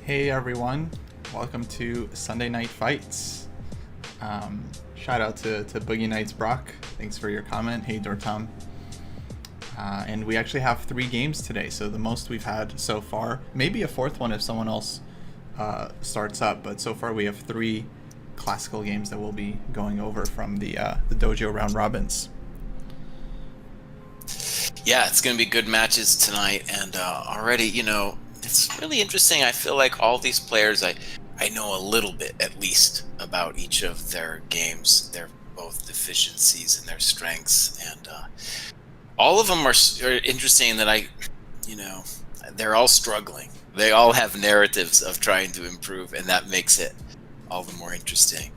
Hey everyone, welcome to Sunday Night Fights. Shout out to Boogie Nights Brock. Thanks for your comment. Hey Dortam. And we actually have 3 games today, so the most we've had so far. Maybe a 4th one if someone else starts up, but so far we have 3 classical games that we'll be going over from the dojo round robins. Yeah, it's going to be good matches tonight, and already, it's really interesting. I feel like all these players, I know a little bit, at least, about each of their games, their both deficiencies and their strengths, and all of them are interesting in that they're all struggling. They all have narratives of trying to improve, and that makes it all the more interesting,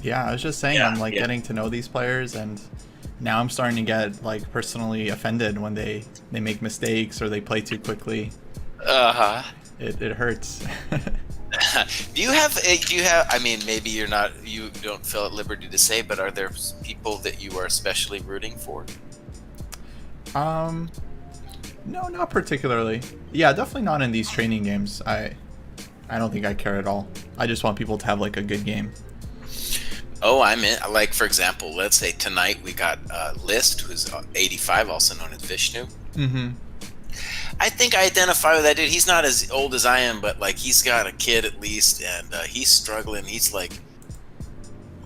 Yeah, I was just saying, I'm getting to know these players, and now I'm starting to get personally offended when they make mistakes or they play too quickly. It hurts. Do you have I mean, maybe you don't feel at liberty to say, but are there people that you are especially rooting for? No, not particularly. Yeah, definitely not in these training games. I don't think I care at all. I just want people to have a good game. Oh, I'm in. For example, let's say tonight we got List, who's 85, also known as Vishnu. Mm-hmm. I think I identify with that dude. He's not as old as I am, but he's got a kid at least, and he's struggling. He's I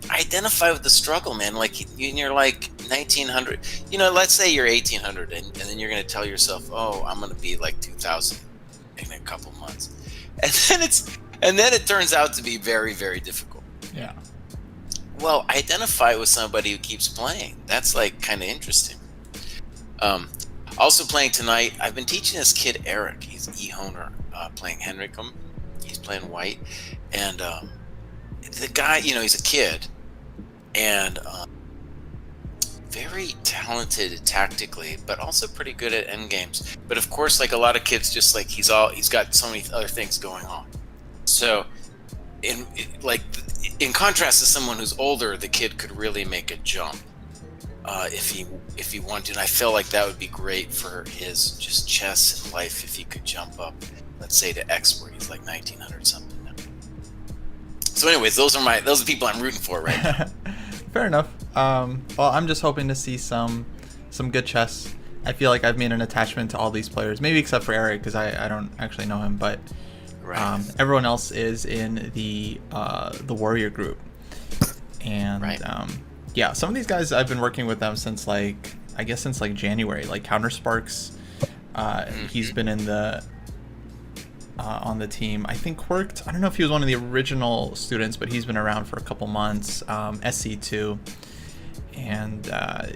identify with the struggle, man. You're 1900. Let's say you're 1800, and then you're gonna tell yourself, "Oh, I'm gonna be 2000 in a couple months," and then it turns out to be very, very difficult. Yeah. Well, identify with somebody who keeps playing. That's kind of interesting. Also playing tonight, I've been teaching this kid Eric. He's E-Honer, playing Henricum. He's playing white, and the guy, he's a kid, and very talented tactically, but also pretty good at end games. But of course, a lot of kids, just he's got so many other things going on. So, in contrast to someone who's older, the kid could really make a jump if he wanted. And I feel like that would be great for his just chess life if he could jump up, let's say, to expert. He's 1900 something now. So, anyways, those are the people I'm rooting for right now. Fair enough. Well, I'm just hoping to see some good chess. I feel like I've made an attachment to all these players, maybe except for Eric because I don't actually know him, but. Right. Everyone else is in the warrior group, and right. Yeah, some of these guys I've been working with them since since January. Counter Sparks, he's been in the on the team. I think Quirked. I don't know if he was one of the original students, but he's been around for a couple months. SC2, and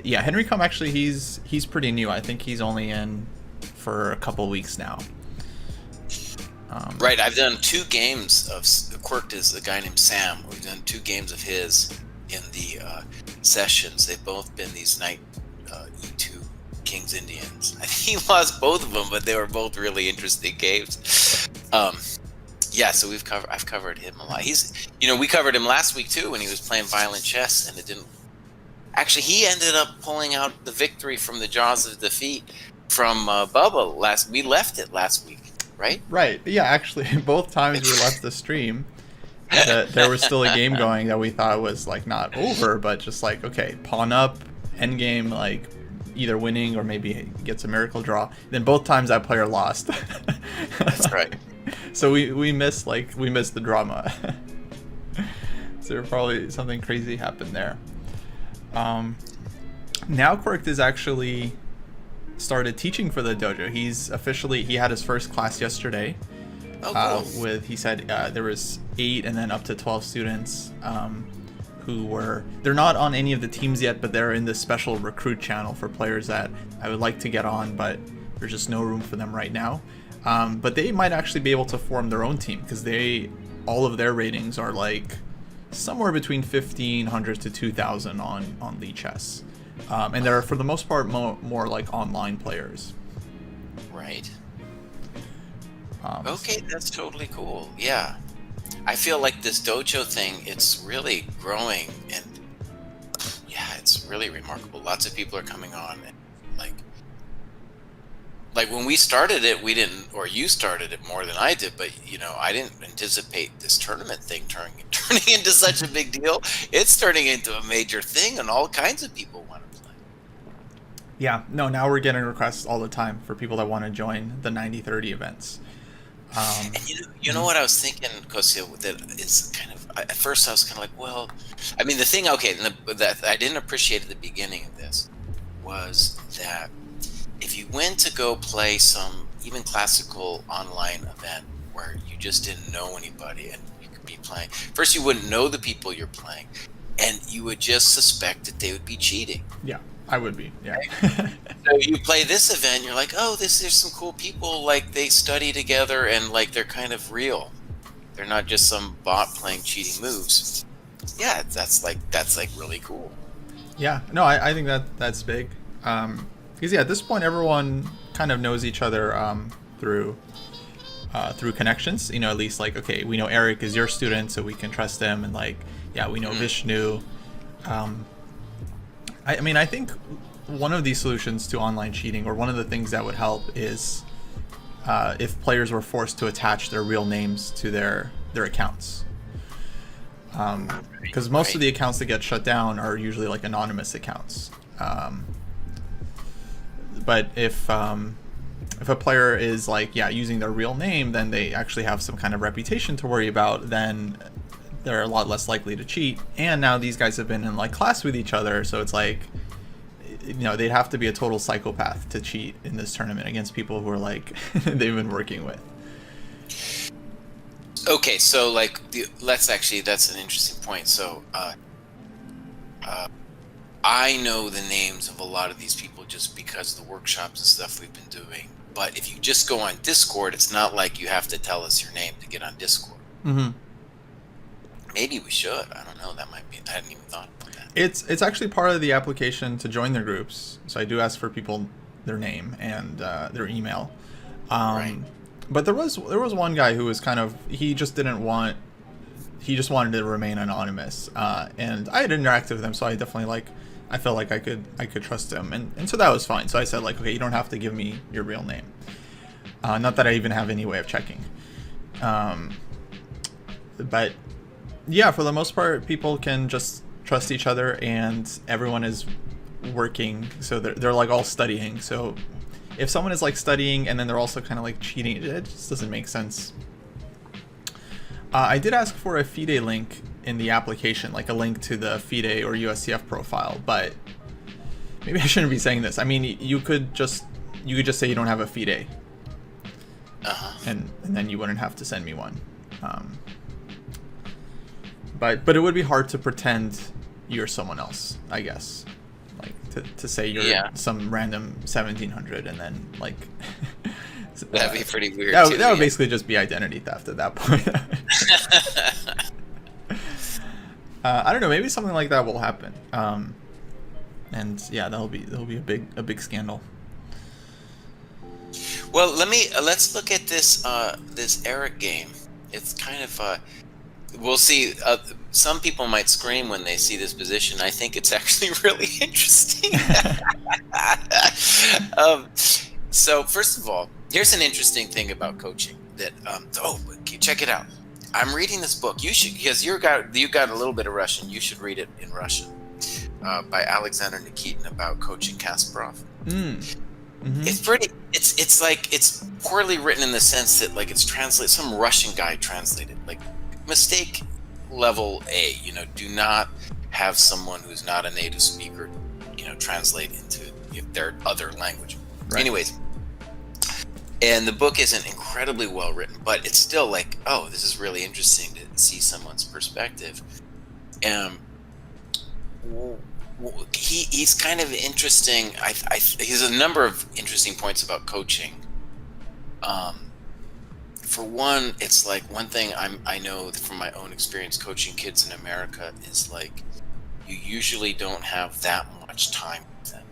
Henry Com actually he's pretty new. I think he's only in for a couple weeks now. Right, I've done 2 games of Quirked is a guy named Sam. We've done 2 games of his in the sessions. They've both been these Knight E2 Kings Indians. I think he lost both of them, but they were both really interesting games. So I've covered him a lot. We covered him last week too when he was playing violent chess, and it didn't. Actually, he ended up pulling out the victory from the jaws of defeat from Bubba We left it last week. Right? Yeah, actually, both times we left the stream, there was still a game going that we thought was not over, but just okay, pawn up, end game, either winning or maybe gets a miracle draw. Then both times that player lost. That's right. So we missed the drama. So probably something crazy happened there. Now Quirked is actually started teaching for the dojo. He had his first class yesterday. Oh, cool. He said there was 8 and then up to 12 students they're not on any of the teams yet, but they're in this special recruit channel for players that I would like to get on, but there's just no room for them right now. But they might actually be able to form their own team because all of their ratings are somewhere between 1,500 to 2,000 on Lee Chess. And they're, for the most part, more online players. Right. Okay, that's totally cool. Yeah. I feel like this dojo thing, it's really growing, and yeah, it's really remarkable. Lots of people are coming on, and like when we started it, we didn't, or you started it more than I did, but I didn't anticipate this tournament thing turning into such a big deal. It's turning into a major thing, and all kinds of people want to play. Yeah, no, now we're getting requests all the time for people that want to join the 90-30 events. And you know what I was thinking, Kosio, that is kind of, at first I was kind of like, well, I mean, the thing, okay, that I didn't appreciate at the beginning of this was that if you went to go play some even classical online event where you just didn't know anybody and you could be playing, first you wouldn't know the people you're playing, and you would just suspect that they would be cheating. Yeah, I would be. Yeah. So you play this event, you're like, oh, there's some cool people, like they study together and like they're kind of real. They're not just some bot playing cheating moves. Yeah, that's like really cool. Yeah, no, I think that's big. Because at this point everyone kind of knows each other through connections. At least like, okay, we know Eric is your student, so we can trust them, and like, yeah, we know Vishnu. I mean, I think one of these solutions to online cheating, or one of the things that would help, is if players were forced to attach their real names to their accounts. Because most of the accounts that get shut down are usually like anonymous accounts. But if a player is like, using their real name, then they actually have some kind of reputation to worry about. Then they're a lot less likely to cheat. And now these guys have been in like class with each other, so it's like, they'd have to be a total psychopath to cheat in this tournament against people who are like they've been working with. Okay, so like that's an interesting point. So I know the names of a lot of these people just because of the workshops and stuff we've been doing. But if you just go on Discord, it's not like you have to tell us your name to get on Discord. Mm-hmm. Maybe we should. I don't know. That might be. I hadn't even thought about that. It's actually part of the application to join their groups. So I do ask for people their name and their email. Right. But there was one guy who was kind of, he just wanted to remain anonymous. And I had interacted with him, so I definitely I felt like I could trust him, and so that was fine. So I said like, okay, you don't have to give me your real name. Not that I even have any way of checking. But yeah, for the most part, people can just trust each other, and everyone is working. So they're like all studying. So if someone is like studying and then they're also kind of like cheating, it just doesn't make sense. I did ask for a FIDE link in the application, like a link to the FIDE or USCF profile, but maybe I shouldn't be saying this. I mean, you could just say you don't have a FIDE, and then you wouldn't have to send me one. But it would be hard to pretend you're someone else, I guess. Like to say you're some random 1700 and then like that'd be pretty weird. That would basically just be identity theft at that point. I don't know. Maybe something like that will happen. And yeah, that'll be a big scandal. Well, let's look at this Eric game. It's kind of we'll see. Some people might scream when they see this position. I think it's actually really interesting. So first of all, here's an interesting thing about coaching that check it out. I'm reading this book. You should, because you got a little bit of Russian. You should read it in Russian by Alexander Nikitin about coaching Kasparov. Mm-hmm. It's like it's poorly written in the sense that like it's translated, some Russian guy translated, like mistake level A. Do not have someone who's not a native speaker, translate into their other language. Right. Anyways. And the book isn't incredibly well written, but it's still like, oh, this is really interesting to see someone's perspective. He's kind of interesting. He has a number of interesting points about coaching. For one, it's like one thing I know from my own experience coaching kids in America is like you usually don't have that much time with them,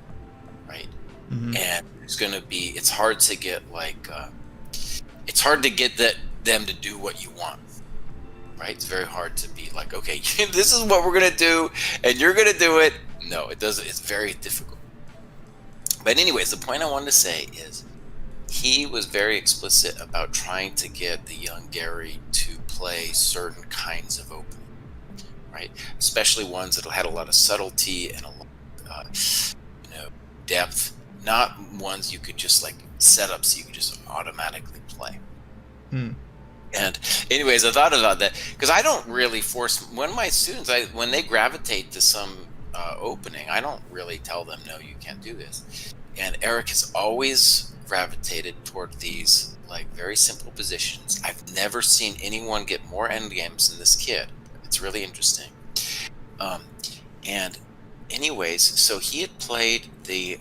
right? Mm-hmm. And it's hard to get them to do what you want, right? It's very hard to be like, okay, this is what we're gonna do, and you're gonna do it. No, it doesn't. It's very difficult. But anyways, the point I wanted to say is, he was very explicit about trying to get the young Gary to play certain kinds of opening, right? Especially ones that had a lot of subtlety and a lot of, depth, not ones you could just like set up so you could just automatically play. And anyways, I thought about that because I don't really force when my students, when they gravitate to some opening, I don't really tell them, no, you can't do this. And Eric has always gravitated toward these like very simple positions. I've never seen anyone get more endgames than this kid. It's really interesting. And anyways, so he had played the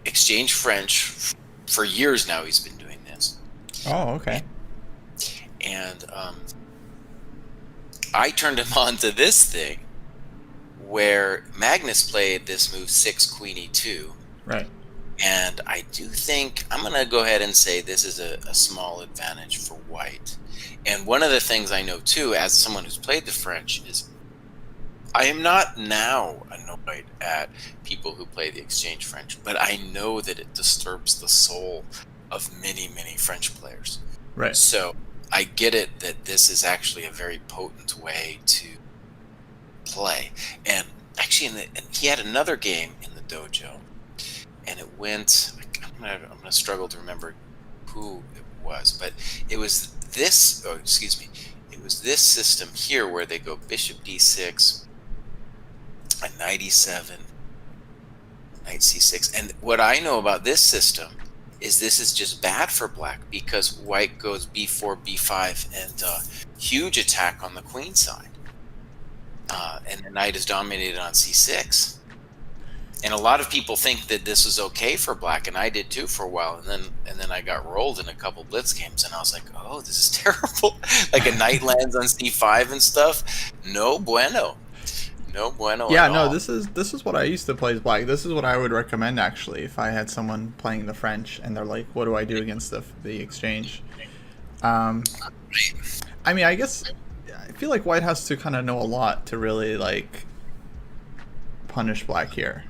Exchange French for years now. He's been doing this. Oh, okay. And I turned him on to this thing where Magnus played this move 6 Queen E2. Right. And I do think I'm going to go ahead and say this is a small advantage for white. And one of the things I know too, as someone who's played the French, is I am not now annoyed at people who play the Exchange French, but I know that it disturbs the soul of many, many French players. Right. So I get it that this is actually a very potent way to play. And actually, and he had another game in the dojo, and it went. I'm gonna struggle to remember who it was, but it was this. Oh, excuse me. It was this system here where they go Bishop D6. A Knight E7, Knight C6. And what I know about this system is this is just bad for black because white goes B4, B5, and huge attack on the queen side. And the knight is dominated on C6. And a lot of people think that this was okay for black, and I did too for a while. And then I got rolled in a couple blitz games, and I was like, oh, this is terrible. Like a knight lands on C5 and stuff. No bueno. No bueno. Yeah, at no, all. this is what I used to play as black. This is what I would recommend actually if I had someone playing the French and they're like, what do I do against the Exchange? I mean, I guess I feel like white has to kind of know a lot to really like punish black here.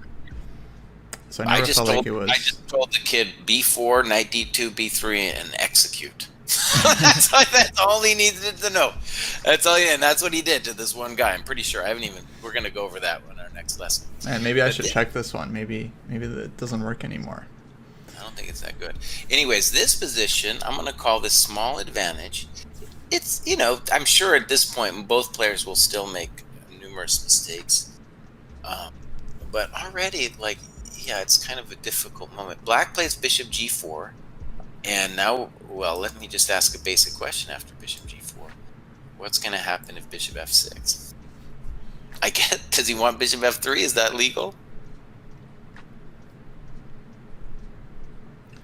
So I never felt like it was. I just told the kid B4, Knight D2, B3, and execute. that's all he needed to know. That's all, and that's what he did to this one guy. I'm pretty sure. We're gonna go over that one in our next lesson. And maybe I should check this one. Maybe that doesn't work anymore. I don't think it's that good. Anyways, this position, I'm gonna call this small advantage. It's, I'm sure at this point both players will still make numerous mistakes. But already, it's kind of a difficult moment. Black plays Bishop G4. And now, well, let me just ask a basic question after Bishop G4. What's going to happen if Bishop F6? Does he want Bishop F3? Is that legal?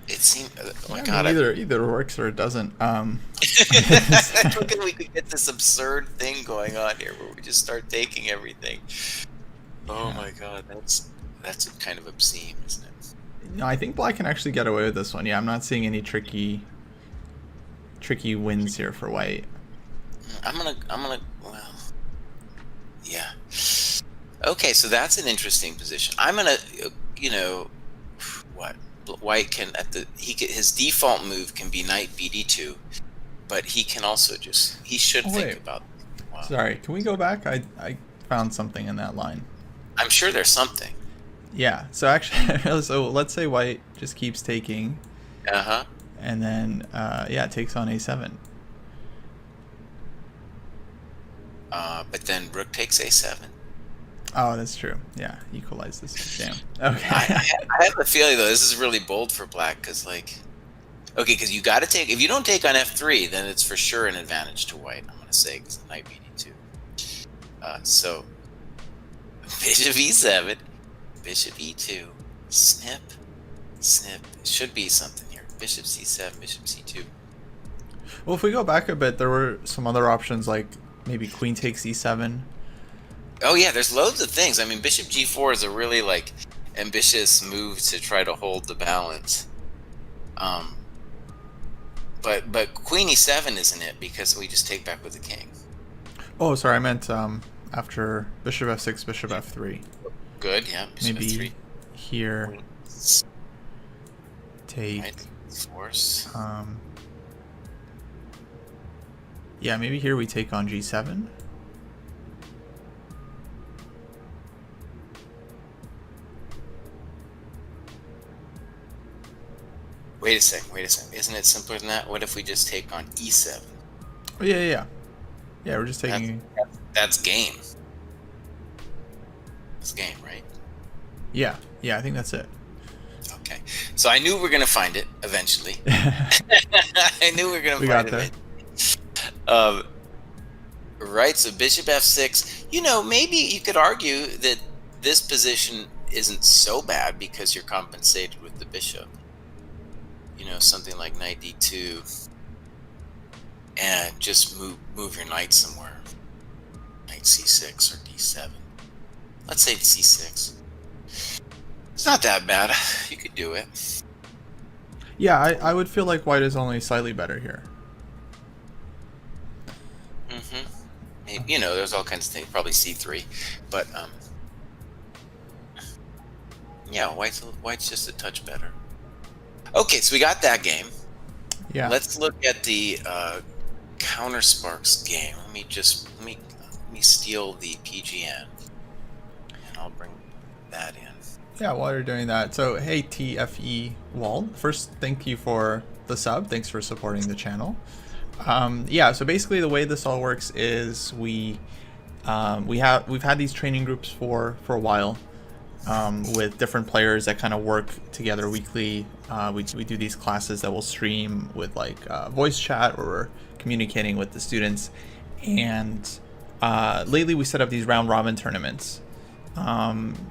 It seems, oh my God. Either works or it doesn't. I think we could get this absurd thing going on here where we just start taking everything. Oh my God, that's kind of obscene, isn't it? No, I think black can actually get away with this one. Yeah, I'm not seeing any tricky wins here for white. I'm gonna, well, yeah. Okay, so that's an interesting position. I'm gonna, what? White can, his default move can be Knight BD2, but he can also he should think about. Wow. Sorry, can we go back? I found something in that line. I'm sure there's something. Yeah, so actually, so let's say white just keeps taking. Uh-huh. And then, it takes on A7. But then rook takes A7. Oh, that's true. Yeah, equalize this. Damn. Okay. I have a feeling, though, this is really bold for black, because, because you got to take, if you don't take on F3, then it's for sure an advantage to white, I'm going to say, because the knight BD2. So, Bishop E7. Bishop E2, snip, snip. It should be something here. Bishop C7, Bishop C2. Well, if we go back a bit, there were some other options like maybe Queen takes E7. Oh yeah, there's loads of things. I mean, Bishop G4 is a really ambitious move to try to hold the balance. But Queen E7 isn't it because we just take back with the king. Oh, sorry, I meant after Bishop F6, Bishop F3. Good, yeah. Bishop Maybe F3. Here take Right. Force. Yeah, maybe here we take on g7. Wait a second. Isn't it simpler than that? What if we just take on e7? Oh, yeah. Yeah, we're just taking... That's game. That's game, right? Yeah, I think that's it. Okay. So I knew we were going to find it eventually. I knew we were going to find it. Right, so bishop f6. Maybe you could argue that this position isn't so bad because you're compensated with the bishop. Something like knight d2. And just move your knight somewhere. Knight c6 or d7. Let's say c6. It's not that bad. You could do it. Yeah, I would feel like white is only slightly better here. There's all kinds of things. Probably c3, but yeah, white's just a touch better. Okay, so we got that game. Yeah. Let's look at the Counter Sparks game. Let me steal the PGN, and I'll bring that in. Yeah, while you're doing that, so hey TFE Wald, first thank you for the sub. Thanks for supporting the channel. Yeah, so basically the way this all works is we've had these training groups for a while, with different players that kind of work together weekly. We do these classes that we'll stream with like voice chat, or we're communicating with the students. And lately we set up these round robin tournaments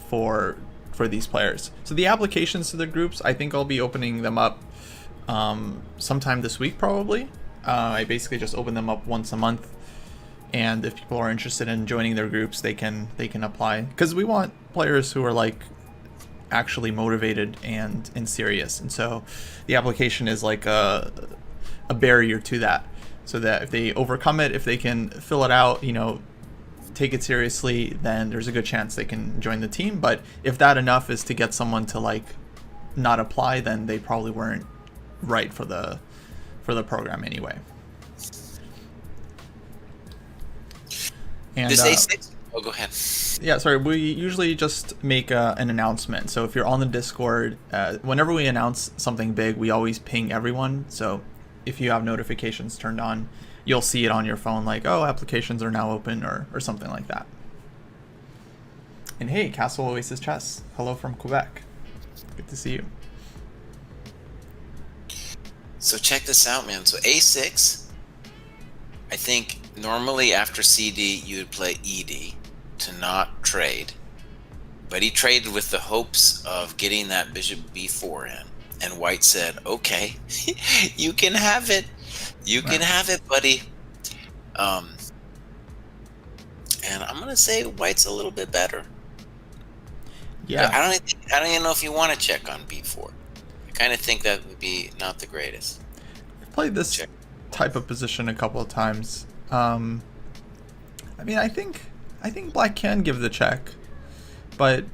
for these players. So the applications to the groups, I think I'll be opening them up sometime this week probably. I basically just open them up once a month, and if people are interested in joining their groups, they can apply, because we want players who are like actually motivated and serious. And so the application is like a barrier to that, so that if they overcome it, if they can fill it out, take it seriously, then there's a good chance they can join the team. But if that enough is to get someone to like not apply, then they probably weren't right for the program anyway. And oh, go ahead. Yeah, sorry, we usually just make an announcement. So if you're on the Discord, whenever we announce something big, we always ping everyone. So if you have notifications turned on, you'll see it on your phone, like, oh, applications are now open, or something like that. And hey, Castle Oasis Chess, hello from Quebec. Good to see you. So check this out, man. So a6, I think normally after CD you would play ED to not trade, but he traded with the hopes of getting that bishop b4 in, and white said, okay, you can have it, can have it, buddy. And I'm gonna say white's a little bit better. Yeah, but I don't even know if you want to check on b4. I kind of think that would be not the greatest. I've played this type of position a couple of times. I mean, I think black can give the check, but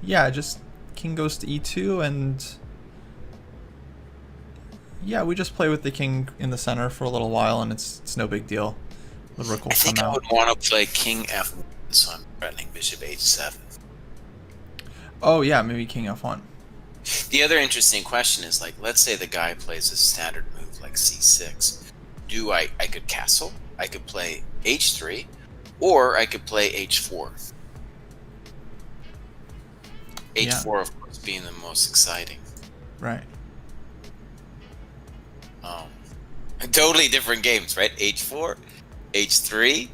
yeah, just king goes to e2, and yeah, we just play with the king in the center for a little while, and it's no big deal. The rook will come out. I think I would want to play king f1, so I'm threatening bishop h7. Oh yeah, maybe king f1. The other interesting question is, like, let's say the guy plays a standard move like c6. I could castle, I could play h3, or I could play h4. h4, of course, being the most exciting. Right. Totally different games, right? h4, h3,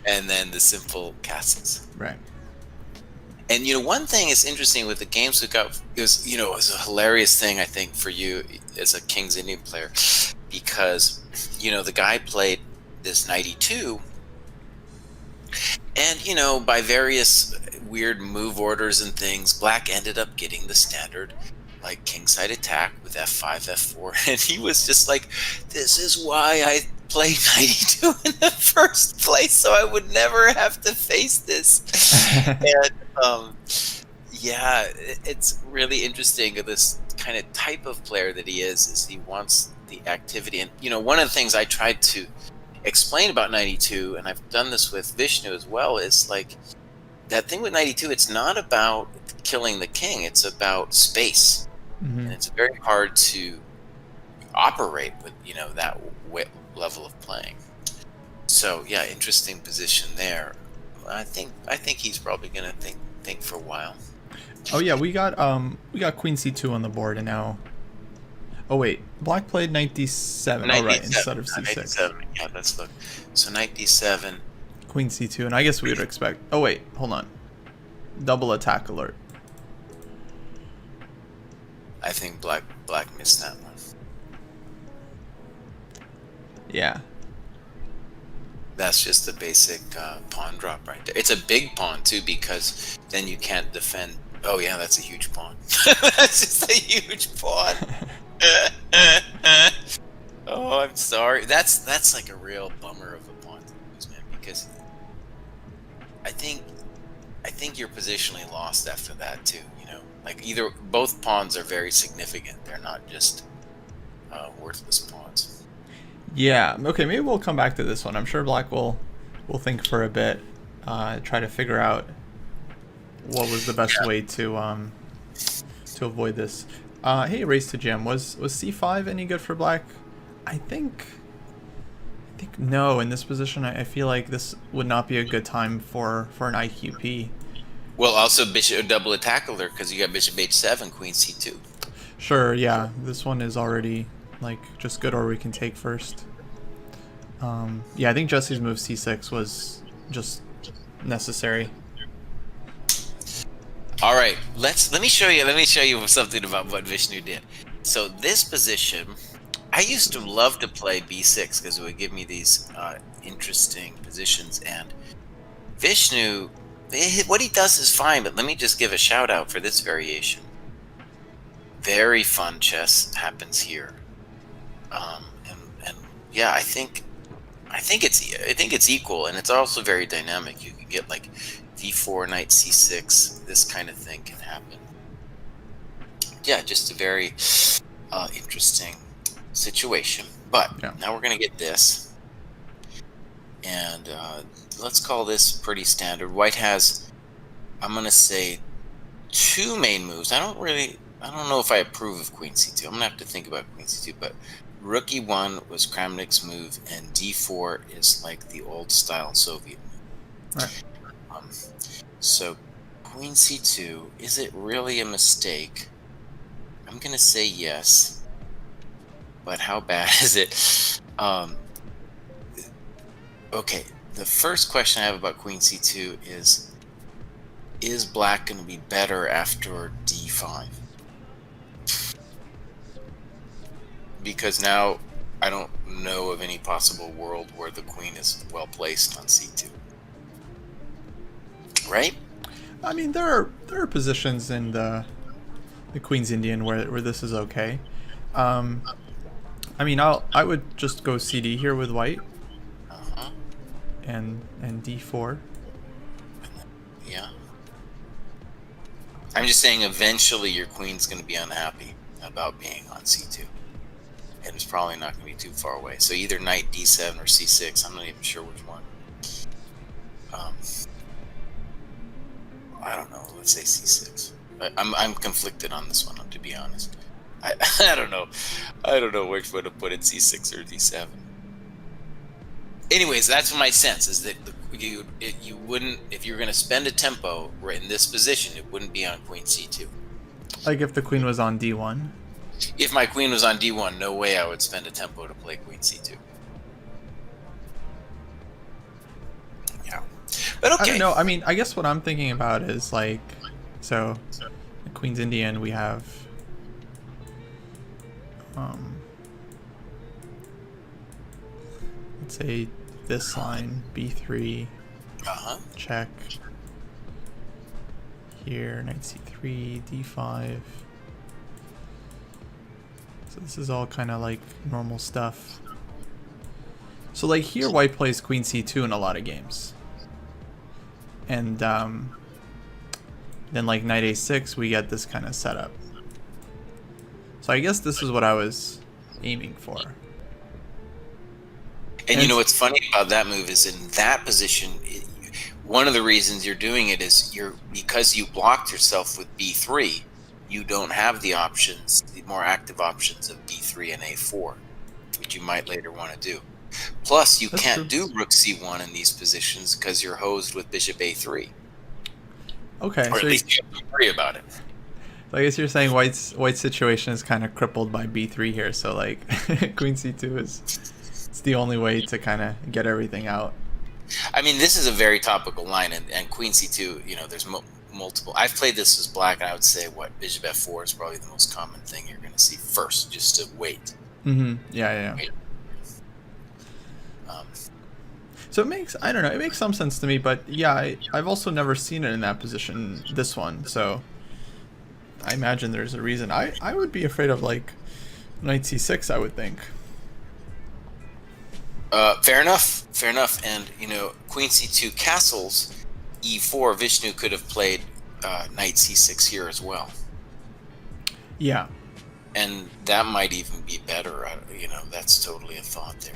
and then the simple castles. Right. And one thing is interesting with the games we got is, it was a hilarious thing, I think, for you as a King's Indian player, because the guy played this knight e2, and by various weird move orders and things, black ended up getting the standard like kingside attack with f5, f4, and he was just like, this is why I played knight e2 in the first place, so I would never have to face this. And yeah, it's really interesting, this kind of type of player that he is he wants the activity. And one of the things I tried to explain about 92, and I've done this with Vishnu as well, is like that thing with 92. It's not about killing the king; it's about space, and it's very hard to operate with that level of playing. So yeah, interesting position there. I think he's probably gonna think for a while. Oh yeah, we got queen c2 on the board, and now. Oh wait, black played knight d7. Knight oh right, D7, instead of knight c6. D7. Yeah, let's look. So knight d7. Queen c2, and I guess we would expect. Oh wait, hold on. Double attack alert. I think black missed that one. Yeah. That's just the basic pawn drop right there. It's a big pawn too, because then you can't defend. Oh yeah, that's a huge pawn. That's just a huge pawn. Oh, I'm sorry. That's like a real bummer of a pawn to lose, man. Because I think you're positionally lost after that too. Like both pawns are very significant. They're not just worthless pawns. Yeah. Okay. Maybe we'll come back to this one. I'm sure black will think for a bit, try to figure out what was the best way to avoid this. Hey, race to gem. Was c5 any good for black? I think no. In this position, I feel like this would not be a good time for an IQP. Well, also bishop double attack alert, because you got bishop h7, queen c2. Sure. Yeah. This one is already like just good, or we can take first. Yeah, I think Jesse's move c6 was just necessary. All right, let me show you something about what Vishnu did. So this position, I used to love to play b6 because it would give me these interesting positions. And Vishnu, what he does is fine, but let me just give a shout out for this variation. Very fun chess happens here, and yeah, I think it's equal, and it's also very dynamic. You can get like d4, knight c6, this kind of thing can happen. Yeah, just a very interesting situation. But yeah. Now we're gonna get this, and let's call this pretty standard. White has, I'm gonna say, two main moves. I don't know if I approve of queen c2. I'm gonna have to think about queen c2, but rook e1 was Kramnik's move, and d4 is like the old style Soviet move. Right. So queen c2, is it really a mistake? I'm gonna say yes, but how bad is it? Okay, the first question I have about queen c2 is black gonna be better after d5? Because now I don't know of any possible world where the queen is well placed on c2. Right? I mean, there are positions in the Queen's Indian where this is okay. I mean, I would just go CD here with white. And d4. Yeah. I'm just saying, eventually your queen's going to be unhappy about being on c2. And it's probably not going to be too far away. So either knight d7 or c6. I'm not even sure which one. I don't know. Let's say c6. I'm conflicted on this one, to be honest. I don't know. I don't know which one to put it, c6 or d7. Anyways, that's my sense, is that you wouldn't, if you were going to spend a tempo right in this position, it wouldn't be on queen c2. Like if the queen was on d1? If my queen was on d1, no way I would spend a tempo to play queen c2. Yeah. But okay. I don't know. I mean, I guess what I'm thinking about is like, so the Queen's Indian, we have let's say this line, b3, check, here, knight c3, d5. So this is all kind of like normal stuff. So like here, white plays queen c2 in a lot of games. And then like knight a6, we get this kind of setup. So I guess this is what I was aiming for. And you know what's funny about that move is in that position, one of the reasons you're doing it is because you blocked yourself with b3, you don't have the options, the more active options of b3 and a4, which you might later want to do. Plus, you can't do rook c1 in these positions because you're hosed with bishop a3. Okay, or at least you have to worry about it. So I guess you're saying White's situation is kind of crippled by b3 here. So like queen c2 it's the only way to kind of get everything out. I mean, this is a very topical line, and queen c2. You know, there's multiple. I've played this as black, and I would say bishop f4 is probably the most common thing you're going to see first, just to wait. Mm-hmm. Yeah. Wait. So it makes some sense to me, but yeah, I've also never seen it in that position, this one, so I imagine there's a reason. I would be afraid of, like, knight c6, I would think. Fair enough, and, you know, queen c2 castles, e4, Vishnu could have played knight c6 here as well. Yeah. And that might even be better, you know, that's totally a thought there.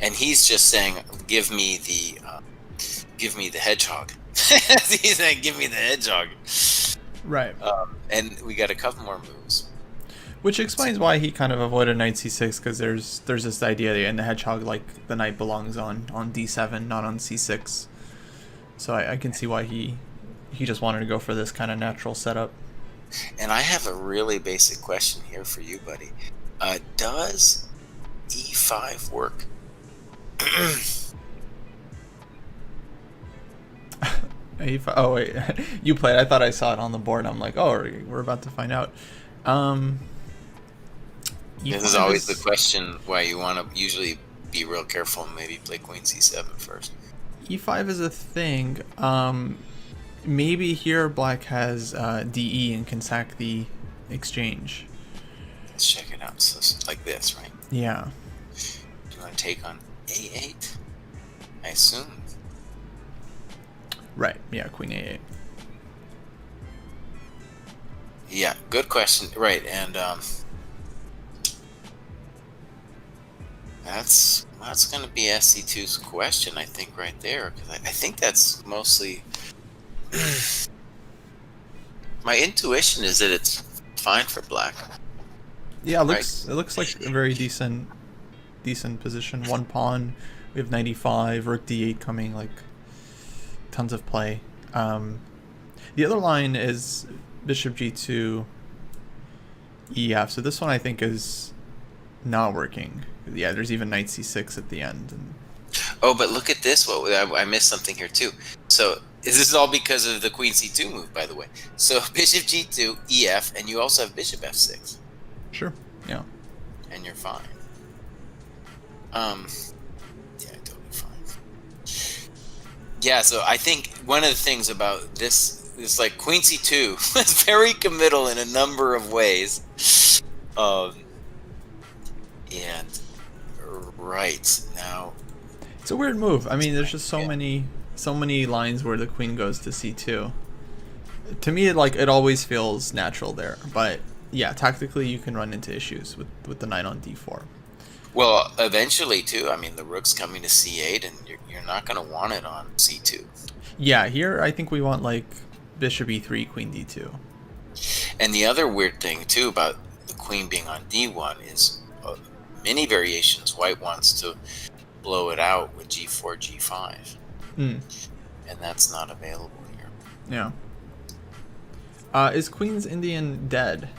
And he's just saying, give me the hedgehog. He's saying, give me the hedgehog. Right. And we got a couple more moves. Which explains why he kind of avoided knight c6, because there's this idea that in the hedgehog, like, the knight belongs on d7, not on c6. So I can see why he just wanted to go for this kind of natural setup. And I have a really basic question here for you, buddy. Does e5 work? Oh wait, you played. I thought I saw it on the board. I'm like, oh, we're about to find out. This is always the question why you want to usually be real careful and maybe play queen c7 first. e5 is a thing. Maybe here black has DE and can sack the exchange. Let's check it out. So like this, right? Yeah. Do you want to take on a8? I assume. Right. Yeah. Queen a8. Yeah. Good question. Right. And that's going to be SC2's question, I think, right there. Because I think that's mostly. My intuition is that it's fine for black. Yeah, it looks like a very decent position. One pawn. We have knight e5, rook d8 coming, like tons of play. The other line is bishop g2, ef. So this one I think is not working. Yeah, there's even knight c6 at the end. Oh, but look at this. Well, I missed something here too. So this is all because of the queen c2 move, by the way. So bishop g2, ef, and you also have bishop f6. Sure. Yeah. And you're fine. Yeah, totally fine. Yeah, so I think one of the things about this is like queen c2 was very committal in a number of ways. And right now, it's a weird move. I mean, there's just so many lines where the queen goes to c2. To me, it always feels natural there, but yeah, tactically you can run into issues with the knight on d4. Well, eventually too. I mean, the rook's coming to c8, and you're not going to want it on c2. Yeah, here I think we want like bishop e3, queen d2. And the other weird thing too about the queen being on d1 is many variations. White wants to blow it out with g4, g5, and that's not available here. Yeah. Is Queen's Indian dead?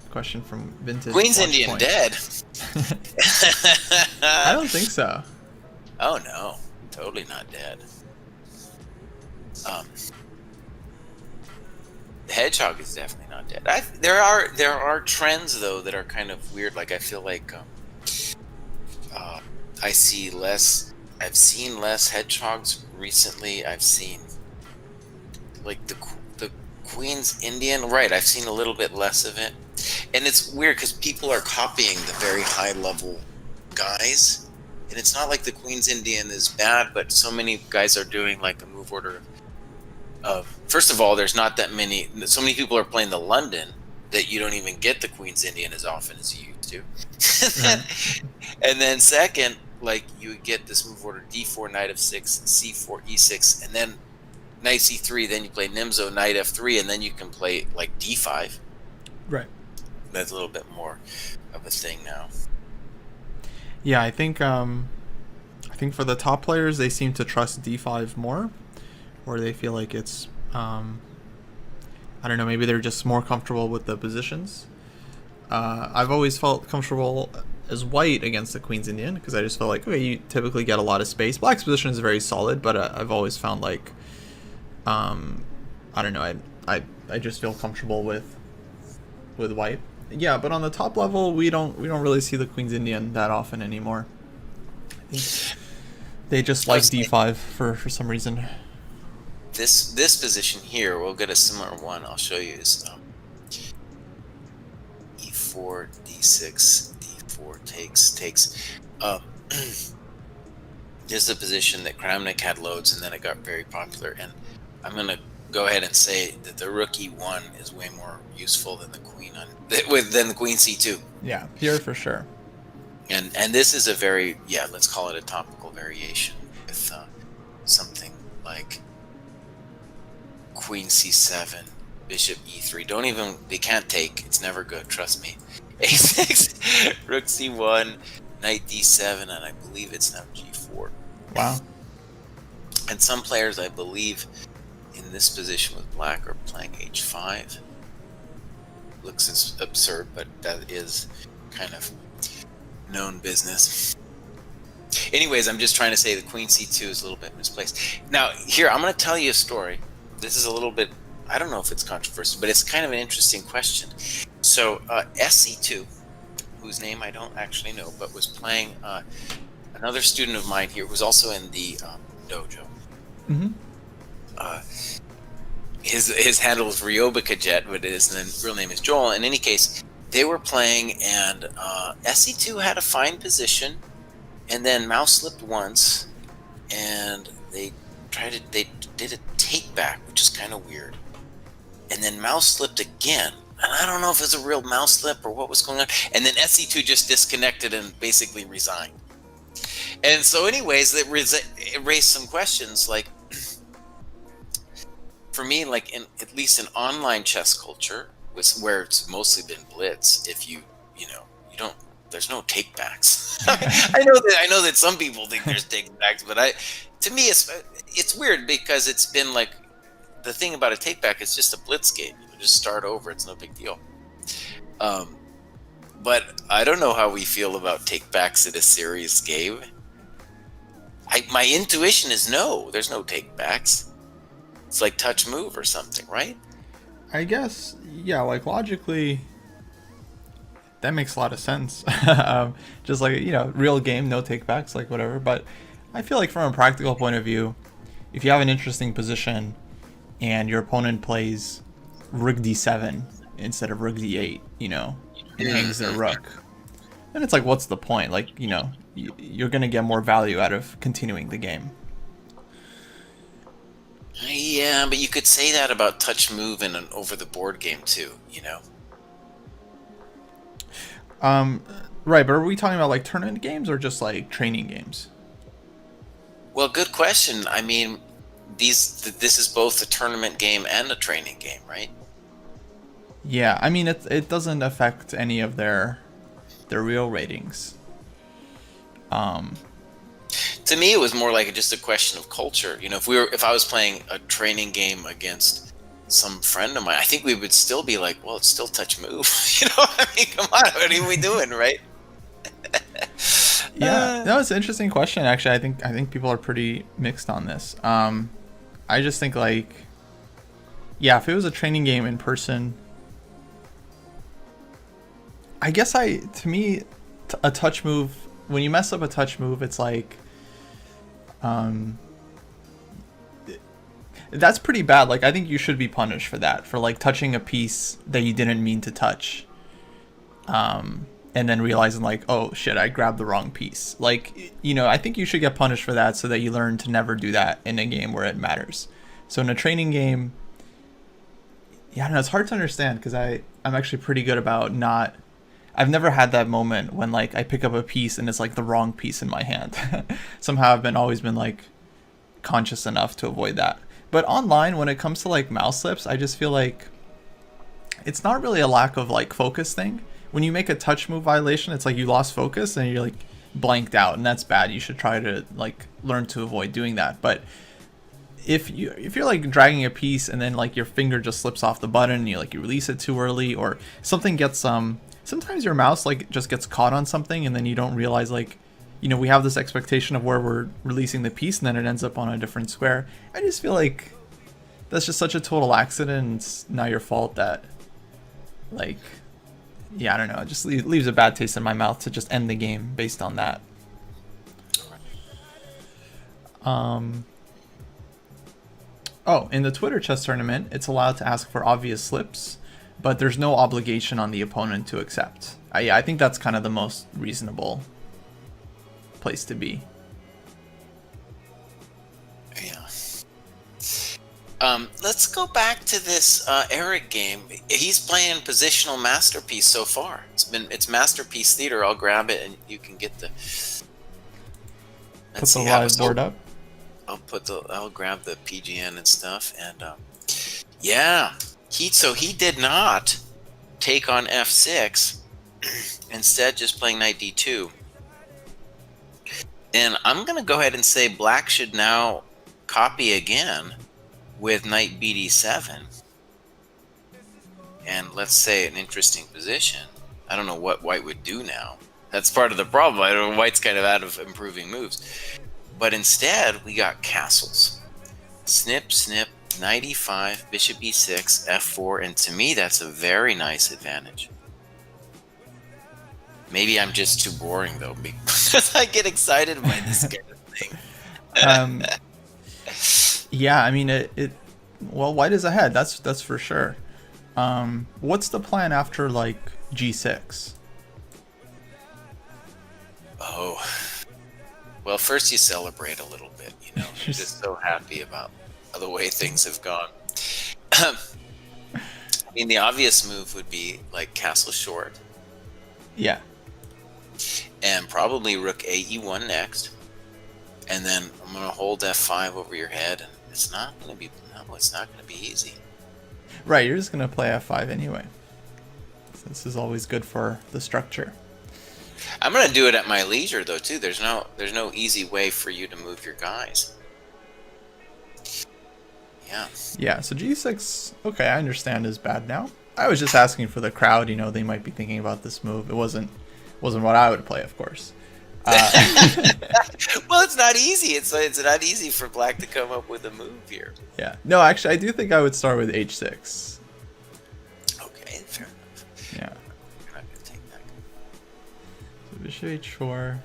Question from Vintage. Queen's Indian Point. dead? I don't think so. Oh no, totally not dead. The hedgehog is definitely not dead. There are trends though that are kind of weird. Like I feel like I've seen less hedgehogs recently. I've seen like the Queen's Indian, right? I've seen a little bit less of it, and it's weird because people are copying the very high level guys, and it's not like the Queen's Indian is bad, but so many guys are doing like a move order of. First of all, there's not that many. So many people are playing the London, that you don't even get the Queen's Indian as often as you used to. Right. And then second, like you would get this move order d4, knight f6, c4, e6, and then knight c3. Then you play Nimzo, knight f3, and then you can play like d5. Right. That's a little bit more of a thing now. Yeah, I think for the top players, they seem to trust d5 more, or they feel like it's I don't know, maybe they're just more comfortable with the positions. I've always felt comfortable as white against the Queen's Indian because I just feel like, okay, you typically get a lot of space. Black's position is very solid, but I've always found like, I don't know, I just feel comfortable with white. Yeah, but on the top level, we don't really see the Queen's Indian that often anymore. I think they just like d5 for some reason. This position here, we'll get a similar one. I'll show you is e4, d6, d4 takes. This is a position that Kramnik had loads, and then it got very popular. And I'm gonna go ahead and say that the rook e1 is way more useful than the queen than the queen c2. Yeah, here for sure. And this is a very, let's call it a topical variation with something like queen c7, bishop e3. They can't take. It's never good. Trust me. a6, rook c1, knight d7, and I believe it's now g4. Wow. And some players, I believe, in this position with black are playing h5. Looks absurd, but that is kind of known business. Anyways, I'm just trying to say the queen c2 is a little bit misplaced. Now, here, I'm going to tell you a story. This is a little bit, I don't know if it's controversial, but it's kind of an interesting question. So, SC2, whose name I don't actually know, but was playing, another student of mine here was also in the dojo. Mm-hmm. His handle is Ryobikajet, but his real name is Joel. In any case, they were playing, and SC2 had a fine position, and then mouse slipped once, and they did a take back, which is kind of weird. And then mouse slipped again, and I don't know if it was a real mouse slip or what was going on. And then SC2 just disconnected and basically resigned. And so, anyways, it raised some questions. Like, for me, like at least in online chess culture, where it's mostly been blitz, if you don't, there's no takebacks. I know that some people think there's takebacks, but to me it's weird because it's been like, the thing about a takeback is just a blitz game. You just start over. It's no big deal. But I don't know how we feel about takebacks in a serious game. My intuition is no. There's no takebacks. It's like touch move or something, right? I guess, yeah, like logically, that makes a lot of sense. Just like, real game, no takebacks, like whatever. But I feel like from a practical point of view, if you have an interesting position and your opponent plays rook d7 instead of rook d8, and hangs their rook, then it's like, what's the point? Like, you're going to get more value out of continuing the game. Yeah, but you could say that about touch move in an over-the-board game too, Right, but are we talking about like tournament games or just like training games? Well, good question. I mean, this is both a tournament game and a training game, right? Yeah, I mean it doesn't affect any of their real ratings. To me, it was more like just a question of culture. If I was playing a training game against some friend of mine, I think we would still be like, well, it's still touch move. I mean, come on, what are we doing, right? Yeah, no, it's an interesting question. Actually, I think people are pretty mixed on this. I just think like, yeah, if it was a training game in person, I guess to me, a touch move, when you mess up a touch move, it's like, that's pretty bad. Like, I think you should be punished for that, for like touching a piece that you didn't mean to touch, and then realizing like, oh shit, I grabbed the wrong piece. Like, I think you should get punished for that so that you learn to never do that in a game where it matters. So in a training game, Yeah, I don't know, it's hard to understand because I'm actually pretty good about not. I've never had that moment when like I pick up a piece and it's like the wrong piece in my hand. Somehow I've been always been like conscious enough to avoid that. But online, when it comes to like mouse slips, I just feel like it's not really a lack of like focus thing. When you make a touch move violation, it's like you lost focus and you're like blanked out, and that's bad. You should try to like learn to avoid doing that. But if you're like dragging a piece and then like your finger just slips off the button and you release it too early, or something gets sometimes your mouse like just gets caught on something and then you don't realize like, we have this expectation of where we're releasing the piece and then it ends up on a different square. I just feel like that's just such a total accident, and it's not your fault that, like, yeah, I don't know, it just leaves a bad taste in my mouth to just end the game based on that. Oh, in the Twitter chess tournament, it's allowed to ask for obvious slips, but there's no obligation on the opponent to accept. Yeah, I think that's kind of the most reasonable place to be. Yeah. Let's go back to this Eric game. He's playing positional masterpiece so far. It's masterpiece theater. I'll grab it and you can get the. Put the live board up. I'll grab the PGN and stuff, and yeah, he did not take on f6. Instead, just playing knight d2. And I'm gonna go ahead and say black should now copy again with knight bd7, and let's say an interesting position. I don't know what white would do now. That's part of the problem. I don't know, white's kind of out of improving moves. But instead, we got castles. Snip, snip, knight e5, bishop e6, f4, and to me, that's a very nice advantage. Maybe I'm just too boring, though, because I get excited by this kind of thing. Yeah, I mean, well, white is ahead, that's for sure. What's the plan after, like, g6? Oh... Well, first you celebrate a little bit, You're just so happy about the way things have gone. I mean, the obvious move would be like castle short. Yeah. And probably rook a e1 next. And then I'm going to hold f5 over your head, and it's not going to be easy. Right, you're just going to play f5 anyway. So this is always good for the structure. I'm going to do it at my leisure, though, too. There's no easy way for you to move your guys. Yeah. Yeah, so g6, okay, I understand, is bad now. I was just asking for the crowd, they might be thinking about this move. It wasn't what I would play, of course. Well, it's not easy. It's not easy for black to come up with a move here. Yeah. No, actually, I do think I would start with h6. Okay, fair enough. Yeah. I'm not going to take that. So bishop h4.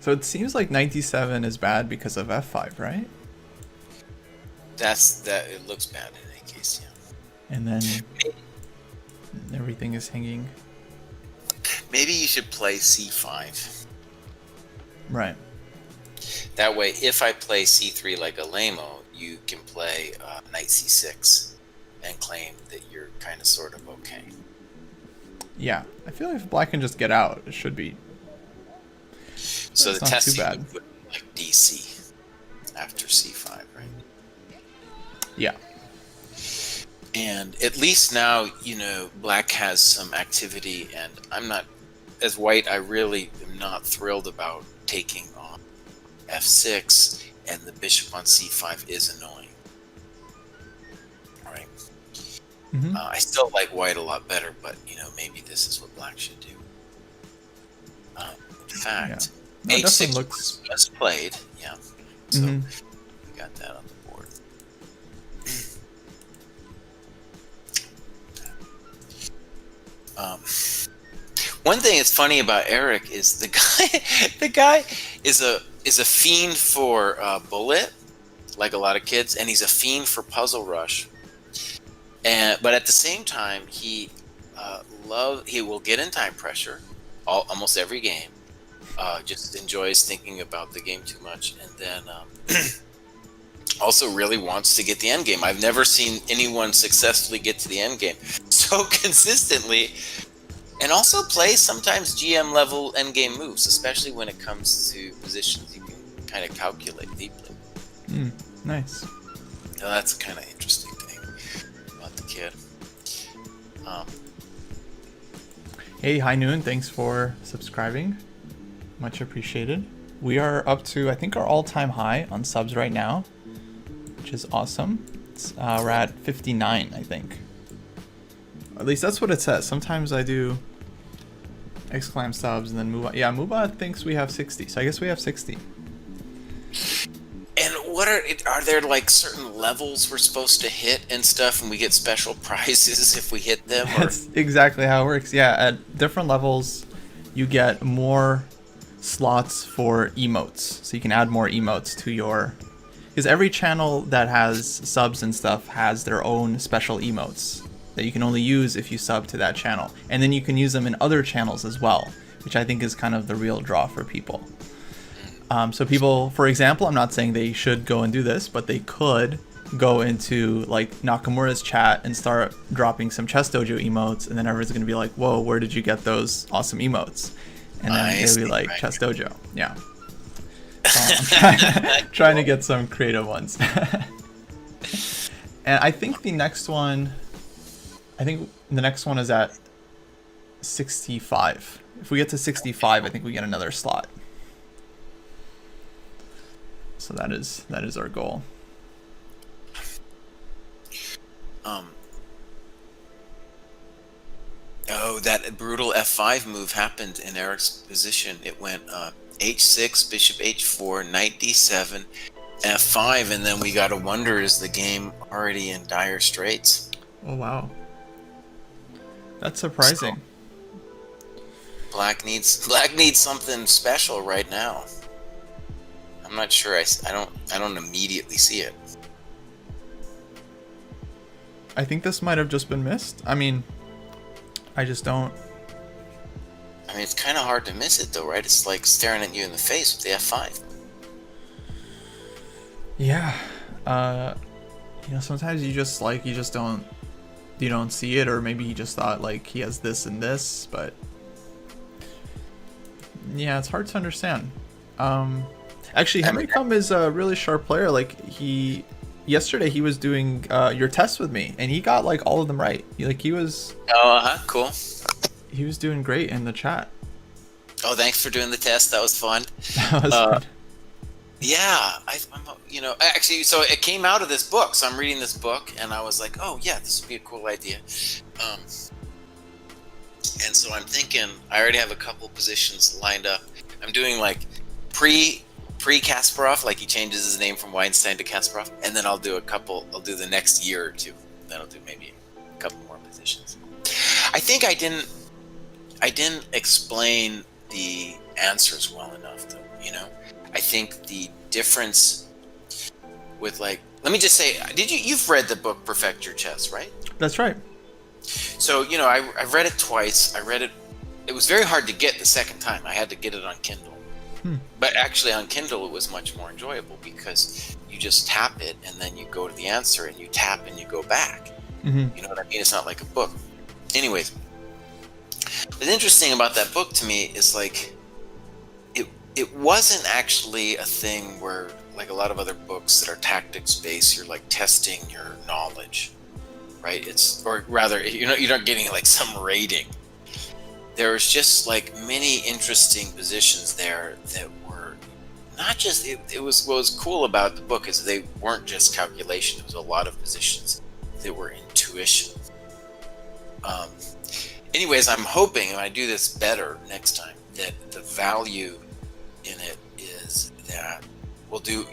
So it seems like knight d7 is bad because of f5, right? It looks bad in any case, yeah. And then everything is hanging. Maybe you should play c5. Right. That way, if I play c3 like a lame-o, you can play knight c6 and claim that you're kind of sort of okay. Yeah, I feel like if black can just get out, it should be. So the test too bad. would be like dc after c5, right? Yeah. And at least now, black has some activity, and I'm not, as white, I really am not thrilled about taking on f6, and the bishop on c5 is annoying. All right. Mm-hmm. I still like white a lot better, but, maybe this is what black should do. In fact, yeah. No, h6 looks... was just played, yeah. So we got that on the board. One thing that's funny about Eric is the guy is a fiend for bullet, like a lot of kids, and he's a fiend for puzzle rush. But at the same time, he will get in time pressure almost every game, just enjoys thinking about the game too much, and then also really wants to get the end game. I've never seen anyone successfully get to the end game so consistently, and also play sometimes GM level end game moves, especially when it comes to positions you can kind of calculate deeply. Nice. So that's a kind of interesting thing about the kid. Hey, High Noon, thanks for subscribing. Much appreciated. We are up to, I think, our all-time high on subs right now, which is awesome. We're at 59, I think. At least that's what it says. Sometimes I do exclam subs and then Muba. Yeah, Muba thinks we have 60, so I guess we have 60. And what are there like certain levels we're supposed to hit and stuff, and we get special prizes if we hit them? Or? That's exactly how it works. Yeah, at different levels, you get more slots for emotes, so you can add more emotes to your. Because every channel that has subs and stuff has their own special emotes that you can only use if you sub to that channel, and then you can use them in other channels as well, which I think is kind of the real draw for people. So people, for example, I'm not saying they should go and do this, but they could go into like Nakamura's chat and start dropping some ChessDojo emotes, and then everyone's gonna be like, "Whoa, where did you get those awesome emotes?" And then they'll be like, right. ChessDojo, yeah. So I'm trying to get some creative ones. And I think the next one is at 65. If we get to 65, I think we get another slot. So that is our goal. Oh, that brutal f5 move happened in Eric's position. It went h6, bishop h4, knight d7, f5, and then we gotta wonder, is the game already in dire straits? Oh wow, that's surprising. So, Black needs something special right now. I'm not sure. I don't immediately see it. I think this might have just been missed. I mean, I just don't. I mean, it's kind of hard to miss it though, right? It's like staring at you in the face with the f5. Yeah. Sometimes you don't see it, or maybe he just thought like he has this and this, but yeah, it's hard to understand. Actually, Henry Cum is a really sharp player. Like yesterday he was doing your tests with me, and he got like all of them right. He was. Oh, cool. He was doing great in the chat. Oh, thanks for doing the test. That was fun. That was good. Yeah, actually, so it came out of this book. So I'm reading this book, and I was like, oh yeah, this would be a cool idea. And so I'm thinking, I already have a couple positions lined up. I'm doing like pre-Kasparov, like he changes his name from Weinstein to Kasparov, and then I'll do the next year or two. Then I'll do maybe a couple more positions. I think I didn't explain the answers well enough, though. I think the difference with let me just say, you've read the book Perfect Your Chess, right? That's right. So, I've read it twice. I read it. It was very hard to get the second time. I had to get it on Kindle. But actually on Kindle it was much more enjoyable because you just tap it and then you go to the answer and you tap and you go back. You know what I mean? It's not like a book. Anyways, what's interesting about that book to me is it wasn't actually a thing where like a lot of other books that are tactics based, you're like testing your knowledge, right? Or rather, you're not getting like some rating. There was just like many interesting positions there that were not just. It was what was cool about the book is they weren't just calculation. There was a lot of positions that were intuition. Anyways, I'm hoping when I do this better next time that the value in it is that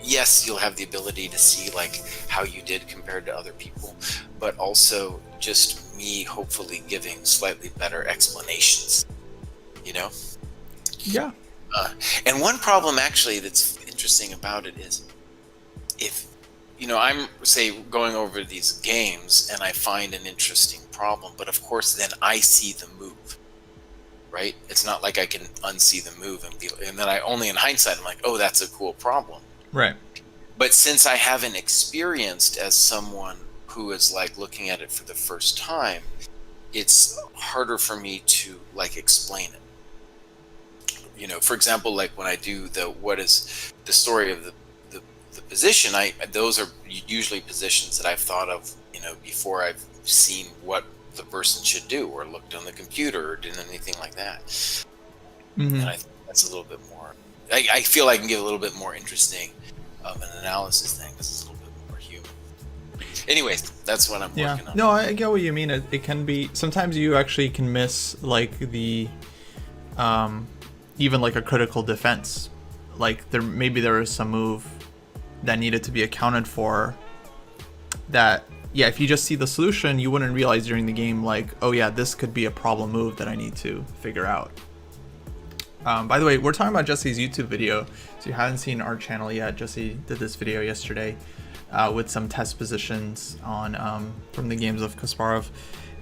yes, you'll have the ability to see like how you did compared to other people, but also just me hopefully giving slightly better explanations, Yeah. And one problem actually that's interesting about it is if, I'm say going over these games and I find an interesting problem, but of course then I see the move. right? It's not like I can unsee the move and then I only in hindsight I'm like, oh, that's a cool problem. Right. But since I haven't experienced as someone who is like looking at it for the first time, it's harder for me to like explain it. You know, for example, like when I do what is the story of the position, those are usually positions that I've thought of, you know, before I've seen what the person should do or looked on the computer or did anything like that. Mm-hmm. And I think that's a little bit more, I feel I can give a little bit more interesting of an analysis thing because it's a little bit more human. Anyways, that's what I'm working on. No, I get what you mean. It can be, sometimes you actually can miss like the even like a critical defense. Like maybe there was some move that needed to be accounted for that, yeah, if you just see the solution, you wouldn't realize during the game, like, oh yeah, this could be a problem move that I need to figure out. By the way, we're talking about Jesse's YouTube video. So you haven't seen our channel yet. Jesse did this video yesterday with some test positions on from the games of Kasparov.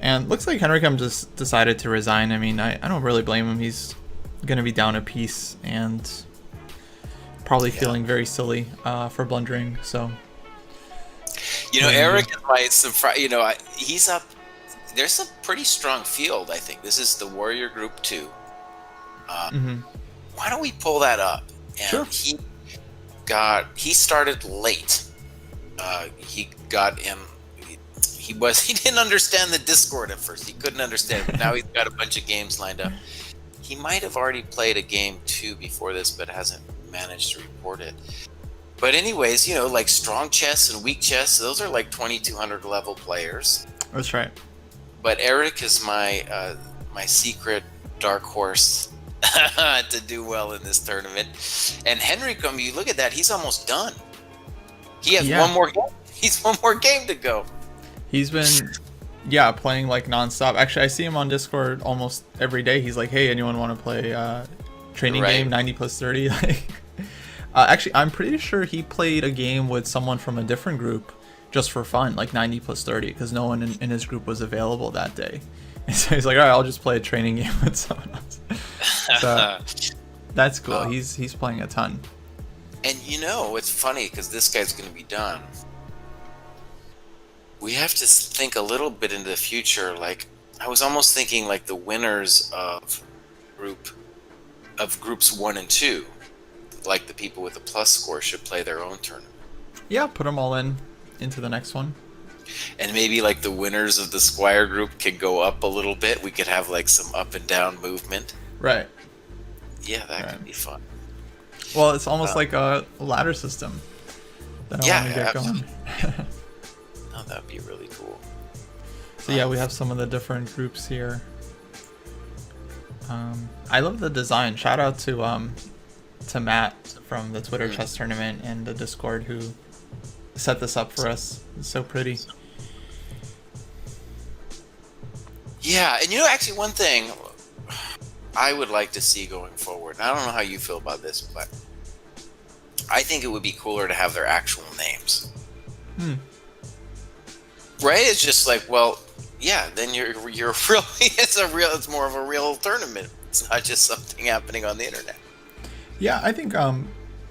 And looks like Henrikam just decided to resign. I mean, I don't really blame him. He's going to be down a piece and probably feeling very silly for blundering. So, you know, Eric is my surprise. You know, he's up. There's a pretty strong field. I think this is the Warrior Group 2. Why don't we pull that up? And sure. He started late. He got in. He didn't understand the Discord at first. He couldn't understand it. But now he's got a bunch of games lined up. He might have already played a game 2 before this, but hasn't managed to report it. But anyways, you know, like strong chess and weak chess, those are like 2200 level players. That's right. But Eric is my my secret dark horse to do well in this tournament. And Henrikam, you look at that, he's almost done. He has one more game. He's one more game to go. He's been playing like nonstop. Actually, I see him on Discord almost every day. He's like, hey, anyone want to play training game 90 plus 30? Actually, I'm pretty sure he played a game with someone from a different group just for fun, like 90 plus 30, because no one in his group was available that day. And so he's like, all right, I'll just play a training game with someone else. So that's cool. He's playing a ton. And you know, it's funny because this guy's going to be done. We have to think a little bit into the future. Like, I was almost thinking like the winners of groups 1 and 2, like the people with the plus score, should play their own tournament. Yeah, put them all into the next one. And maybe like the winners of the Squire group could go up a little bit. We could have like some up and down movement. Right. Yeah, that could be fun. Well, it's almost like a ladder system that I want to get going. Oh, that'd be really cool. So yeah, we have some of the different groups here. I love the design. Shout out to Matt from the Twitter chess tournament and the Discord who set this up for us. It's so pretty. Yeah, and you know, actually one thing I would like to see going forward, and I don't know how you feel about this, but I think it would be cooler to have their actual names. Right? It's just like, well, yeah, then you're really it's more of a real tournament. It's not just something happening on the internet. Yeah, I think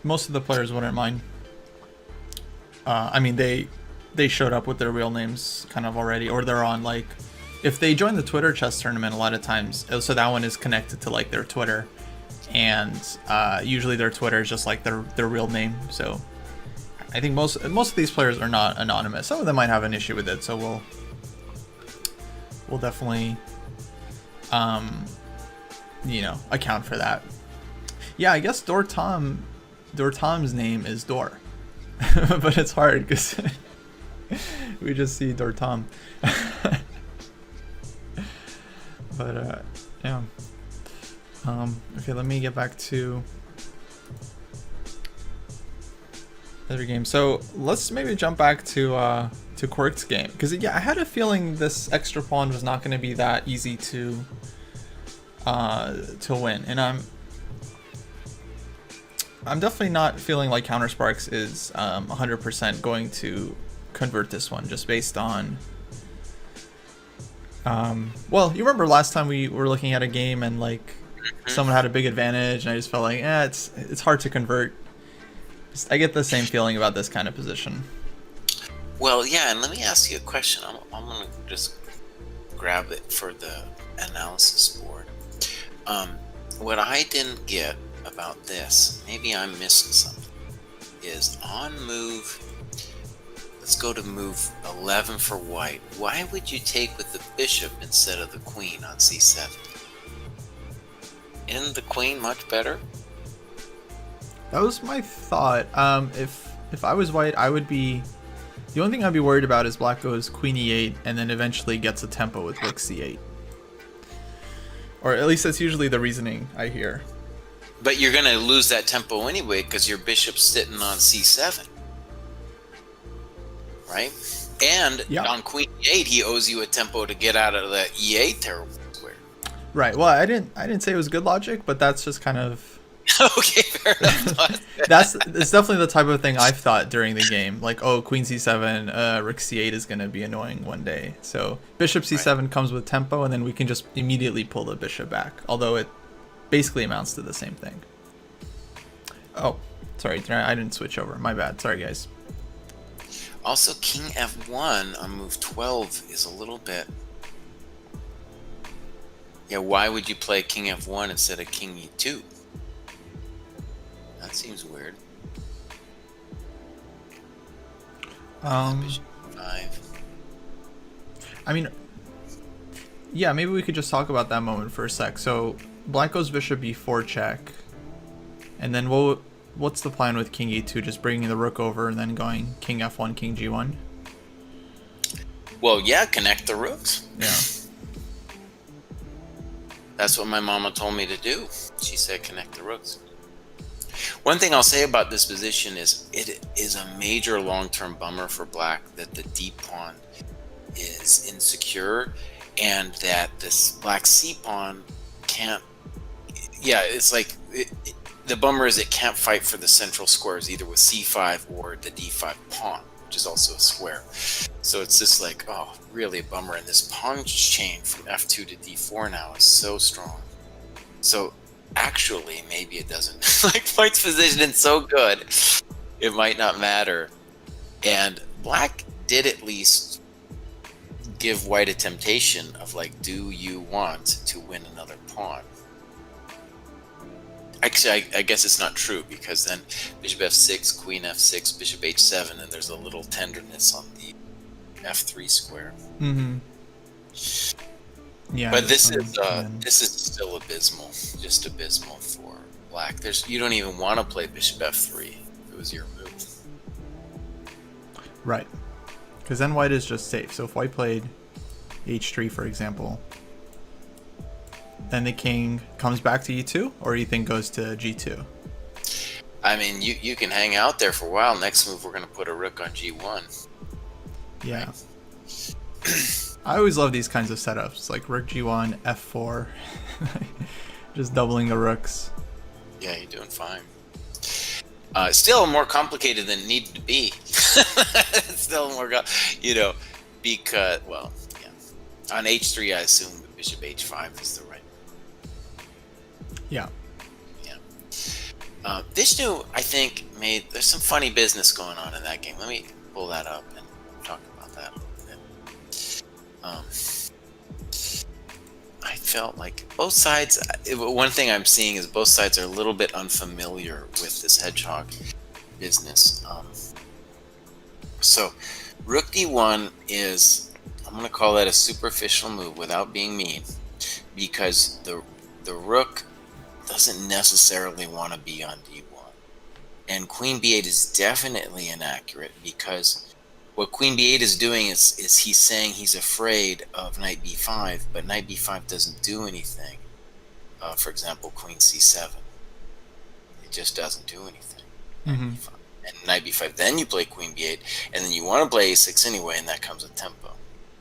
most of the players wouldn't mind. I mean, they showed up with their real names kind of already, or they're on like, if they join the Twitter chess tournament, a lot of times, so that one is connected to like their Twitter, and usually their Twitter is just like their real name. So I think most of these players are not anonymous. Some of them might have an issue with it, so we'll definitely account for that. Yeah, I guess Dortom's name is Dor, but it's hard because we just see Dortom. But yeah. Okay, let me get back to the other game. So let's maybe jump back to Quirk's game, because yeah, I had a feeling this extra pawn was not going to be that easy to win, and I'm definitely not feeling like CounterSparks is 100% going to convert this one, just based on Well, you remember last time we were looking at a game and like someone had a big advantage, and I just felt like, it's hard to convert. I get the same feeling about this kind of position. Well, yeah, and let me ask you a question. I'm going to just grab it for the analysis board. What I didn't get about this, maybe I'm missing something, is on move, let's go to move 11 for white. Why would you take with the bishop instead of the queen on c7? Isn't the queen much better? That was my thought. If I was white, I would be... The only thing I'd be worried about is black goes queen e8 and then eventually gets a tempo with rook c8. Or at least that's usually the reasoning I hear. But you're going to lose that tempo anyway because your bishop's sitting on c7. Right? And on queen e8, he owes you a tempo to get out of the e8 terrible square. Right. Well, I didn't say it was good logic, but that's just kind of... Okay, fair enough. It's definitely the type of thing I've thought during the game. Like, oh, queen c7, rook c8 is going to be annoying one day. So bishop c7 comes with tempo, and then we can just immediately pull the bishop back. Although it basically amounts to the same thing. Oh, sorry, I didn't switch over. My bad. Sorry, guys. Also, king f1 on move 12 is a little bit... Yeah, why would you play king f1 instead of king e2? That seems weird. Bishop 5. I mean, yeah, maybe we could just talk about that moment for a sec. So black goes bishop e4 check, and then what's the plan with king e2? Just bringing the rook over and then going king f1, king g1. Well, yeah, connect the rooks. Yeah. That's what my mama told me to do. She said connect the rooks. One thing I'll say about this position is it is a major long-term bummer for black that the d pawn is insecure and that this black c pawn can't... Yeah, it's like... the bummer is it can't fight for the central squares either with c5 or the d5 pawn, which is also a square. So it's just like, oh, really a bummer. And this pawn chain from f2 to d4 now is so strong. So actually, maybe it doesn't. Like, white's position is so good, it might not matter. And black did at least give white a temptation of like, do you want to win another pawn? Actually, I guess it's not true, because then bishop f6, queen f6, bishop h7, and there's a little tenderness on the f3 square. Mm-hmm. Yeah, but this is still abysmal, just abysmal for black. You don't even want to play bishop f3 if it was your move. Right, because then white is just safe. So if white played h3, for example, then the king comes back to e2, or you think goes to g2? I mean, you can hang out there for a while. Next move, we're going to put a rook on g1. Yeah. Right? I always love these kinds of setups, like rook g1, f4, just doubling the rooks. Yeah, you're doing fine. Still more complicated than it needed to be. Still more, because, well, yeah. On h3, I assume bishop h5 is the right. Yeah. Yeah. Vishnu, I think, there's some funny business going on in that game. Let me pull that up and talk about that a little bit. I felt like both sides, one thing I'm seeing is both sides are a little bit unfamiliar with this hedgehog business. So rook d1 is, I'm going to call that a superficial move without being mean, because the rook doesn't necessarily want to be on d1. And queen b8 is definitely inaccurate, because what queen b8 is doing is he's saying he's afraid of knight b5, but knight b5 doesn't do anything. For example, queen c7. It just doesn't do anything. Mm-hmm. And knight b5, then you play queen b8, and then you want to play a6 anyway, and that comes with tempo.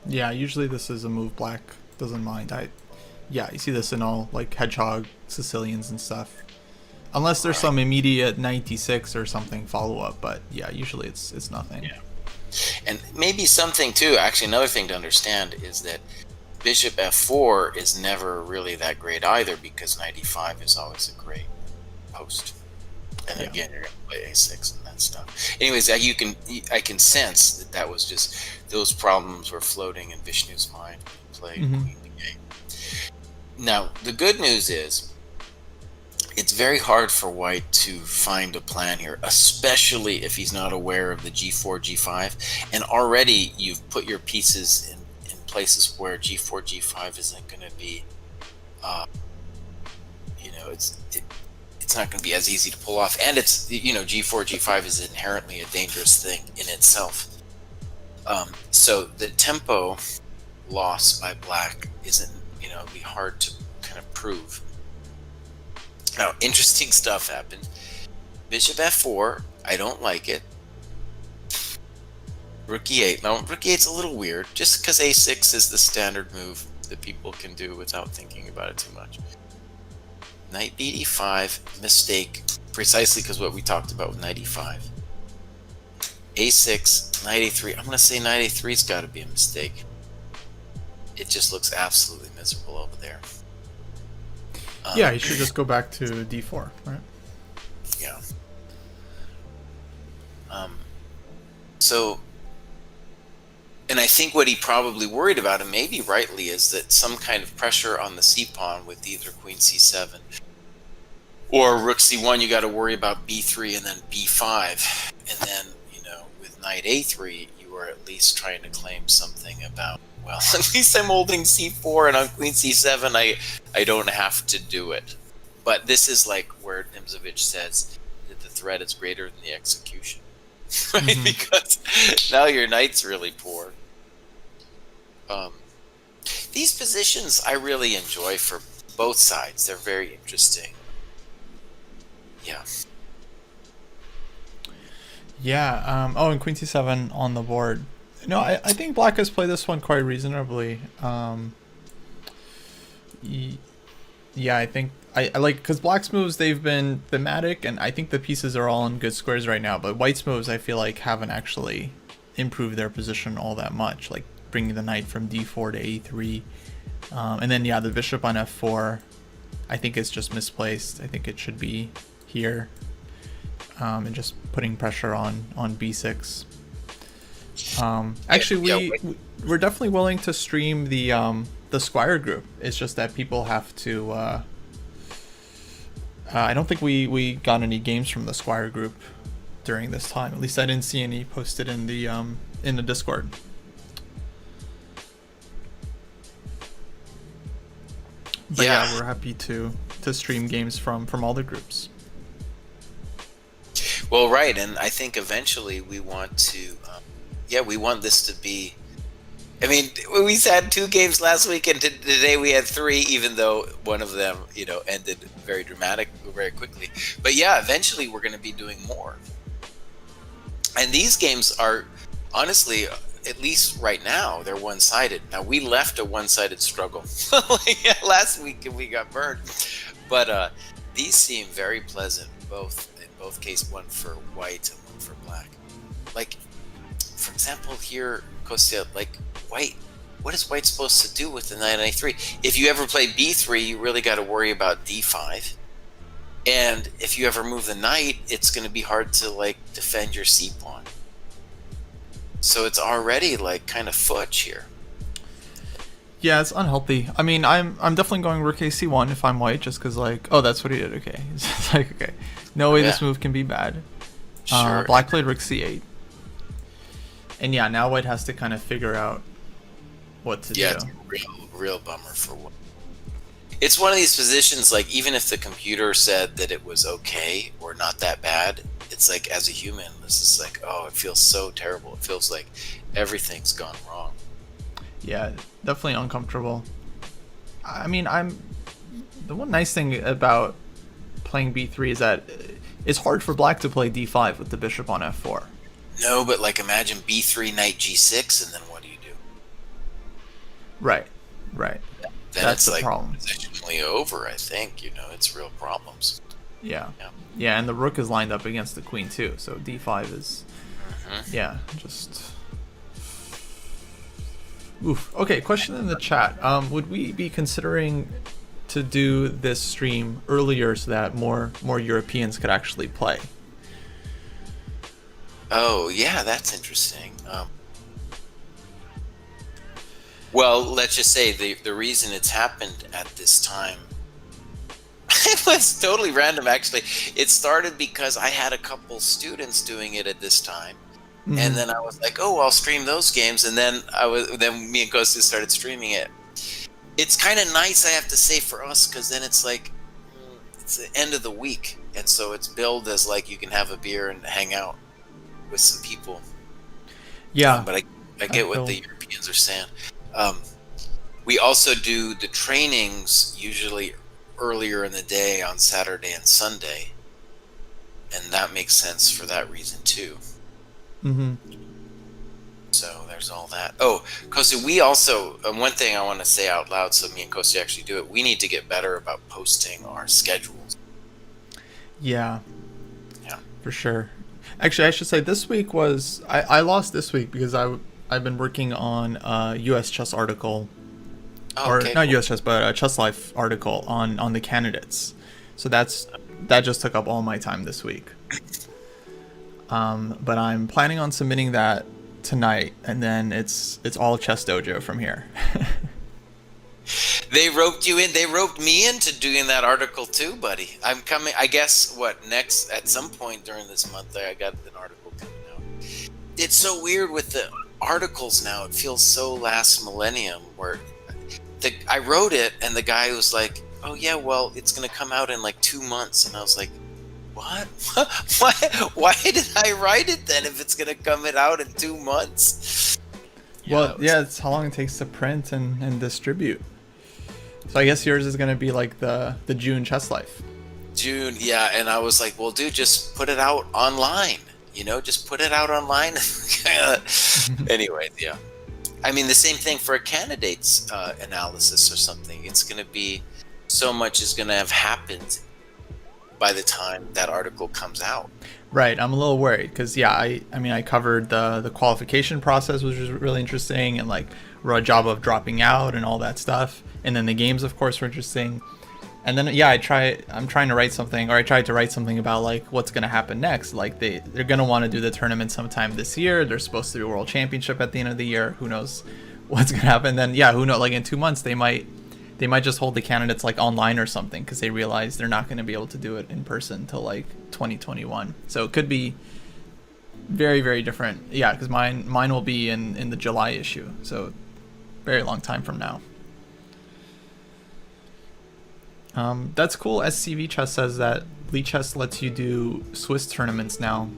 Yeah, usually this is a move black doesn't mind. Yeah, you see this in all like hedgehog Sicilians and stuff. Unless there's some immediate knight d6 or something follow up, but yeah, usually it's nothing. Yeah. And maybe something too, actually another thing to understand is that bishop f4 is never really that great either, because knight e5 is always a great post. And again, you're going to play a6 and that stuff. Anyways, I can sense that was just those problems were floating in Vishnu's mind playing Queen the game. Now, the good news is it's very hard for White to find a plan here, especially if he's not aware of the g4, g5. And already you've put your pieces in places where g4, g5 isn't going to be, it's not going to be as easy to pull off. And it's, g4, g5 is inherently a dangerous thing in itself. So the tempo loss by Black isn't, it'd be hard to kind of prove. Now, interesting stuff happened. Bishop f4, I don't like it. Rook e8. Now, rook e8's a little weird, just because a6 is the standard move that people can do without thinking about it too much. Knight b5, mistake, precisely because what we talked about with knight e5. a6, knight a3. I'm going to say knight a3's got to be a mistake. It just looks absolutely miserable over there. Yeah, you should just go back to d4, right? Yeah. So, and I think what he probably worried about, and maybe rightly, is that some kind of pressure on the c-pawn with either queen c7 or rook c1. You got to worry about b3 and then b5, and then with knight a3, you are at least trying to claim something about, well, at least I'm holding c4, and on queen c7 I don't have to do it. But this is like where Nimzovich says that the threat is greater than the execution, right? Because now your knight's really poor. These positions I really enjoy for both sides. They're very interesting. Yeah. Yeah. And queen c7 on the board. No, I think Black has played this one quite reasonably. Yeah, I think I like, because Black's moves, they've been thematic, and I think the pieces are all in good squares right now. But White's moves, I feel like, haven't actually improved their position all that much. Like bringing the knight from d4 to a3, and then the bishop on f4. I think it's just misplaced. I think it should be here, and just putting pressure on b6. Actually, we're definitely willing to stream the Squire group. It's just that people have to. I don't think we got any games from the Squire group during this time. At least I didn't see any posted in the Discord. But yeah, we're happy to stream games from all the groups. Well, right, and I think eventually we want to, we want this to be. I mean, we had 2 games last week, and today we had 3, even though one of them, ended very very quickly. But yeah, eventually we're going to be doing more. And these games are, honestly, at least right now, they're one-sided. Now, we left a one-sided struggle last week, and we got burned. But these seem very pleasant, in both cases, one for White and one for Black. Like, for example, here, Kostya, like, White, what is White supposed to do with the knight on a3? If you ever play b3, you really got to worry about d5. And if you ever move the knight, it's going to be hard to, like, defend your c-pawn. So it's already, like, kind of fudge here. Yeah, it's unhealthy. I mean, I'm definitely going rook ac1 if I'm White, just because, like, oh, that's what he did. Okay, it's like, okay, no way this move can be bad. Sure. Black played rook c8, and yeah, now White has to kind of figure out what to do. Yeah, it's a real bummer for White. It's one of these positions, like, even if the computer said that it was okay or not that bad, it's like, as a human, this is like, oh, it feels so terrible. It feels like everything's gone wrong. Yeah, definitely uncomfortable. I mean, the one nice thing about playing b3 is that it's hard for Black to play d5 with the bishop on f4. No, but, like, imagine b3, knight g6, and then what do you do? Right. Then That's it's the like problem. positionally over, I think. It's real problems. Yeah, and the rook is lined up against the queen too, so d5 is, just Oof. Okay, question in the chat. Would we be considering to do this stream earlier so that more Europeans could actually play? Oh, yeah, that's interesting. Well, let's just say the reason it's happened at this time, it was totally random, actually. It started because I had a couple students doing it at this time. And then I was like, oh, I'll stream those games. And then then me and Kostu started streaming it. It's kind of nice, I have to say, for us, because then it's like, it's the end of the week. And so it's billed as like you can have a beer and hang out with some people. Yeah. But I get what the Europeans are saying. We also do the trainings usually earlier in the day on Saturday and Sunday. And that makes sense for that reason too. So there's all that. Oh, Kostu, we also, one thing I want to say out loud so me and Kostu actually do it, we need to get better about posting our schedules. Yeah. Yeah. For sure. Actually, I should say this week was... I lost this week because I've been working on a US Chess article. Oh, or okay, not cool. US Chess, but a ChessLive article on the candidates. So that just took up all my time this week. But I'm planning on submitting that tonight, and then it's all ChessDojo from here. They roped you in. They roped me into doing that article too, buddy. I'm coming. I guess next at some point during this month, I got an article coming out. It's so weird with the articles now. It feels so last millennium. Where I wrote it, and the guy was like, "Oh yeah, well, it's gonna come out in like 2 months," and I was like, "What? Why did I write it then if it's gonna come out in 2 months?" Well, yeah, it's how long it takes to print and distribute. So I guess yours is going to be like the June ChessLive. June, yeah. And I was like, well, dude, just put it out online. Just put it out online. Anyway, yeah. I mean, the same thing for a candidate's analysis or something. It's going to be, so much is going to have happened by the time that article comes out. Right. I'm a little worried because, yeah, I covered the qualification process, which was really interesting, and like wrote a job of dropping out and all that stuff. And then the games, of course, were interesting. And then, yeah, I'm trying to write something, or I tried to write something about like what's going to happen next. Like they're going to want to do the tournament sometime this year. There's supposed to be a world championship at the end of the year. Who knows what's going to happen then? Yeah, who knows? Like in 2 months, they might just hold the candidates like online or something because they realize they're not going to be able to do it in person until like 2021. So it could be very, very different. Yeah, because mine will be in the July issue. So very long time from now. That's cool. SCV Chess says that Chess lets you do Swiss tournaments now,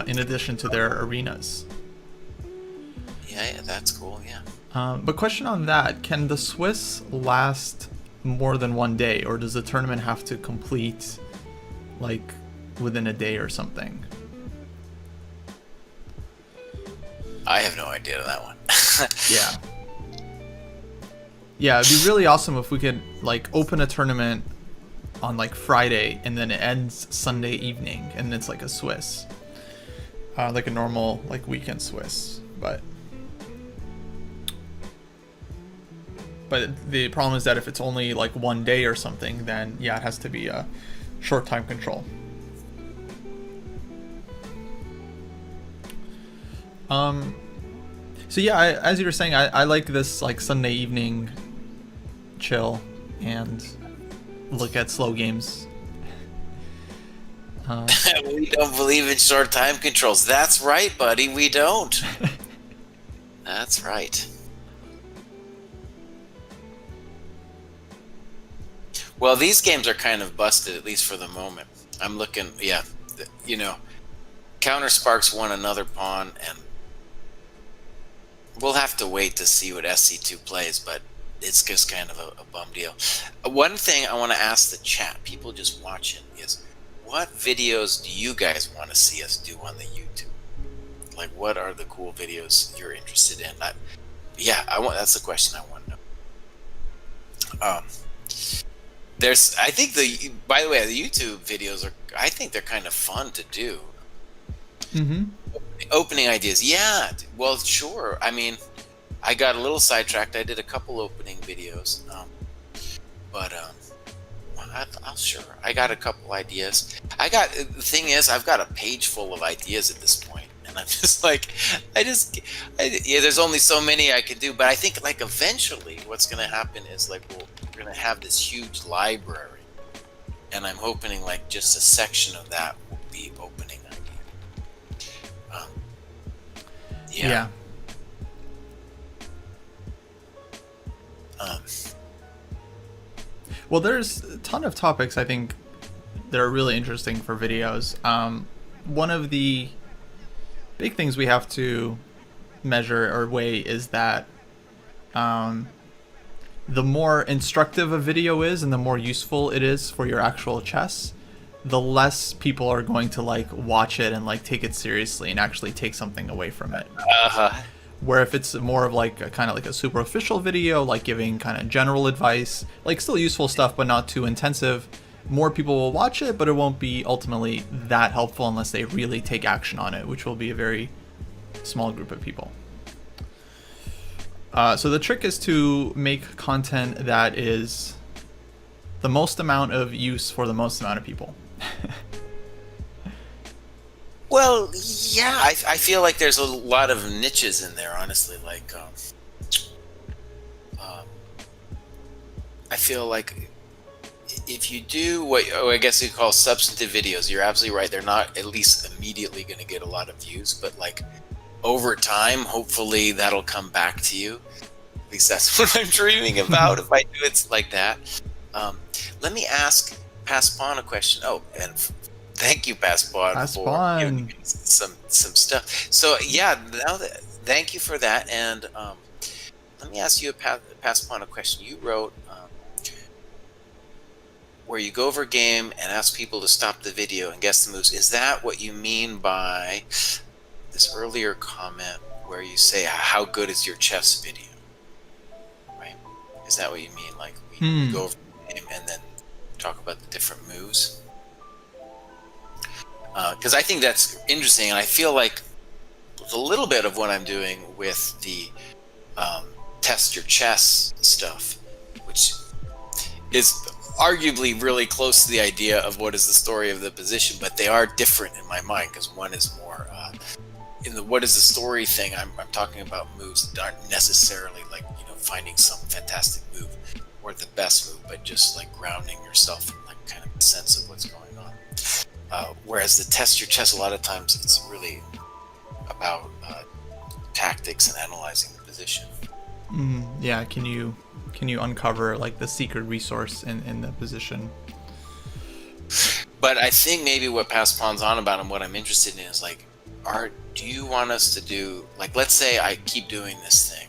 in addition to their arenas. Yeah, that's cool. Yeah. But question on that: can the Swiss last more than 1 day, or does the tournament have to complete like within a day or something? I have no idea on that one. Yeah. Yeah, it'd be really awesome if we could like open a tournament on like Friday and then it ends Sunday evening and it's like a Swiss. Like a normal like weekend Swiss. But the problem is that if it's only like 1 day or something, then yeah, it has to be a short time control. So yeah, as you were saying, I like this like Sunday evening chill and look at slow games. We don't believe in short time controls. That's right, buddy. We don't. That's right. Well, these games are kind of busted, at least for the moment. I'm looking, yeah, Countersparks won another pawn, and we'll have to wait to see what SC2 plays, but it's just kind of a bum deal. One thing I want to ask the chat, people just watching, is what videos do you guys want to see us do on the YouTube? Like, what are the cool videos you're interested in? That's the question I want to know. I think by the way, the YouTube videos I think they're kind of fun to do. Mm-hmm. Opening ideas. Yeah, well, sure. I mean, I got a little sidetracked. I did a couple opening videos, but I'll sure. I got a couple ideas. The thing is, I've got a page full of ideas at this point, and I'm just like, yeah. There's only so many I can do, but I think like eventually, what's going to happen is like we're going to have this huge library, and I'm hoping like just a section of that will be opening idea. Yeah. Well, there's a ton of topics I think that are really interesting for videos. One of the big things we have to measure or weigh is that the more instructive a video is and the more useful it is for your actual chess, the less people are going to like watch it and like take it seriously and actually take something away from it. Where if it's more of like a kind of like a superficial video, like giving kind of general advice, like still useful stuff but not too intensive, more people will watch it, but it won't be ultimately that helpful unless they really take action on it, which will be a very small group of people. So the trick is to make content that is the most amount of use for the most amount of people. Well, yeah, I feel like there's a lot of niches in there, honestly. Like, I feel like if you do what I guess you call substantive videos, you're absolutely right. They're not at least immediately going to get a lot of views, but like over time, hopefully that'll come back to you. At least that's what I'm dreaming about. If I do it like that. Let me ask Paspon a question. Oh, and thank you, Paspon, for giving me some stuff. So yeah, thank you for that. And let me ask you, Paspon, a question. You wrote where you go over a game and ask people to stop the video and guess the moves. Is that what you mean by this earlier comment where you say how good is your chess video? Right? Is that what you mean? Like we go over the game and then talk about the different moves? Because I think that's interesting, and I feel like a little bit of what I'm doing with the test your chess stuff, which is arguably really close to the idea of what is the story of the position, but they are different in my mind, because one is more in the what is the story thing. I'm talking about moves that aren't necessarily like finding some fantastic move or the best move, but just like grounding yourself in like kind of a sense of what's going on. Whereas the test your chess, a lot of times it's really about tactics and analyzing the position. Yeah, can you uncover like the secret resource in the position? But I think maybe what Paspon's on about and what I'm interested in is like, do you want us to do, like, let's say I keep doing this thing.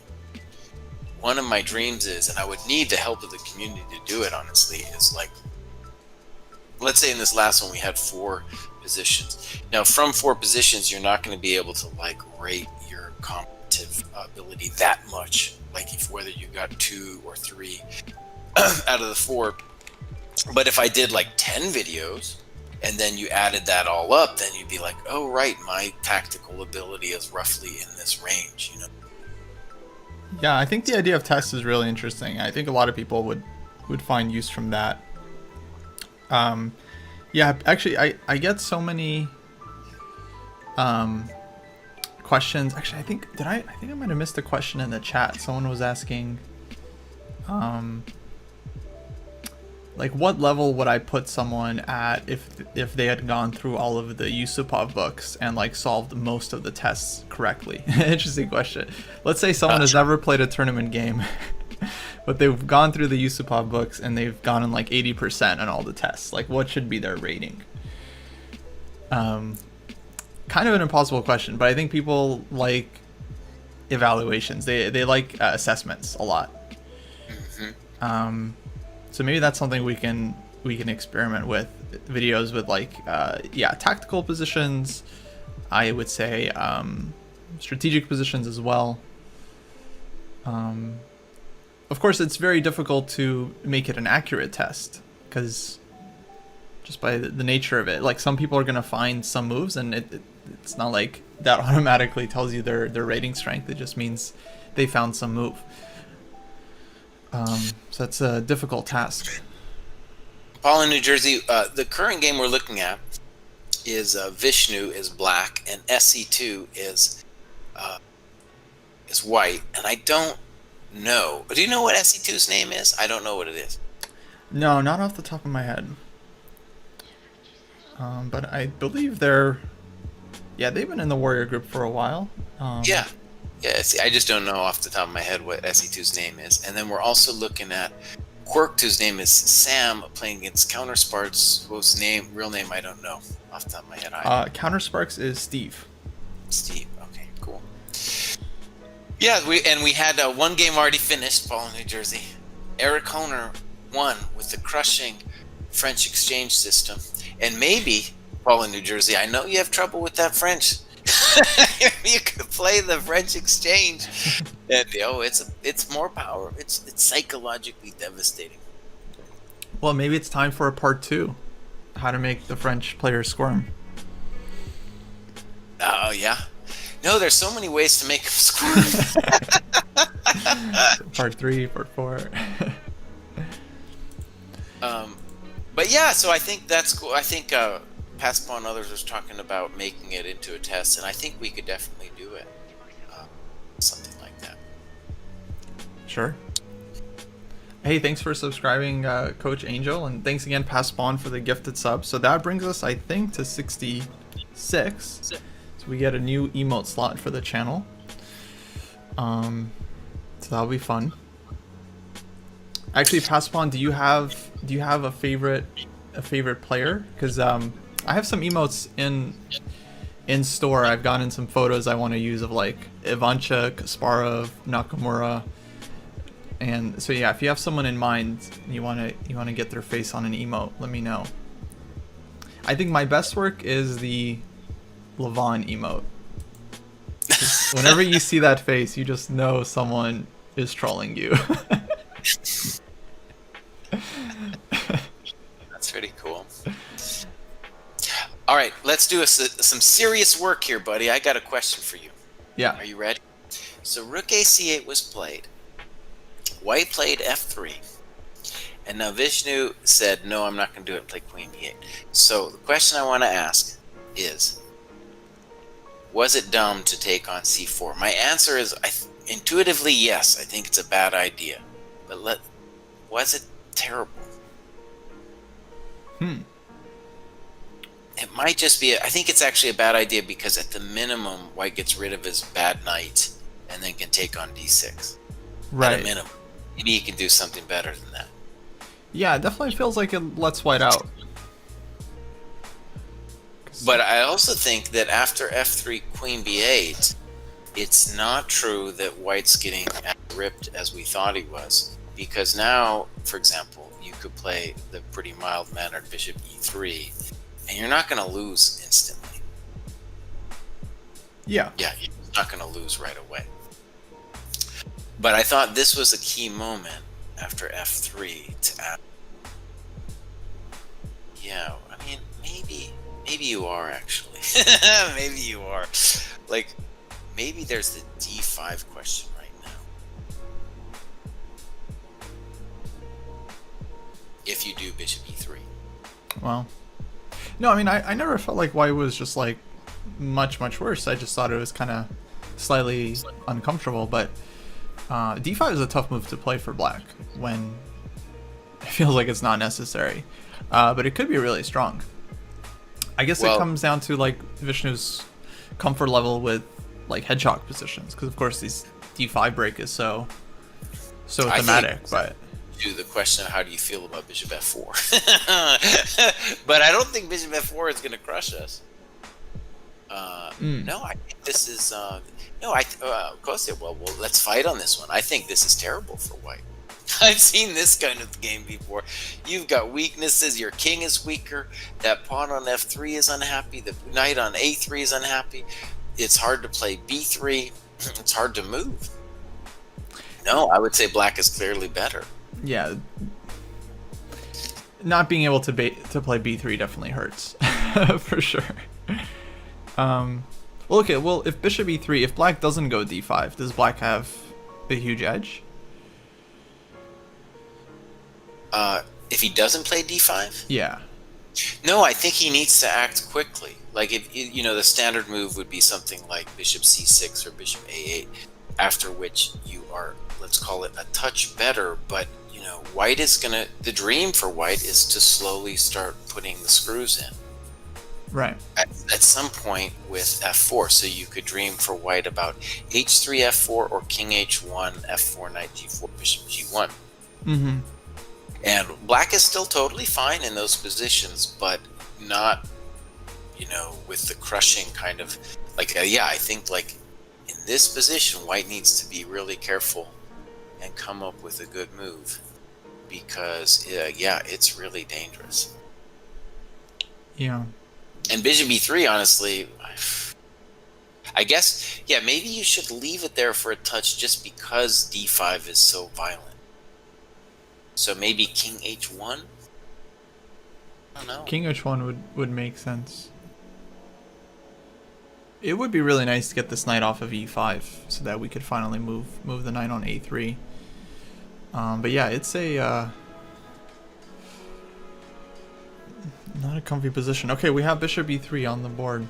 One of my dreams is, and I would need the help of the community to do it, honestly, is like, let's say in this last one we had 4 positions. Now from 4 positions, you're not going to be able to like rate your competitive ability that much. Like whether you got 2 or 3 out of the 4. But if I did like 10 videos and then you added that all up, then you'd be like, oh right, my tactical ability is roughly in this range, Yeah, I think the idea of tests is really interesting. I think a lot of people would find use from that. Yeah, actually, I get so many questions. Actually, I think I might have missed a question in the chat. Someone was asking, like, what level would I put someone at if they had gone through all of the Yusupov books and like solved most of the tests correctly? Interesting question. Let's say someone has never played a tournament game, but they've gone through the Yusupov books and they've gotten like 80% on all the tests. Like, what should be their rating? Kind of an impossible question, but I think people like evaluations. They like assessments a lot. So maybe that's something we can experiment with. Videos with like tactical positions. I would say strategic positions as well. Of course, it's very difficult to make it an accurate test because just by the nature of it, like some people are going to find some moves and it's not like that automatically tells you their rating strength. It just means they found some move. So that's a difficult task. Paul in New Jersey, the current game we're looking at is Vishnu is black and SE2 is white, and I don't know. Do you know what SE2's name is? I don't know what it is. No, not off the top of my head. But I believe they've been in the Warrior group for a while. Yeah. See, I just don't know off the top of my head what SE2's name is. And then we're also looking at Quirk, whose name is Sam, playing against Countersparks, whose real name I don't know off the top of my head. Countersparks is Steve. Steve, okay, cool. Yeah, we had one game already finished, Paul in New Jersey. Eric Honer won with the crushing French exchange system. And maybe, Paul in New Jersey, I know you have trouble with that French. You could play the French exchange, and it's more power. It's psychologically devastating. Well, maybe it's time for a part 2. How to make the French players squirm. Oh yeah. No, there's so many ways to make them squirm. Part 3, part 4. But yeah, so I think that's cool. I think Pascal and others was talking about making it into a test, and I think we could definitely do it. Something like that. Sure. Hey, thanks for subscribing, Coach Angel, and thanks again, Paspawn, for the gifted sub. So that brings us, I think, to 66. So we get a new emote slot for the channel. So that'll be fun. Actually, Paspawn, do you have a favorite player? Because I have some emotes in store. I've gotten some photos I want to use of like Ivanchuk, Kasparov, Nakamura, and so yeah. If you have someone in mind, you want to get their face on an emote, let me know. I think my best work is the Levon emote. Whenever you see that face, you just know someone is trolling you. That's pretty cool. All right, let's do some serious work here, buddy. I got a question for you. Yeah. Are you ready? So Rook AC8 was played. White played F3. And now Vishnu said, no, I'm not going to do it, play Queen B8. So the question I want to ask is, was it dumb to take on C4? My answer is intuitively yes. I think it's a bad idea. But was it terrible? It might just be, I think it's actually a bad idea because at the minimum, White gets rid of his bad knight and then can take on D6. Right. At a minimum. Maybe he can do something better than that. Yeah, it definitely feels like it lets White out. But I also think that after F3 Queen B8, it's not true that White's getting as ripped as we thought he was. Because now, for example, you could play the pretty mild-mannered Bishop E3, and you're not going to lose instantly. Yeah. Yeah, you're not going to lose right away. But I thought this was a key moment after F3 to add. Yeah, I mean, maybe you are actually. Maybe you are. Like, maybe there's the D5 question right now. If you do Bishop E3. Well, no, I mean, I never felt like White was just like much worse. I just thought it was kind of slightly uncomfortable, but D5 is a tough move to play for Black when it feels like it's not necessary, but it could be really strong. I guess it comes down to like Vishnu's comfort level with like headshot positions, because of course these D5 break is so thematic. But to the question of how do you feel about Bishop F4, but I don't think Bishop F4 is going to crush us. No, I think this is Kostya, well, let's fight on this one. I think this is terrible for White. I've seen this kind of game before. You've got weaknesses. Your king is weaker. That pawn on F3 is unhappy. The knight on A3 is unhappy. It's hard to play B3. It's hard to move. No, I would say Black is clearly better. Yeah. Not being able to play B3 definitely hurts. For sure. Well, okay, well, if Bishop E3, if Black doesn't go D5, does Black have a huge edge? If he doesn't play d5? Yeah. No, I think he needs to act quickly. Like, if you know, the standard move would be something like bishop c6 or bishop a8, after which you are, let's call it, a touch better. But you know, white is gonna. The dream for white is to slowly start putting the screws in. Right. At some point with f4, so you could dream for white about h3 f4 or king h1 f4 knight g4 bishop g1. Mm-hmm. And black is still totally fine in those positions, but not, you know, with the crushing kind of, like, yeah, I think, like, in this position, white needs to be really careful and come up with a good move, because, yeah, it's really dangerous. Yeah. And bishop e3, honestly, I guess, yeah, maybe you should leave it there for a touch just because d5 is so violent. So maybe king h1? I don't know. King h1 would make sense. It would be really nice to get this knight off of e5 so that we could finally move the knight on a3. But yeah, it's a not a comfy position. Okay, we have bishop e3 on the board.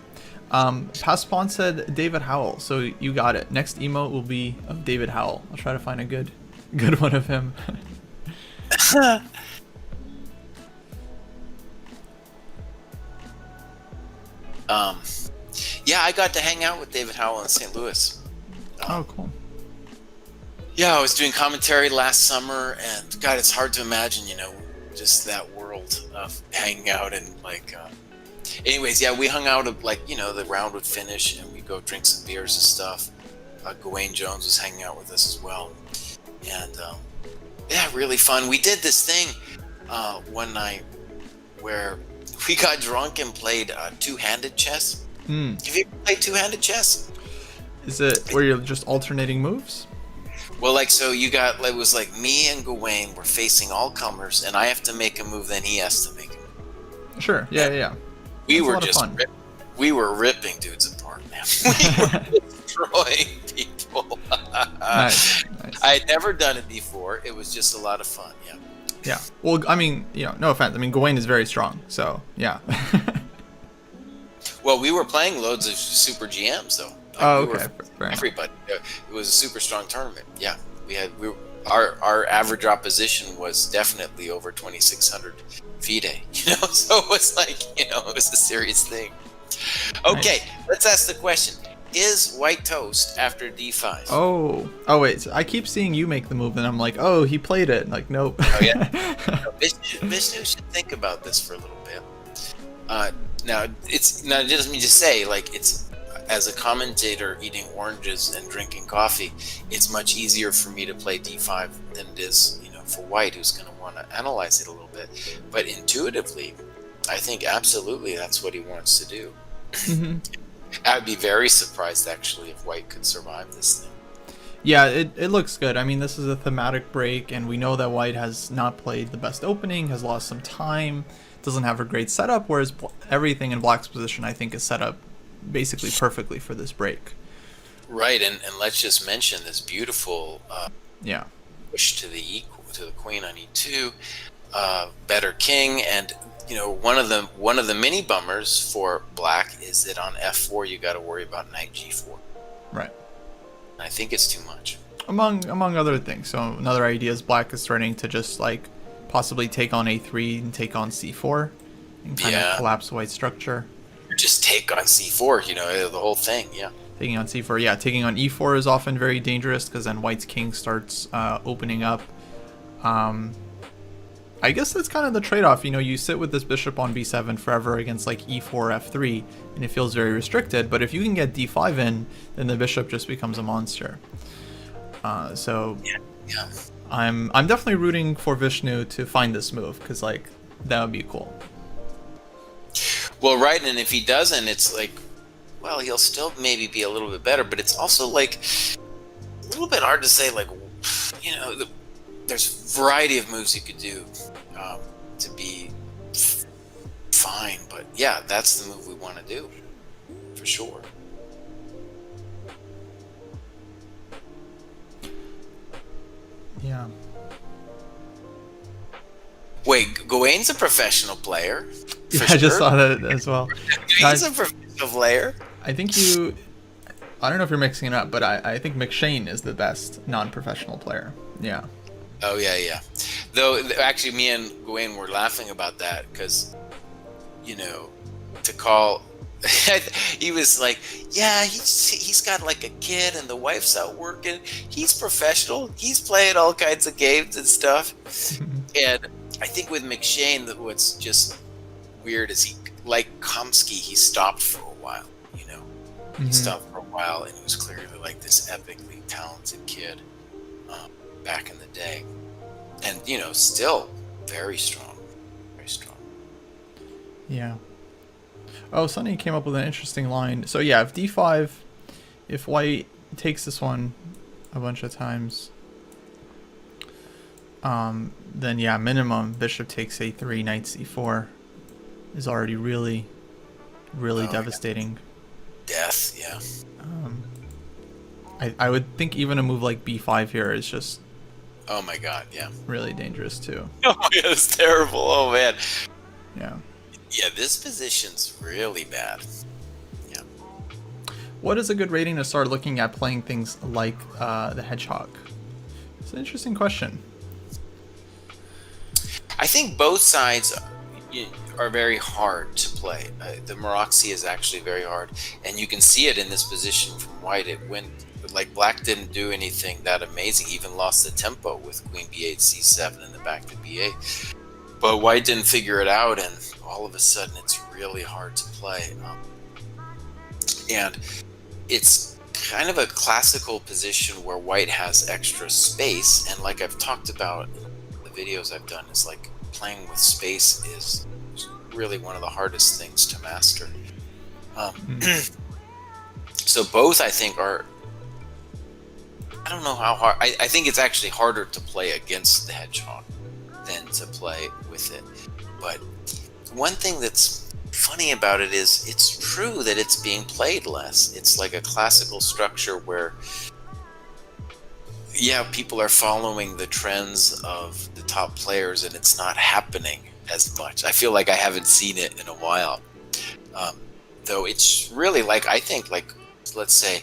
Paspon said David Howell, so you got it. Next emote will be of David Howell. I'll try to find a good one of him. Yeah, I got to hang out with David Howell in St. Louis. Oh, cool. Yeah, I was doing commentary last summer, and God, it's hard to imagine, you know, just that world of hanging out and like. Anyways, yeah, we hung out. Like, you know, the round would finish, and we'd go drink some beers and stuff. Gawain Jones was hanging out with us as well, and yeah, really fun. We did this thing one night where we got drunk and played two-handed chess. Have you ever played two-handed chess? Is it where you're just alternating moves? Well, like, so you got, it was like me and Gawain were facing all comers, and I have to make a move, then he has to make a move. Sure, yeah. We were just we were ripping dudes apart, man. We were destroying people. Nice. I had never done it before. It was just a lot of fun. Yeah. Well, I mean, you know, no offense. I mean, Gawain is very strong, so yeah. Well, we were playing loads of super GMs though. Like, Everybody. It was a super strong tournament. Yeah, our average opposition was definitely over 2,600 FIDE. You know, so it was like, you know, it was a serious thing. Okay, Let's ask the question: is white toast after d5? Oh wait. So I keep seeing you make the move, and I'm like, oh, he played it. Like, nope. Oh yeah. No, Vishnu should think about this for a little bit. Now it doesn't mean to say, like, it's, as a commentator eating oranges and drinking coffee, it's much easier for me to play d5 than it is, you know, for white, who's going to want to analyze it a little bit. But intuitively, I think absolutely that's what he wants to do. Mm-hmm. I'd be very surprised actually if white could survive this thing. Yeah, it looks good. I mean, this is a thematic break, and we know that white has not played the best opening, has lost some time, doesn't have a great setup, whereas everything in black's position, I think, is set up basically perfectly for this break. Right, and let's just mention this beautiful push to the queen on e2, better king, and you know, one of the mini bummers for black is that on f4 you got to worry about knight g4. Right. I think it's too much. Among other things. So another idea is black is starting to just like possibly take on a3 and take on c4 and kind of collapse white structure. Just take on c4, you know, the whole thing. Yeah. Taking on c4, yeah. Taking on e4 is often very dangerous because then white's king starts opening up. I guess that's kind of the trade-off. You know, you sit with this bishop on b7 forever against like e4, f3, and it feels very restricted. But if you can get d5 in, then the bishop just becomes a monster. So I'm definitely rooting for Vishnu to find this move because like that would be cool. Well, right, and if he doesn't, it's like, well, he'll still maybe be a little bit better, but it's also like a little bit hard to say, like, you know, there's a variety of moves you could do to be fine, but yeah, that's the move we want to do for sure. Yeah. Wait, Gawain's a professional player. Yeah, For I just sure. saw that as well. He's a Guys, professional player. I think I don't know if you're mixing it up, but I think McShane is the best non-professional player. Yeah. Oh yeah. Though actually, me and Gawain were laughing about that because, to call, he was like, yeah, he's got like a kid and the wife's out working. He's professional. He's playing all kinds of games and stuff. And I think with McShane, that what's just weird is he, like Komsky, he stopped for a while. He stopped for a while, and he was clearly like this epically talented kid back in the day, and still very strong, very strong. Yeah. Oh, Sonny came up with an interesting line. So yeah, if d5, if white takes this one a bunch of times, then yeah, minimum bishop takes a3, knight c4 is already really devastating. Yeah. Death, yeah. I would think even a move like b5 here is just Oh my god, yeah. really dangerous too. Oh yeah, it's terrible. Oh man. Yeah. Yeah, this position's really bad. Yeah. What is a good rating to start looking at playing things like the hedgehog? It's an interesting question. I think both sides are very hard to play. The Moroxy is actually very hard, and you can see it in this position from white. It went like black didn't do anything that amazing. He even lost the tempo with queen b8, c7, and then back to b8. But white didn't figure it out, and all of a sudden it's really hard to play. And it's kind of a classical position where white has extra space, and like I've talked about in the videos I've done, is like playing with space is really one of the hardest things to master. So both, I think, are, I don't know how hard, I think it's actually harder to play against the hedgehog than to play with it. But one thing that's funny about it is it's true that it's being played less. It's like a classical structure where, yeah, people are following the trends of the top players, and it's not happening as much. I feel like I haven't seen it in a while. Though it's really like, I think, like, let's say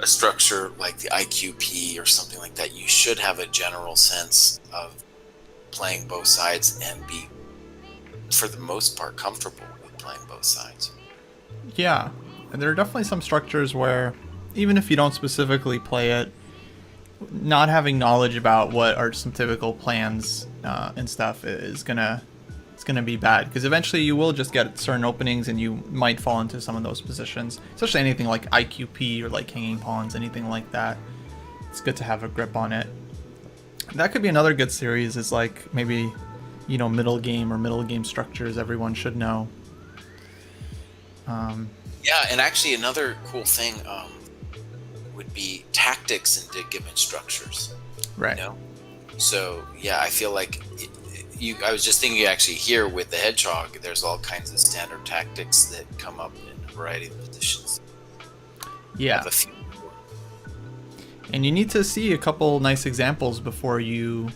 a structure like the IQP or something like that, you should have a general sense of playing both sides and be, for the most part, comfortable with playing both sides. Yeah, and there are definitely some structures where even if you don't specifically play it, not having knowledge about what are some typical plans and stuff is gonna be bad, because eventually you will just get certain openings and you might fall into some of those positions, especially anything like IQP or like hanging pawns, anything like that. It's good to have a grip on it. That could be another good series, is like maybe, middle game structures everyone should know. Yeah, and actually another cool thing would be tactics into given structures. Right. So yeah, I feel like I was just thinking actually here with the hedgehog, there's all kinds of standard tactics that come up in a variety of positions. Yeah. And you need to see a couple nice examples before you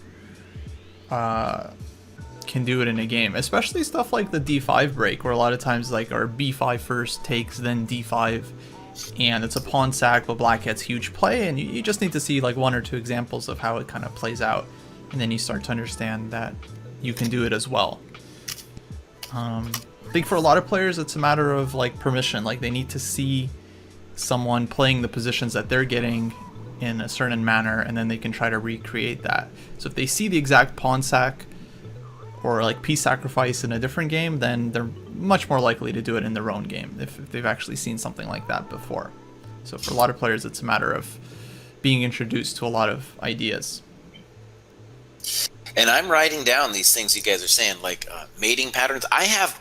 can do it in a game, especially stuff like the d5 break, where a lot of times like our b5 first takes, then d5, and it's a pawn sack, but black gets huge play, and you just need to see like one or two examples of how it kind of plays out, and then you start to understand that you can do it as well. I think for a lot of players it's a matter of like permission, like they need to see someone playing the positions that they're getting in a certain manner, and then they can try to recreate that. So if they see the exact pawn sack or like piece sacrifice in a different game, then they're much more likely to do it in their own game if they've actually seen something like that before. So for a lot of players it's a matter of being introduced to a lot of ideas. And I'm writing down these things you guys are saying, like mating patterns. I have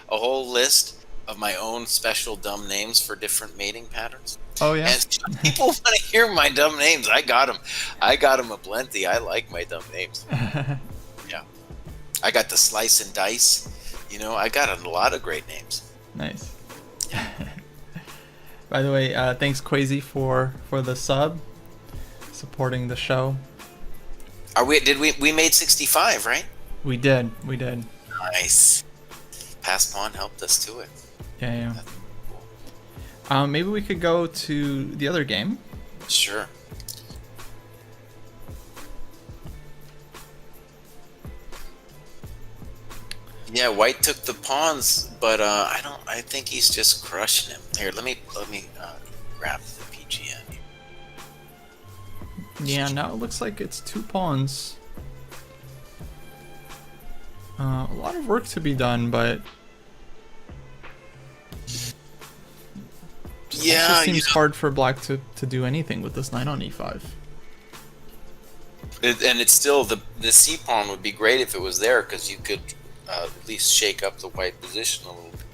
a whole list of my own special dumb names for different mating patterns. Oh yeah. And people want to hear my dumb names. I got them aplenty. I like my dumb names. Yeah. I got the slice and dice. I got a lot of great names. Nice. By the way, thanks Quasi for the sub, supporting the show. Are we? Did we made 65, right? We did. We did. Nice. Pass pawn helped us to it. Yeah, yeah. Maybe we could go to the other game. Sure. Yeah, White took the pawns, but I think he's just crushing him. Here, let me grab the PGN. Yeah, now it looks like it's 2 pawns. A lot of work to be done, but yeah, it just seems hard for Black to do anything with this knight on e5. And it's still the C pawn would be great if it was there, because you could at least shake up the white position a little bit.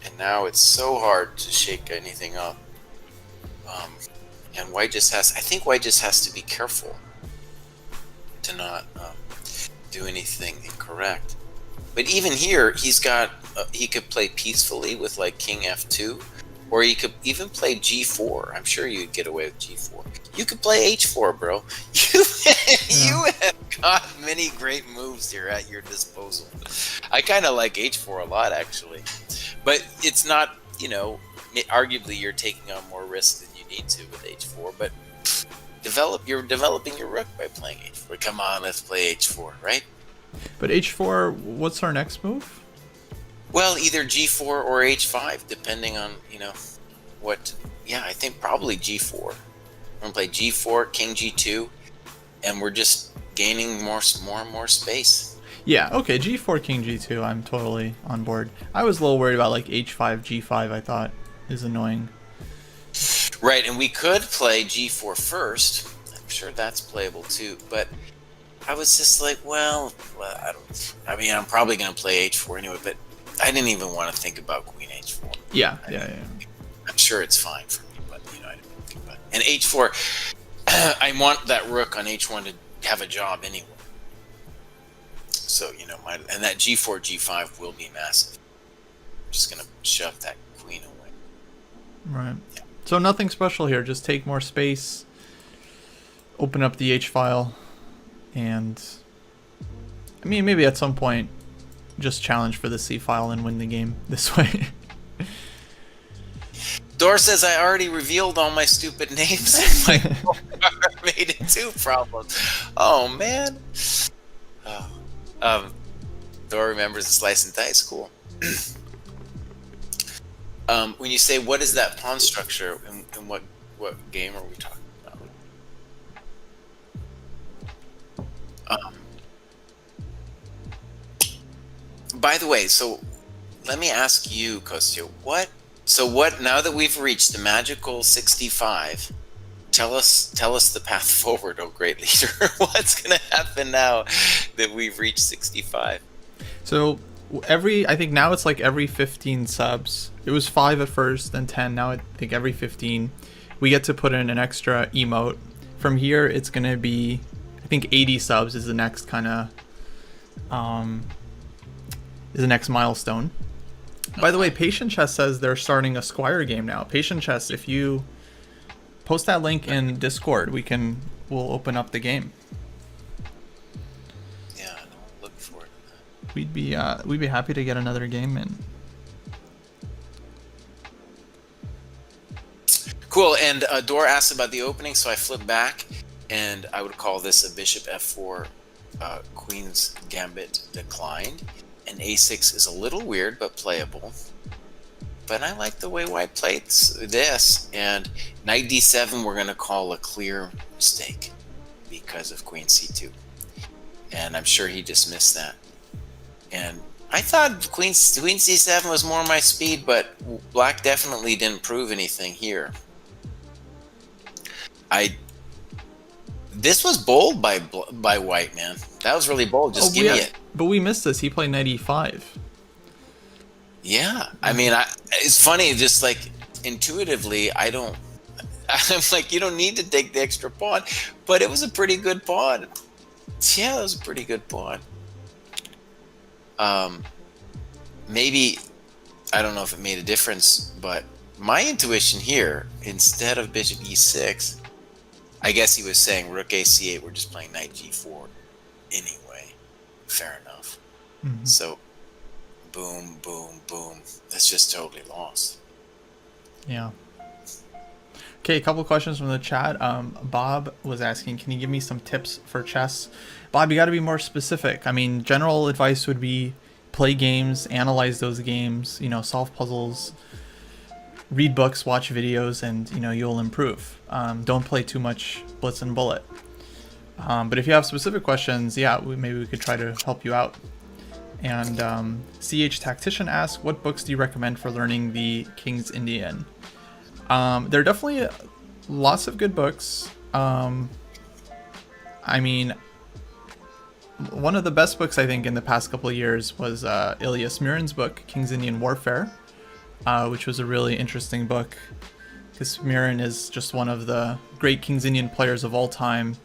And now it's so hard to shake anything up. And White just has, I think White just has to be careful to not do anything incorrect. But even here, he's got, he could play peacefully with like King F2, or he could even play G4. I'm sure you'd get away with G4. You could play H4, bro. You have got many great moves here at your disposal. I kind of like H4 a lot, actually. But it's not, you know, arguably you're taking on more risk than you need to with H4, but you're developing your rook by playing H4. Come on, let's play H4, right? But H4, what's our next move? Well, either G4 or H5, depending on, you know, what. Yeah, I think probably G4. We're gonna play G4, King G2, and we're just gaining more and more space. Yeah, okay, G4, King G2, I'm totally on board. I was a little worried about like H5, G5, I thought is annoying. Right, and we could play G4 first. I'm sure that's playable too, but I was just like, well, I mean, I'm probably going to play H4 anyway, but I didn't even want to think about Queen H4. Yeah. I'm sure it's fine for me, but, you know, I didn't think about it. And H4, I want that rook on H1 to have a job anyway. So, you know, and that G4, G5 will be massive. I'm just going to shove that queen away. Right. Yeah. So nothing special here, just take more space, open up the H file, and I mean, maybe at some point just challenge for the C file and win the game this way. Dor says I already revealed all my stupid names. My made it 2 problems. Oh man. Dor remembers the slice and dice. Cool. When you say what is that pawn structure, and what game are we talking about? By the way, so let me ask you, Kostya, what now that we've reached the magical 65, tell us the path forward, oh great leader. What's gonna happen now that we've reached 65? So I think now it's like every 15 subs. It was 5 at first, then 10. Now I think every 15 we get to put in an extra emote. From here it's gonna be, I think 80 subs is the next kind of is the next milestone. By the way, Patient Chess says they're starting a Squire game now. Patient Chess, if you post that link in Discord, we'll open up the game. Yeah, I'll look forward to that. We'd be happy to get another game in. Cool. And Dor asked about the opening, so I flipped back, and I would call this a bishop f4, queen's gambit declined. And a6 is a little weird, but playable. But I like the way White played this. And knight d7 we're going to call a clear mistake because of queen c2. And I'm sure he dismissed that. And I thought queen c7 was more my speed, but Black definitely didn't prove anything here. This was bold by White, man. That was really bold. Just give me it. But we missed this. He played knight e5. Yeah, I mean, it's funny. Just like intuitively, I'm like, you don't need to take the extra pawn, but it was a pretty good pawn. Yeah, it was a pretty good pawn. Maybe I don't know if it made a difference, but my intuition here, instead of bishop e6, I guess he was saying rook ac8. We're just playing knight g4 anyway. Fair enough. Mhm. So, boom, boom, boom. That's just totally lost. Yeah. Okay, a couple questions from the chat. Bob was asking, can you give me some tips for chess? Bob, you got to be more specific. I mean, general advice would be play games, analyze those games, you know, solve puzzles, read books, watch videos, and, you know, you'll improve. Don't play too much blitz and bullet. But if you have specific questions, yeah, maybe we could try to help you out. And CH Tactician asks, what books do you recommend for learning the King's Indian? There are definitely lots of good books. I mean, one of the best books I think in the past couple of years was Ilya Smirin's book, King's Indian Warfare, which was a really interesting book because Smirin is just one of the great King's Indian players of all time.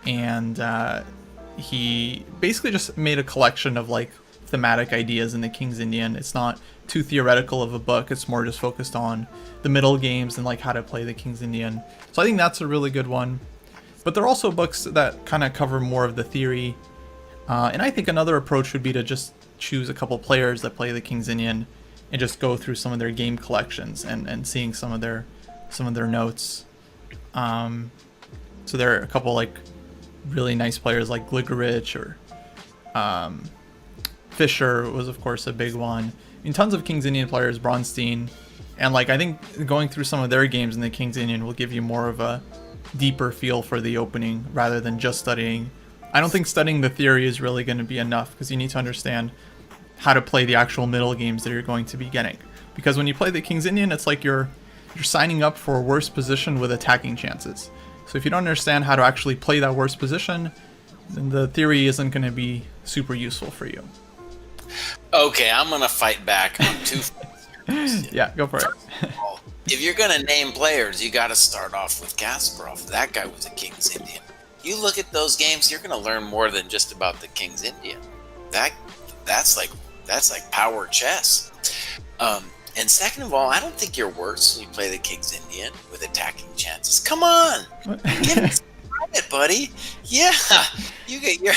And he basically just made a collection of like thematic ideas in the King's Indian. It's not too theoretical of a book. It's more just focused on the middle games and like how to play the King's Indian. So I think that's a really good one. But there are also books that kind of cover more of the theory. And I think another approach would be to just choose a couple players that play the King's Indian and just go through some of their game collections and seeing some of their notes. So there are a couple like really nice players like Gligerich or Fischer was of course a big one. I mean, tons of King's Indian players, Bronstein, and like I think going through some of their games in the King's Indian will give you more of a deeper feel for the opening rather than just studying. I don't think studying the theory is really going to be enough because you need to understand how to play the actual middle games that you're going to be getting. Because when you play the King's Indian, it's like you're signing up for a worse position with attacking chances. So if you don't understand how to actually play that worse position, then the theory isn't going to be super useful for you. Okay, I'm gonna fight back on two. Yeah, go for it. If you're gonna name players, you got to start off with Kasparov. That guy was a King's Indian. You look at those games, you're gonna learn more than just about the King's Indian. That's like power chess. And second of all, I don't think you're worse when you play the King's Indian with attacking chances. Come on, give it credit, buddy. Yeah, you're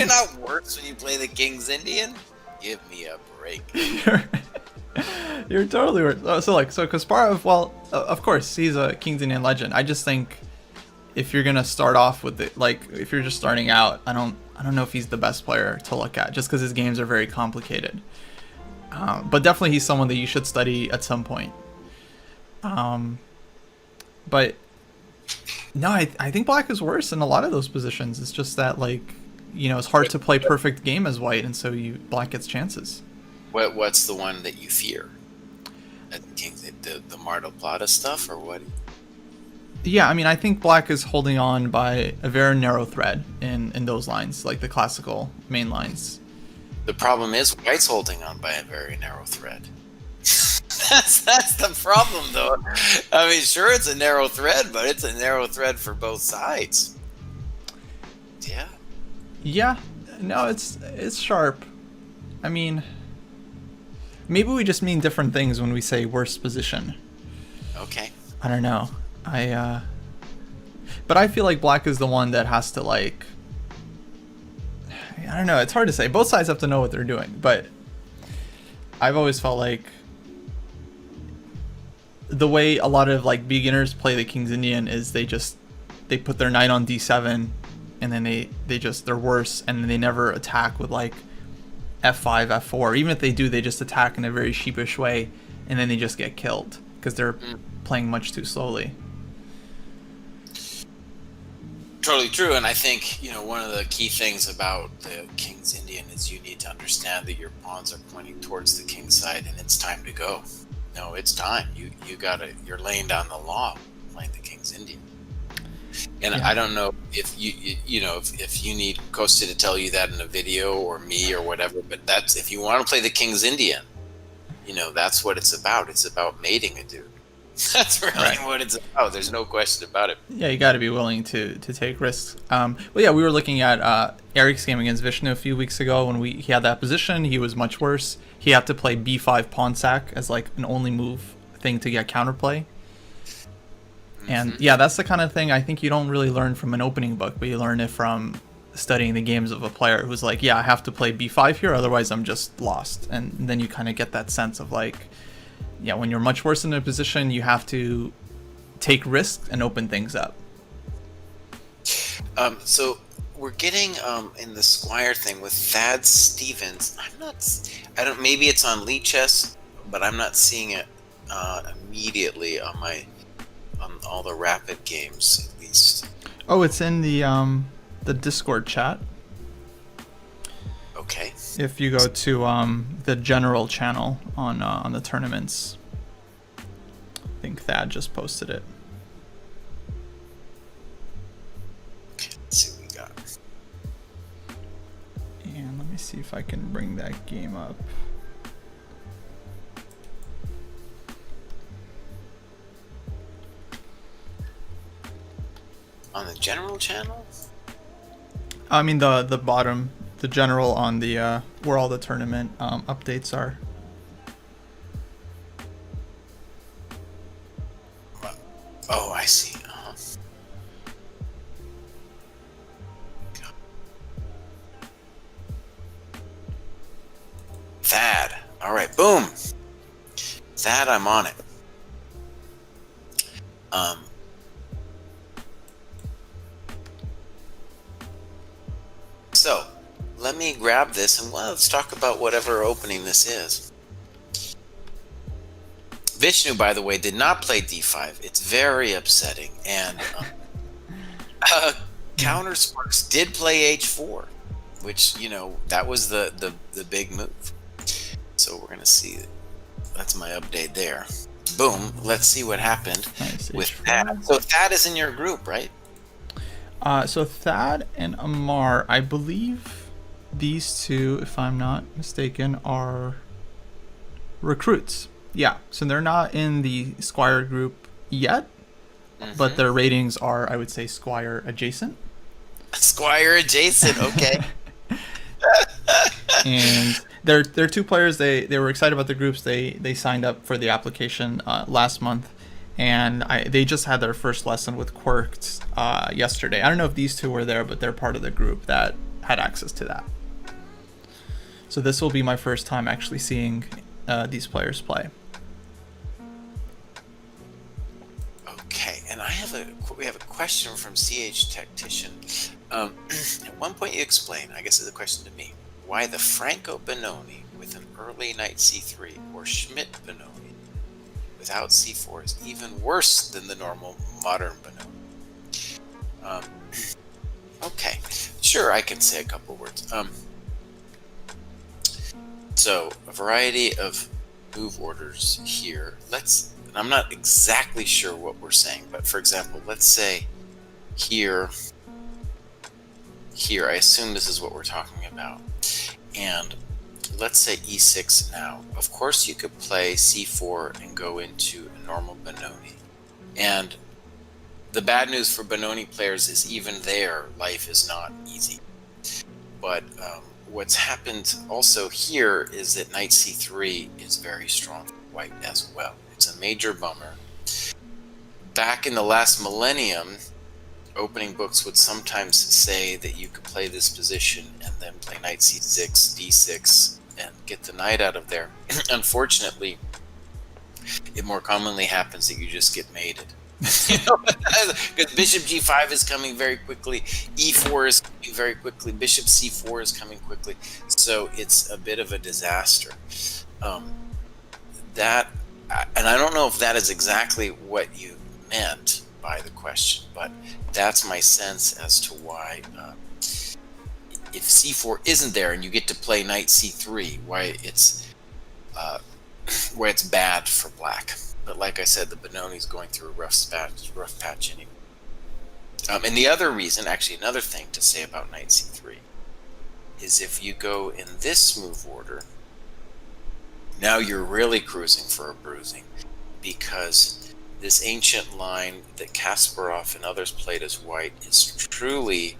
not worse when you play the King's Indian. Give me a break. You're totally right. So Kasparov, well, of course he's a King's Indian legend. I just think if you're gonna start off with it, like if you're just starting out, I don't know if he's the best player to look at just because his games are very complicated. But definitely he's someone that you should study at some point. But no, I think black is worse in a lot of those positions. It's just that like, you know, it's hard to play perfect game as white, and so black gets chances. What's the one that you fear? The Mar del Plata stuff, or what? Yeah, I mean, I think black is holding on by a very narrow thread in those lines, like the classical main lines. The problem is white's holding on by a very narrow thread. That's the problem, though. I mean, sure, it's a narrow thread, but it's a narrow thread for both sides. Yeah. Yeah, no, it's sharp. I mean, maybe we just mean different things when we say worst position. Okay. I don't know. But I feel like black is the one that has to like, I don't know, it's hard to say. Both sides have to know what they're doing, but I've always felt like the way a lot of like beginners play the King's Indian is they put their knight on d7 and then they're worse, and they never attack with like f5, f4. Even if they do, they just attack in a very sheepish way, and then they just get killed because they're playing much too slowly. Totally true, and I think, you know, one of the key things about the King's Indian is you need to understand that your pawns are pointing towards the king's side, and it's time to go. No, it's time. You're laying down the law playing the King's Indian. And yeah. I don't know if if you need Costa to tell you that in a video or me or whatever, but that's if you want to play the King's Indian, you know, that's what it's about. It's about mating a dude. That's really what it's about. There's no question about it. Yeah, you got to be willing to take risks. Well, yeah, we were looking at Eric's game against Vishnu a few weeks ago when he had that position. He was much worse. He had to play b5 pawn sack as like an only move thing to get counterplay. And yeah, that's the kind of thing I think you don't really learn from an opening book, but you learn it from studying the games of a player who's like, yeah, I have to play b5 here, otherwise I'm just lost. And then you kind of get that sense of like, yeah, when you're much worse in a position, you have to take risks and open things up. So we're getting in the Squire thing with Thad Stevens. I don't. Maybe it's on Lee Chess, but I'm not seeing it immediately on all the rapid games, at least. Oh, it's in the Discord chat. Okay. If you go to the general channel on the tournaments, I think Thad just posted it. Okay, let's see what we got. And let me see if I can bring that game up. On the general channel? I mean the bottom, the general on the where all the tournament updates are. Oh, I see. Thad. All right, boom. Thad, I'm on it. So, let me grab this and let's talk about whatever opening this is. Vishnu, by the way, did not play d5. It's very upsetting. And Countersparks did play h4, which, you know, that was the big move. So we're going to see. That's my update there. Boom. Let's see what happened with Thad. So Thad is in your group, right? So Thad and Amar, I believe these two, if I'm not mistaken, are recruits. Yeah, so they're not in the Squire group yet, but their ratings are, I would say, Squire adjacent. Squire adjacent, okay. And they're two players. They were excited about the groups. They signed up for the application last month, and they just had their first lesson with Quirked yesterday. I don't know if these two were there, but they're part of the group that had access to that. So this will be my first time actually seeing these players play. Okay, and we have a question from CH Tactician. At one point you explain, I guess it's a question to me, why the Franco Benoni with an early knight c3 or Schmidt Benoni without c4 is even worse than the normal modern Benoni. Okay, sure, I can say a couple words. So, a variety of move orders here. I'm not exactly sure what we're saying, but for example, let's say here, I assume this is what we're talking about. And let's say e6 now. Of course, you could play c4 and go into a normal Benoni. And the bad news for Benoni players is even there, life is not easy. But what's happened also here is that knight c3 is very strong for white as well. It's a major bummer. Back in the last millennium, opening books would sometimes say that you could play this position and then play knight c6, d6, and get the knight out of there. Unfortunately, it more commonly happens that you just get mated. Because bishop g5 is coming very quickly, e4 is coming very quickly, bishop c4 is coming quickly, so it's a bit of a disaster. And I don't know if that is exactly what you meant by the question, but that's my sense as to why if c4 isn't there and you get to play knight c3, why it's bad for black. But like I said, the Benoni's going through a rough patch anyway. And the other reason, actually another thing to say about knight c3, is if you go in this move order, now you're really cruising for a bruising, because this ancient line that Kasparov and others played as white is truly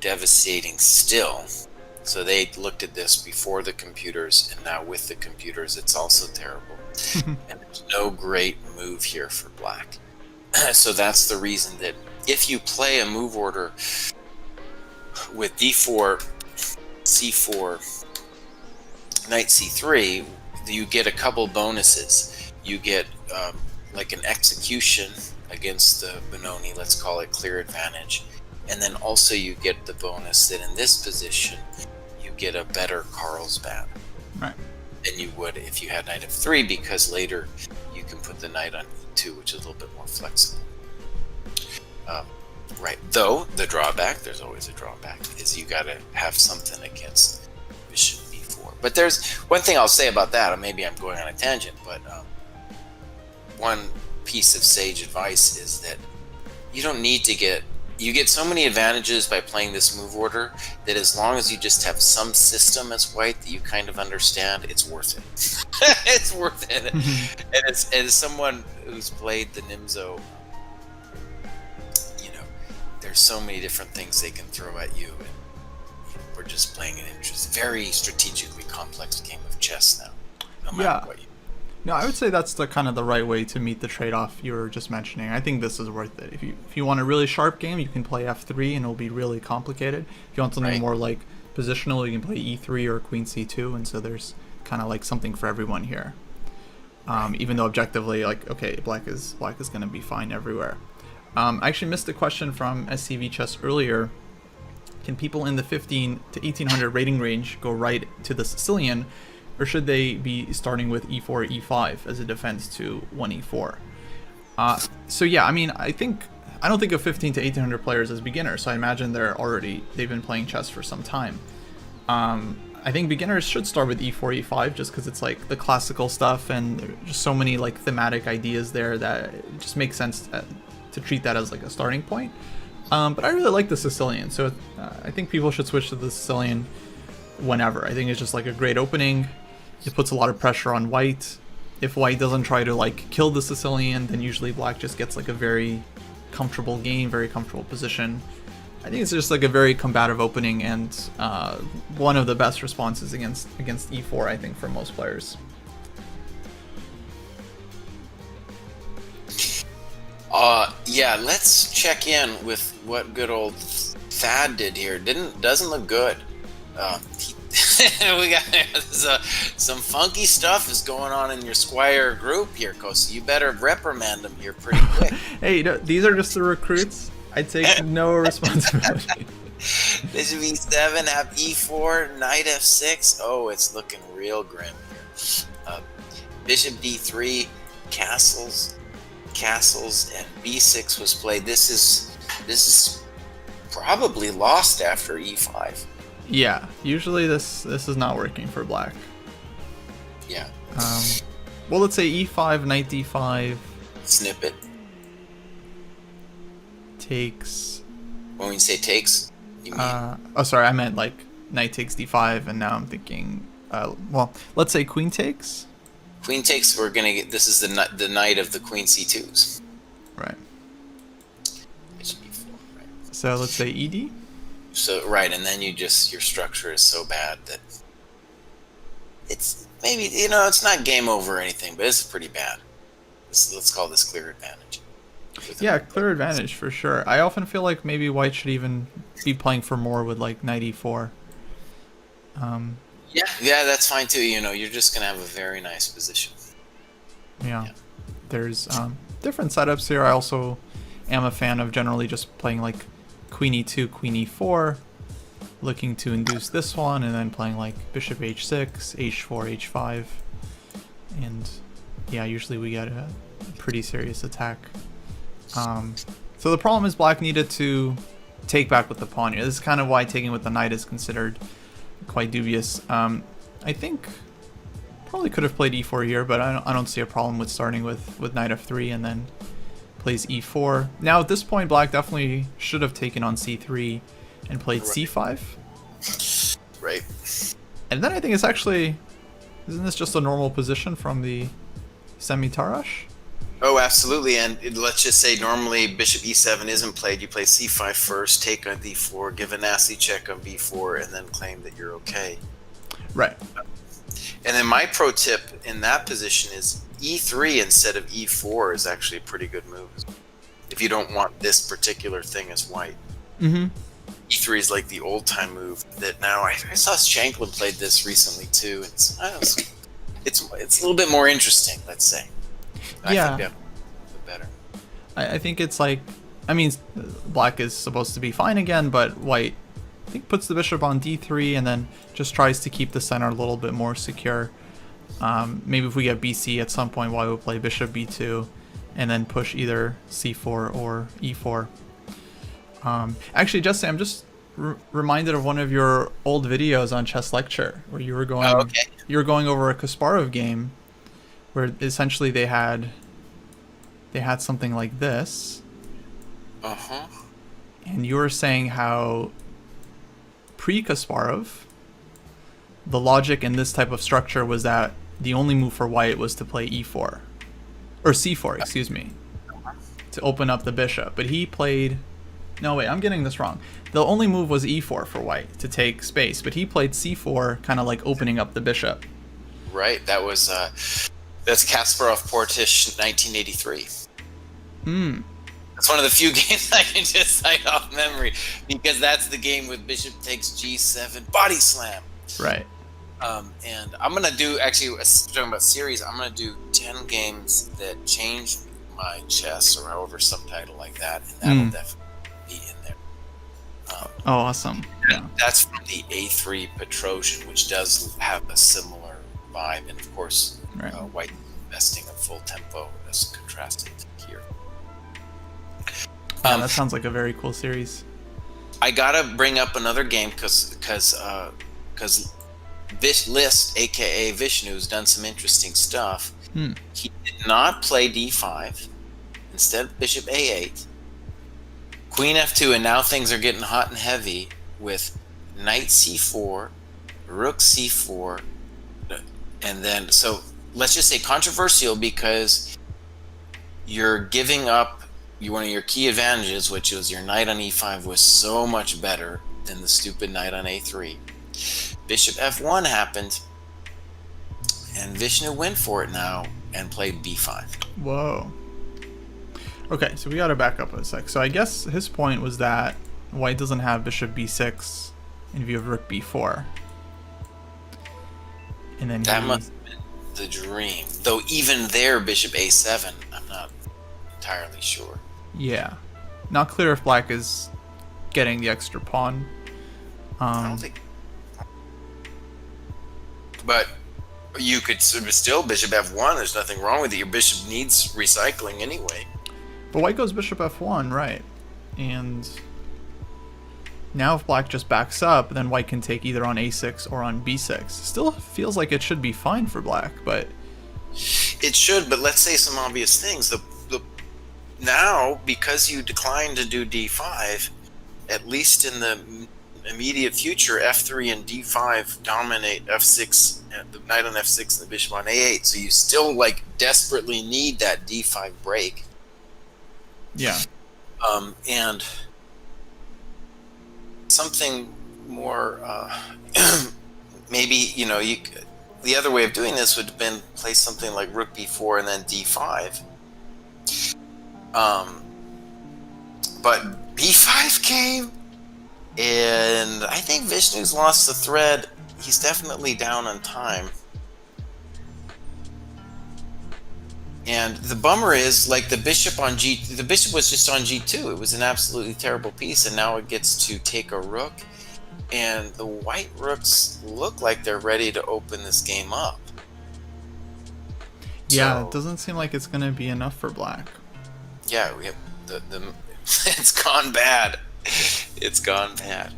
devastating still. So they looked at this before the computers, and now with the computers it's also terrible. And there's no great move here for black. So that's the reason that if you play a move order with d4, c4, knight c3, you get a couple bonuses. You get like an execution against the Benoni, let's call it clear advantage. And then also you get the bonus that in this position, you get a better Carlsbad Right. than you would if you had knight f3, because later you can put the knight on e2, which is a little bit more flexible. Right. Though the drawback, there's always a drawback, is you got to have something against bishop b4. But there's one thing I'll say about that, and maybe I'm going on a tangent, but one piece of sage advice is that you don't need to you get so many advantages by playing this move order that as long as you just have some system as white that you kind of understand, it's worth it. It's worth it. And as someone who's played the Nimzo, there's so many different things they can throw at you, and we're just playing an very strategically complex game of chess now. No matter what you. No, I would say that's the kind of the right way to meet the trade-off you were just mentioning. I think this is worth it. If you want a really sharp game, you can play f3 and it'll be really complicated. If you want something more like positional, you can play e3 or queen c2, and so there's kind of like something for everyone here. Even though objectively, like, okay, black is going to be fine everywhere. I actually missed a question from SCV Chess earlier. Can people in the 15 to 1800 rating range go right to the Sicilian, or should they be starting with e4, e5 as a defense to 1e4? So yeah, I mean, I don't think of 15 to 1800 players as beginners, so I imagine they've been playing chess for some time. I think beginners should start with e4, e5 just because it's like the classical stuff, and there's just so many like thematic ideas there that it just makes sense to treat that as like a starting point. But I really like the Sicilian, so I think people should switch to the Sicilian whenever. I think it's just like a great opening. It puts a lot of pressure on white. If white doesn't try to like kill the Sicilian, then usually black just gets like a very comfortable game, very comfortable position. I think it's just like a very combative opening, and one of the best responses against e4, I think, for most players. Yeah, let's check in with what good old Thad did here. Doesn't look good. We got some funky stuff is going on in your Squire group here, Kosi. You better reprimand them here pretty quick. Hey, these are just the recruits. I take no responsibility. Bishop e7, have e4, knight f6. Oh, it's looking real grim here. Bishop d3, castles, and b6 was played. This is probably lost after e5. Yeah, usually this is not working for black. Yeah. Well, let's say e5, knight d5. Snippet. Takes. When we say takes, you mean? Oh, sorry, I meant like knight takes d5, and now I'm thinking. Well, let's say queen takes. Queen takes. We're gonna get. This is the knight of the queen c2s. Right. Bishop e4. Right. So let's say ed. So right, and then your structure is so bad that it's maybe it's not game over or anything, but it's pretty bad. Let's call this clear advantage. Yeah, clear advantage for sure. I often feel like maybe white should even be playing for more with like knight e4. Yeah, that's fine too. You're just gonna have a very nice position. Yeah. There's different setups here. I also am a fan of generally just playing like queen e2, queen e4, looking to induce this one, and then playing like bishop h6, h4, h5, and yeah, usually we get a pretty serious attack. So the problem is black needed to take back with the pawn here. This is kind of why taking with the knight is considered quite dubious. I think probably could have played e4 here, but I don't see a problem with starting with knight f3 and then plays e4. Now at this point, black definitely should have taken on c3 and played c5. Right. And then I think it's actually, isn't this just a normal position from the semi-Tarash? Oh, absolutely. And let's just say normally bishop e7 isn't played. You play c5 first, take on d4, give a nasty check on b4, and then claim that you're okay. Right. And then my pro tip in that position is e3 instead of e4 is actually a pretty good move. if you don't want this particular thing as white. Mm-hmm. E3 is like the old time move that now I saw Shanklin played this recently too. It's a little bit more interesting, let's say. Yeah. I think that better. I think it's like, I mean, black is supposed to be fine again, but white, I think, puts the bishop on d3 and then just tries to keep the center a little bit more secure. Maybe if we get bc at some point, white will play bishop b2 and then push either c4 or e4. Actually, Justin, I'm just reminded of one of your old videos on Chess Lecture where you were going you were going over a Kasparov game where essentially they had something like this. And you were saying how pre-Kasparov the logic in this type of structure was that the only move for white was to play e4 or c4, excuse me, to open up the bishop. But he played, no wait, I'm getting this wrong. The only move was e4 for white to take space, but he played c4, kind of like opening up the bishop. Right, that's Kasparov Portish 1983. That's one of the few games I can just cite off memory, because that's the game with bishop takes g7 body slam. Right. And I'm gonna do, actually, talking about series, I'm gonna do 10 games that changed my chess, or over some title like that, and that'll definitely be in there. Oh, awesome. Yeah. That's from the A3 Petrosian, which does have a similar vibe, and of course, white investing a full tempo as contrasted here. Yeah, that sounds like a very cool series. I gotta bring up another game because List, aka Vishnu, has done some interesting stuff. He did not play d5. Instead, bishop a8, queen f2, and now things are getting hot and heavy with knight c4, rook c4, and then, so let's just say controversial, because you're giving up one of your key advantages, which was your knight on e5 was so much better than the stupid knight on a3. Bishop f1 happened, and Vishnu went for it now and played b5. Whoa. Okay, so we gotta back up a sec. So I guess his point was that white doesn't have bishop b6 in view of rook b4. And then that must have been the dream. Though even there, bishop a7, I'm not entirely sure. Yeah. Not clear if black is getting the extra pawn. I don't think. But you could still bishop f1. There's nothing wrong with it. Your bishop needs recycling anyway. But white goes bishop f1, right? And now if black just backs up, then white can take either on a6 or on b6. Still feels like it should be fine for black, but it should. But let's say some obvious things. Now, because you declined to do d5, at least in the immediate future, f3 and d5 dominate f6, the knight on f6 and the bishop on a8. So you still desperately need that d5 break. Yeah. And something more, maybe, the other way of doing this would have been play something like rook b4 and then d5. But b5 came, and I think Vishnu's lost the thread. He's definitely down on time. And the bummer is, the bishop the bishop was just on g2. It was an absolutely terrible piece, and now it gets to take a rook. And the white rooks look like they're ready to open this game up. Yeah, it doesn't seem like it's going to be enough for black. Yeah, we have it's gone bad. It's gone bad.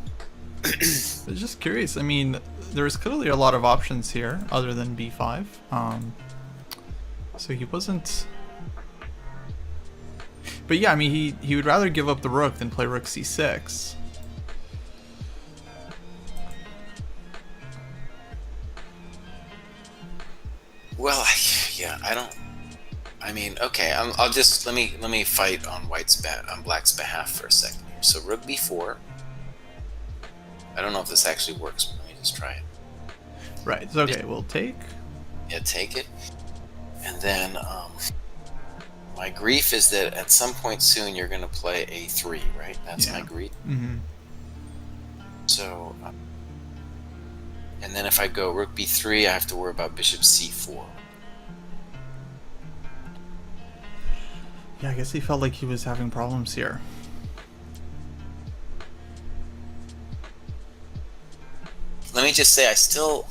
I was just curious. I mean, there's clearly a lot of options here other than b5. So he wasn't. But yeah, I mean, he would rather give up the rook than play rook c6. Well, yeah, I don't. I mean, okay, I'll just let me fight on black's behalf for a second here. So rook b4. I don't know if this actually works, but let me just try it. Right. It's okay. We'll take. Yeah, take it, and then My grief is that at some point soon you're going to play a3, right? That's my grief. Mm-hmm. So, and then if I go rook b3, I have to worry about bishop c4. Yeah, I guess he felt like he was having problems here. Let me just say, I still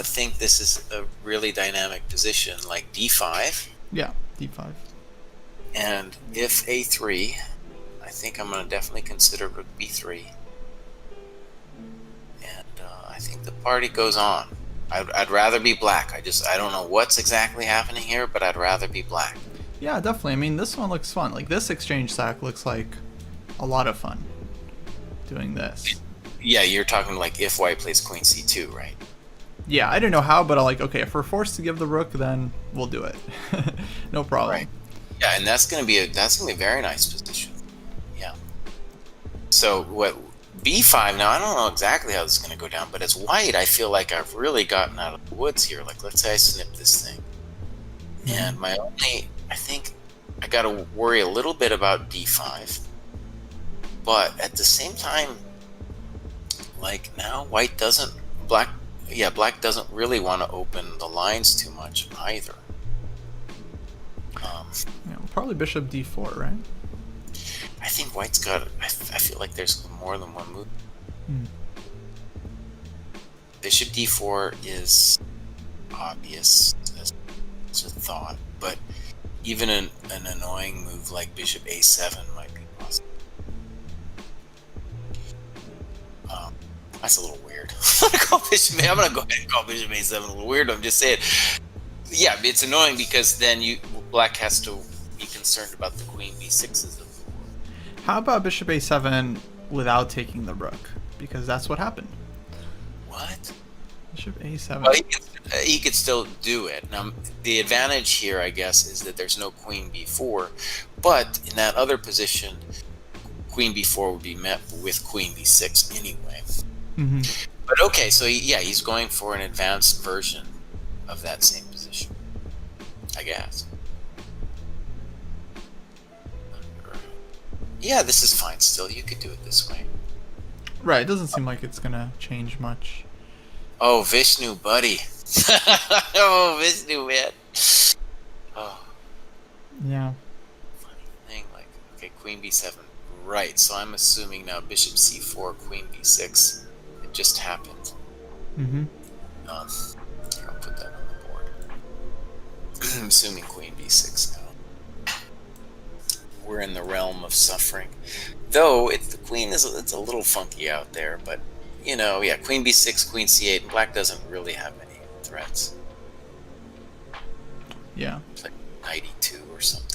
think this is a really dynamic position, like d5. Yeah, d5. And if a3, I think I'm going to definitely consider rook b3. And I think the party goes on. I'd rather be black. I don't know what's exactly happening here, but I'd rather be black. Yeah, definitely. I mean, this one looks fun. Like, this exchange sack looks like a lot of fun doing this. Yeah, you're talking like if white plays queen c2, right? Yeah, I don't know how, but I'm like, okay, if we're forced to give the rook, then we'll do it. No problem. Right. Yeah, and that's gonna be a very nice position. Yeah. So what b5 now? I don't know exactly how this is gonna go down, but as white, I feel like I've really gotten out of the woods here. Like, let's say I snip this thing, and I think I got to worry a little bit about d5, but at the same time, like now black doesn't really want to open the lines too much either. Yeah, well, probably bishop d4, right? I think white's got. I feel like there's more than one move. Bishop d4 is obvious as a thought, but even an annoying move like bishop a7 might be possible. That's a little weird. I'm gonna go ahead and call bishop a7 a little weird. I'm just saying. Yeah, it's annoying because then black has to be concerned about the queen b6s of the board. How about bishop a7 without taking the rook? Because that's what happened. What? Bishop a7. Well, he could still do it. Now, the advantage here, I guess, is that there's no queen b4, but in that other position, queen b4 would be met with queen b6 anyway. Mm-hmm. But okay, so he's going for an advanced version of that same position, I guess. Yeah, this is fine still. You could do it this way. Right, it doesn't seem like it's gonna change much. Oh, Vishnu, buddy. Oh, Vishnu, man. Oh. Yeah. Funny thing, like, okay, queen b7. Right, so I'm assuming now bishop c4, queen b6. It just happened. Mm-hmm. Here, I'll put that on the board. I'm assuming queen b6 now. We're in the realm of suffering. Though, the queen it's a little funky out there, but, you know, yeah, queen b6, queen c8, and black doesn't really have any threats. Yeah. It's like knight e2 or something.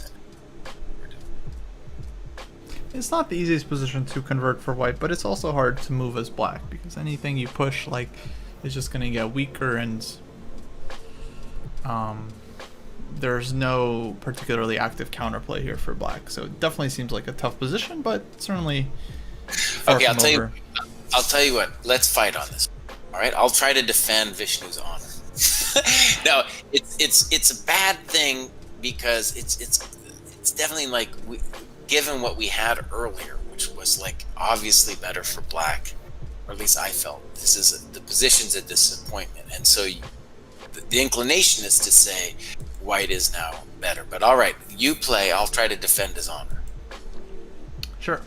It's not the easiest position to convert for white, but it's also hard to move as black, because anything you push, like, is just going to get weaker, and there's no particularly active counterplay here for black. So it definitely seems like a tough position, but certainly far Okay, from over. I'll tell you what. Let's fight on this. All right, I'll try to defend Vishnu's honor. No, it's a bad thing because it's definitely like given what we had earlier, which was like obviously better for black, or at least I felt the position's a disappointment, and so the inclination is to say white is now better. But all right, you play. I'll try to defend his honor. Sure.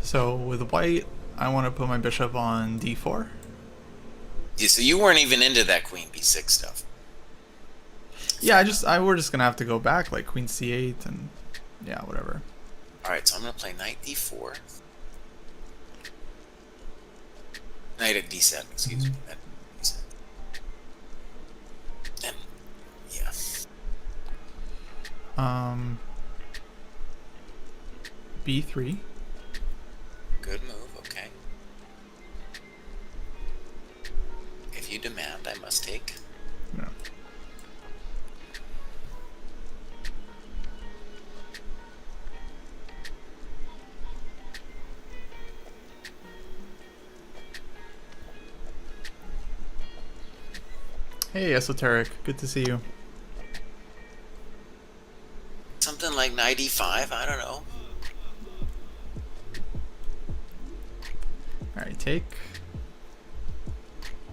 So with white, I want to put my bishop on d4. Yeah, so you weren't even into that queen b6 stuff. Yeah, we're just gonna have to go back like queen c8 and yeah, whatever. All right, so I'm gonna play knight d4, knight at d7. Excuse me. At d7. And yeah. b3. Good move. Okay. If you demand, I must take. No. Hey, Esoteric. Good to see you. like knight e5. I don't know. All right, take.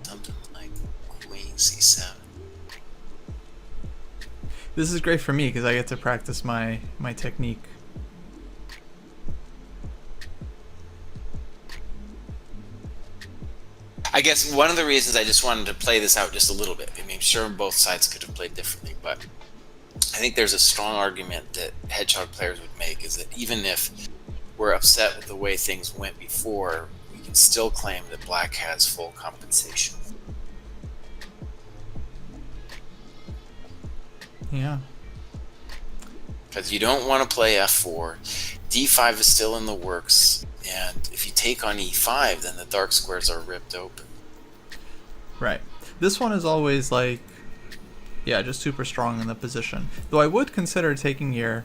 Something like queen c7. This is great for me because I get to practice my technique. I guess one of the reasons I just wanted to play this out just a little bit, I mean, sure, both sides could have played differently, but I think there's a strong argument that Hedgehog players would make is that even if we're upset with the way things went before, we can still claim that Black has full compensation. Yeah. Because you don't want to play f4. d5 is still in the works, and if you take on e5, then the dark squares are ripped open. Right. This one is always like, yeah, just super strong in the position. Though I would consider taking here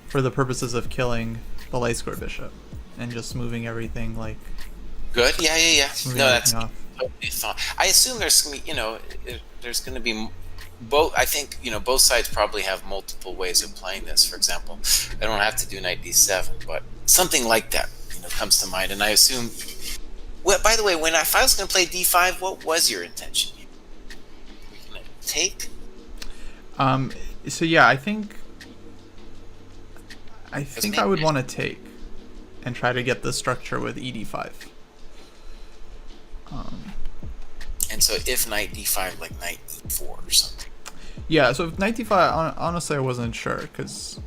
for the purposes of killing the light square bishop and just moving everything like. Good. Yeah. No, that's off. totally thought. I assume there's there's going to be both. I think both sides probably have multiple ways of playing this. For example, I don't have to do knight d7, but something like that comes to mind. And I assume. Well, by the way, if I was going to play d5, what was your intention? Were you going to take? So yeah, I think I would want to take and try to get the structure with ed5. And so if knight d5, like knight e4 or something. Yeah, so if knight d5, honestly I wasn't sure, because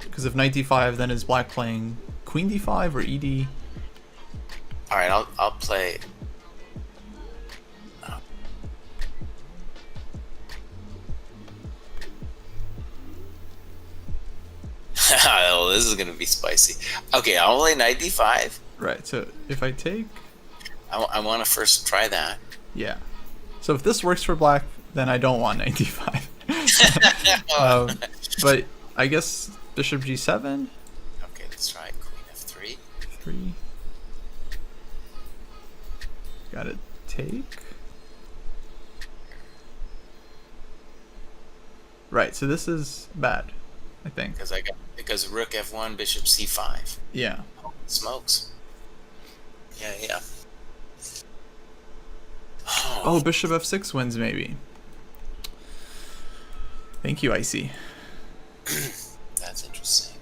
if knight d5, then is black playing queen d5 or ed? All right, I'll play. Oh, this is gonna be spicy. Okay, I'll play knight d5. Right. So if I take, I want to first try that. Yeah. So if this works for black, then I don't want knight d5. But I guess bishop g7. Okay, let's try queen f3. 3. Got to take. Right. So this is bad, I think. Because rook f1, bishop c5. Yeah. Oh, smokes. Yeah. Oh, bishop f6 wins maybe. Thank you, Icy. That's interesting.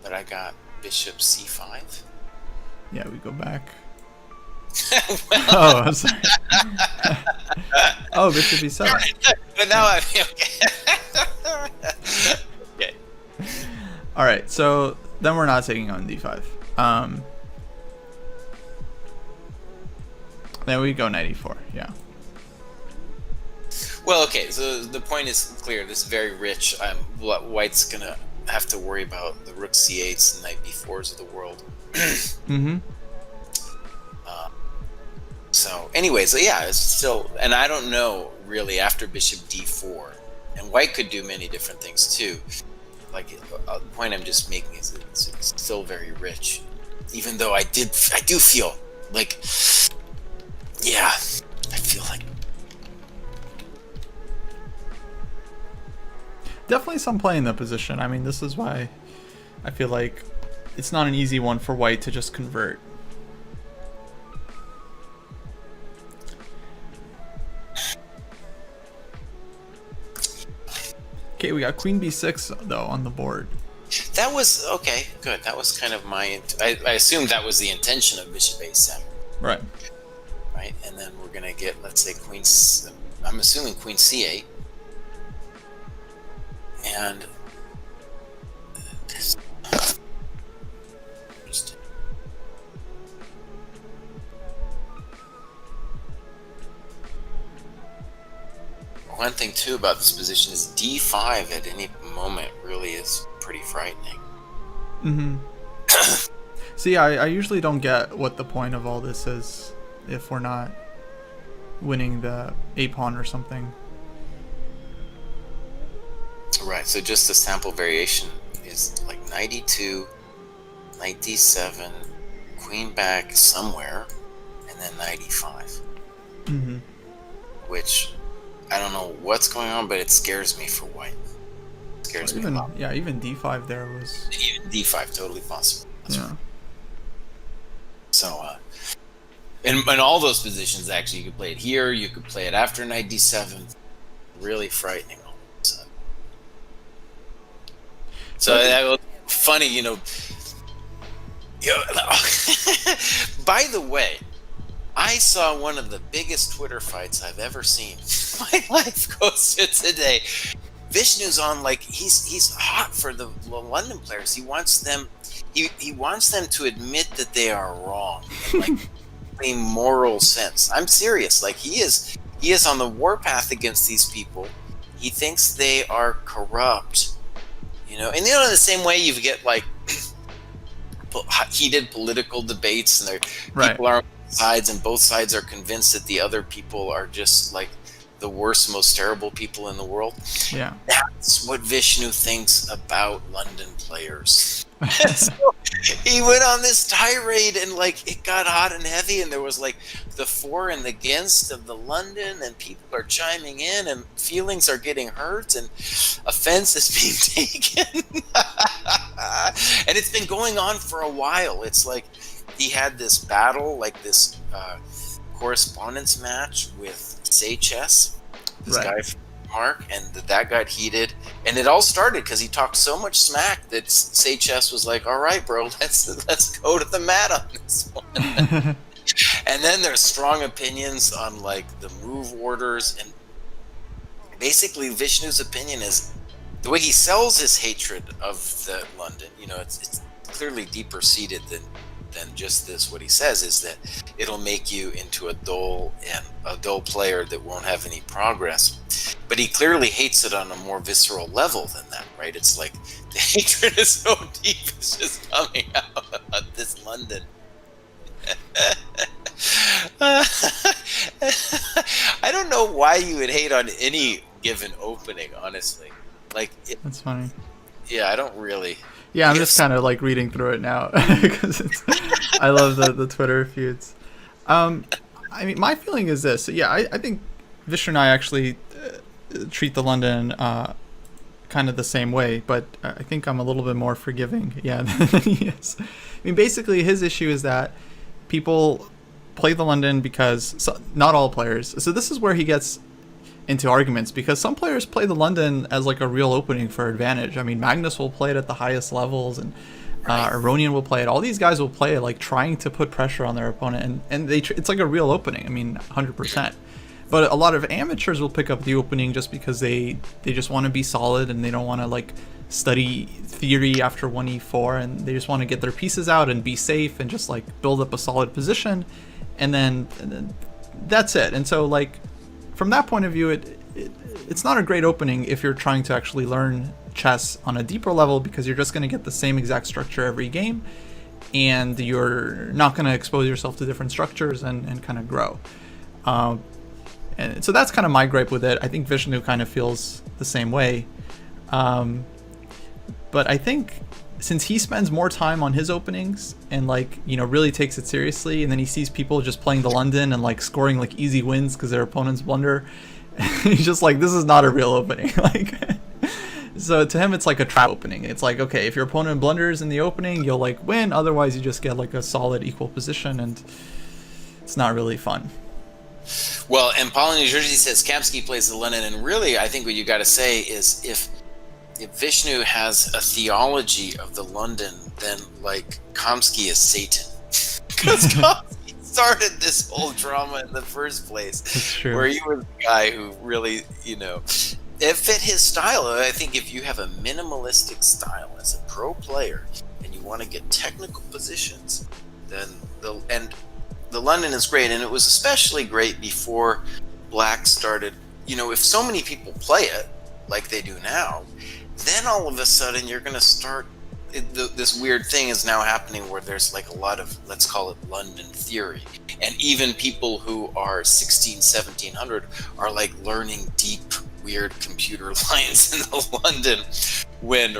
But I got bishop c5. Yeah, we go back. Well, Oh, I'm sorry. Oh, bishop e7. but now I'm okay. Okay. All right, so then we're not taking on d5. Then we go knight e4. Yeah. Well, okay. So the point is clear. This is very rich. White's gonna have to worry about the rook c8s and knight b4s of the world. Mm-hmm. So, anyways, yeah, it's still, and I don't know really after bishop d4, and White could do many different things too. Like the point I'm just making is it's still very rich, even though I do feel like, yeah, I feel like Definitely some play in the position. I mean, this is why I feel like it's not an easy one for White to just convert. Okay, we got queen b6 though on the board. that was okay. Good. That was kind of I assumed that was the intention of bishop a7. Right. Right, and then we're gonna get, let's say, I'm assuming queen c8, and this. One thing too about this position is d5 at any moment really is pretty frightening. Mm-hmm. See, I usually don't get what the point of all this is if we're not winning the a-pawn or something. Right, so just the sample variation is like knight e2, knight d7, queen back somewhere, and then knight e5. Mm-hmm. Which, I don't know what's going on, but it scares me for white. It scares me a lot. Even d5 there was... Even d5, totally possible. That's yeah. right. So, in all those positions, actually, you could play it here, you could play it after knight d7. Really frightening all of a sudden. So that was funny, you know. By the way, I saw one of the biggest Twitter fights I've ever seen. My life goes to today. Vishnu's on, like, he's hot for the London players. He wants them to admit that they are wrong in, like, a moral sense. I'm serious. Like, he is on the warpath against these people. He thinks they are corrupt, you know. And in the same way, you get, like, heated political debates, and people are on both sides, and both sides are convinced that the other people are just, like, the worst, most terrible people in the world. Yeah, that's what Vishnu thinks about London players. So he went on this tirade, and, like, it got hot and heavy, and there was, like, the for and the against of the London, and people are chiming in, and feelings are getting hurt, and offense is being taken. And it's been going on for a while. It's like he had this battle, like this correspondence match with Say Chess, this guy from Mark, and that got heated, and it all started because he talked so much smack that Say Chess was like, "All right, bro, let's go to the mat on this one." And then there's strong opinions on, like, the move orders, and basically Vishnu's opinion is the way he sells his hatred of the London. You know, it's clearly deeper seated than just this. What he says is that it'll make you into a dull player that won't have any progress. But he clearly hates it on a more visceral level than that, right? It's like the hatred is so deep, it's just coming out of this London. I don't know why you would hate on any given opening, honestly. Like, that's funny. Yeah, I don't really. Yeah, I'm just kind of, like, reading through it now because I love the Twitter feuds. I mean, my feeling is this. So, yeah, I think Vishnu and I actually treat the London kind of the same way, but I think I'm a little bit more forgiving, than he is. I mean, basically, his issue is that people play the London because not all players. So this is where he gets into arguments, because some players play the London as, like, a real opening for advantage. I mean, Magnus will play it at the highest levels, and Aronian will play it. All these guys will play it, like, trying to put pressure on their opponent, and it's like a real opening. I mean, 100%. But a lot of amateurs will pick up the opening just because they just want to be solid, and they don't want to, like, study theory after 1e4, and they just want to get their pieces out and be safe and just, like, build up a solid position, and then that's it. And so, like, from that point of view, it's not a great opening if you're trying to actually learn chess on a deeper level, because you're just going to get the same exact structure every game, and you're not going to expose yourself to different structures and kind of grow. And so that's kind of my gripe with it. I think Vishnu kind of feels the same way. But I think since he spends more time on his openings and, like, you know, really takes it seriously, and then he sees people just playing the London and, like, scoring, like, easy wins because their opponents blunder, he's just like, this is not a real opening. Like, so to him, it's like a trap opening. It's like, okay, if your opponent blunders in the opening, you'll, like, win. Otherwise, you just get, like, a solid equal position, and it's not really fun. Well, and Paul in New Jersey says Kamsky plays the London, and really, I think what you got to say is if Vishnu has a theology of the London, then, like, Kamsky is Satan. Because Kamsky started this whole drama in the first place. That's true. Where he was the guy who really, you know, it fit his style. I think if you have a minimalistic style as a pro player and you want to get technical positions, then the London is great. And it was especially great before Black started. You know, if so many people play it like they do now, then all of a sudden you're going to start, this weird thing is now happening where there's, like, a lot of, let's call it London theory. And even people who are 1700 are, like, learning deep, weird computer lines in the London when,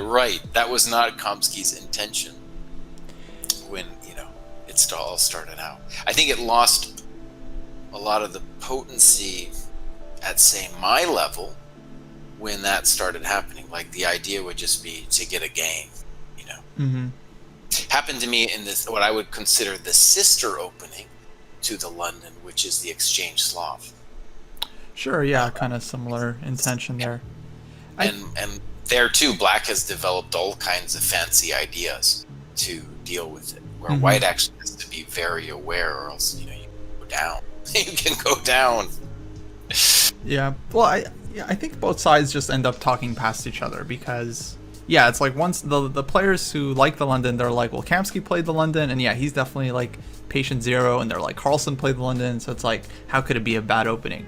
that was not Kamsky's intention when, you know, it all started out. I think it lost a lot of the potency at say my level when that started happening. Like the idea would just be to get a game, you know. Mm-hmm. Happened to me in this, what I would consider the sister opening to the London, which is the Exchange Slav. Sure, yeah, kind of similar intention there. And there too, Black has developed all kinds of fancy ideas to deal with it, where White actually has to be very aware, or else you can go down. You can go down. Yeah, well, I think both sides just end up talking past each other, because yeah, it's like once the players who like the London, they're like, well, Kamsky played the London, and yeah, he's definitely like patient zero, and they're like, Carlsen played the London, so it's like, how could it be a bad opening?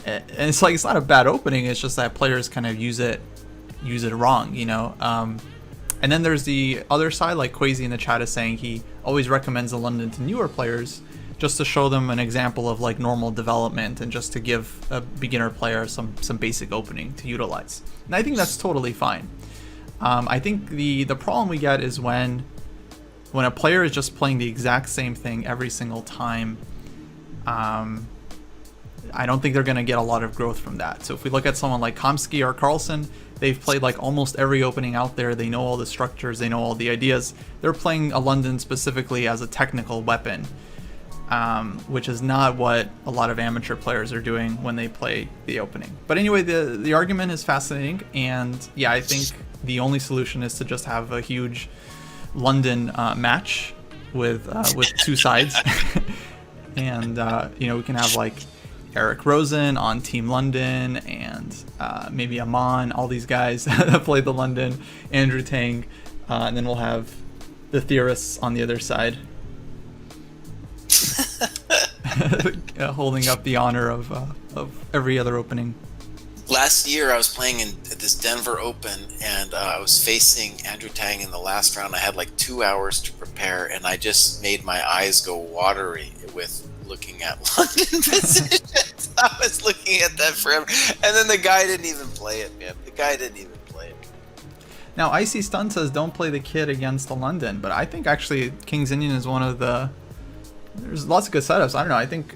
And it's like, it's not a bad opening, it's just that players kind of use it wrong, you know. And then there's the other side, like Quasi in the chat is saying he always recommends the London to newer players, just to show them an example of like normal development, and just to give a beginner player some basic opening to utilize. And I think that's totally fine. I think the problem we get is when a player is just playing the exact same thing every single time. I don't think they're going to get a lot of growth from that. So if we look at someone like Kamsky or Carlsen, they've played like almost every opening out there. They know all the structures, they know all the ideas. They're playing a London specifically as a technical weapon, which is not what a lot of amateur players are doing when they play the opening. But anyway, the argument is fascinating, and yeah, I think the only solution is to just have a huge London match with two sides, and we can have like Eric Rosen on Team London, and maybe Aman, all these guys that play the London, Andrew Tang, and then we'll have the theorists on the other side. Holding up the honor of every other opening. Last year I was playing at this Denver Open, and I was facing Andrew Tang in the last round. I had like 2 hours to prepare, and I just made my eyes go watery with looking at London positions. I was looking at that forever, and then the guy didn't even play it, man. The guy didn't even play it. Now, Icy Stun says don't play the kid against the London, but I think actually King's Indian is one of the... There's lots of good setups. I don't know. I think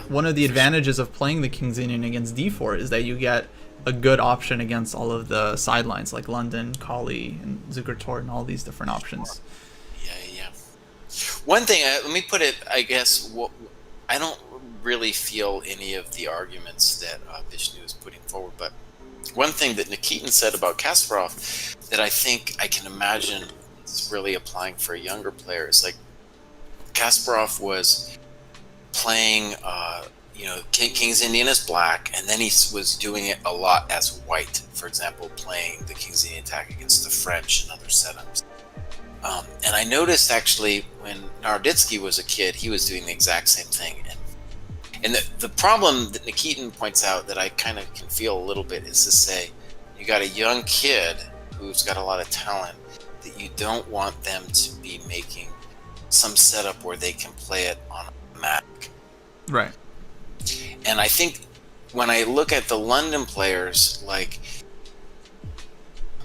one of the advantages of playing the King's Indian against d4 is that you get a good option against all of the sidelines like London, Kali, and Zukertort, and all these different options. Yeah. One thing, let me put it, I guess, I don't really feel any of the arguments that Vishnu is putting forward, but one thing that Nikitin said about Kasparov that I think I can imagine is really applying for a younger player is like, Kasparov was playing, King's Indian as black, and then he was doing it a lot as white. For example, playing the King's Indian attack against the French and other setups. And I noticed actually when Naroditsky was a kid, he was doing the exact same thing. And the problem that Nikitin points out that I kind of can feel a little bit is to say, you got a young kid who's got a lot of talent that you don't want them to be making some setup where they can play it on a Mac. Right. And I think when I look at the London players, like,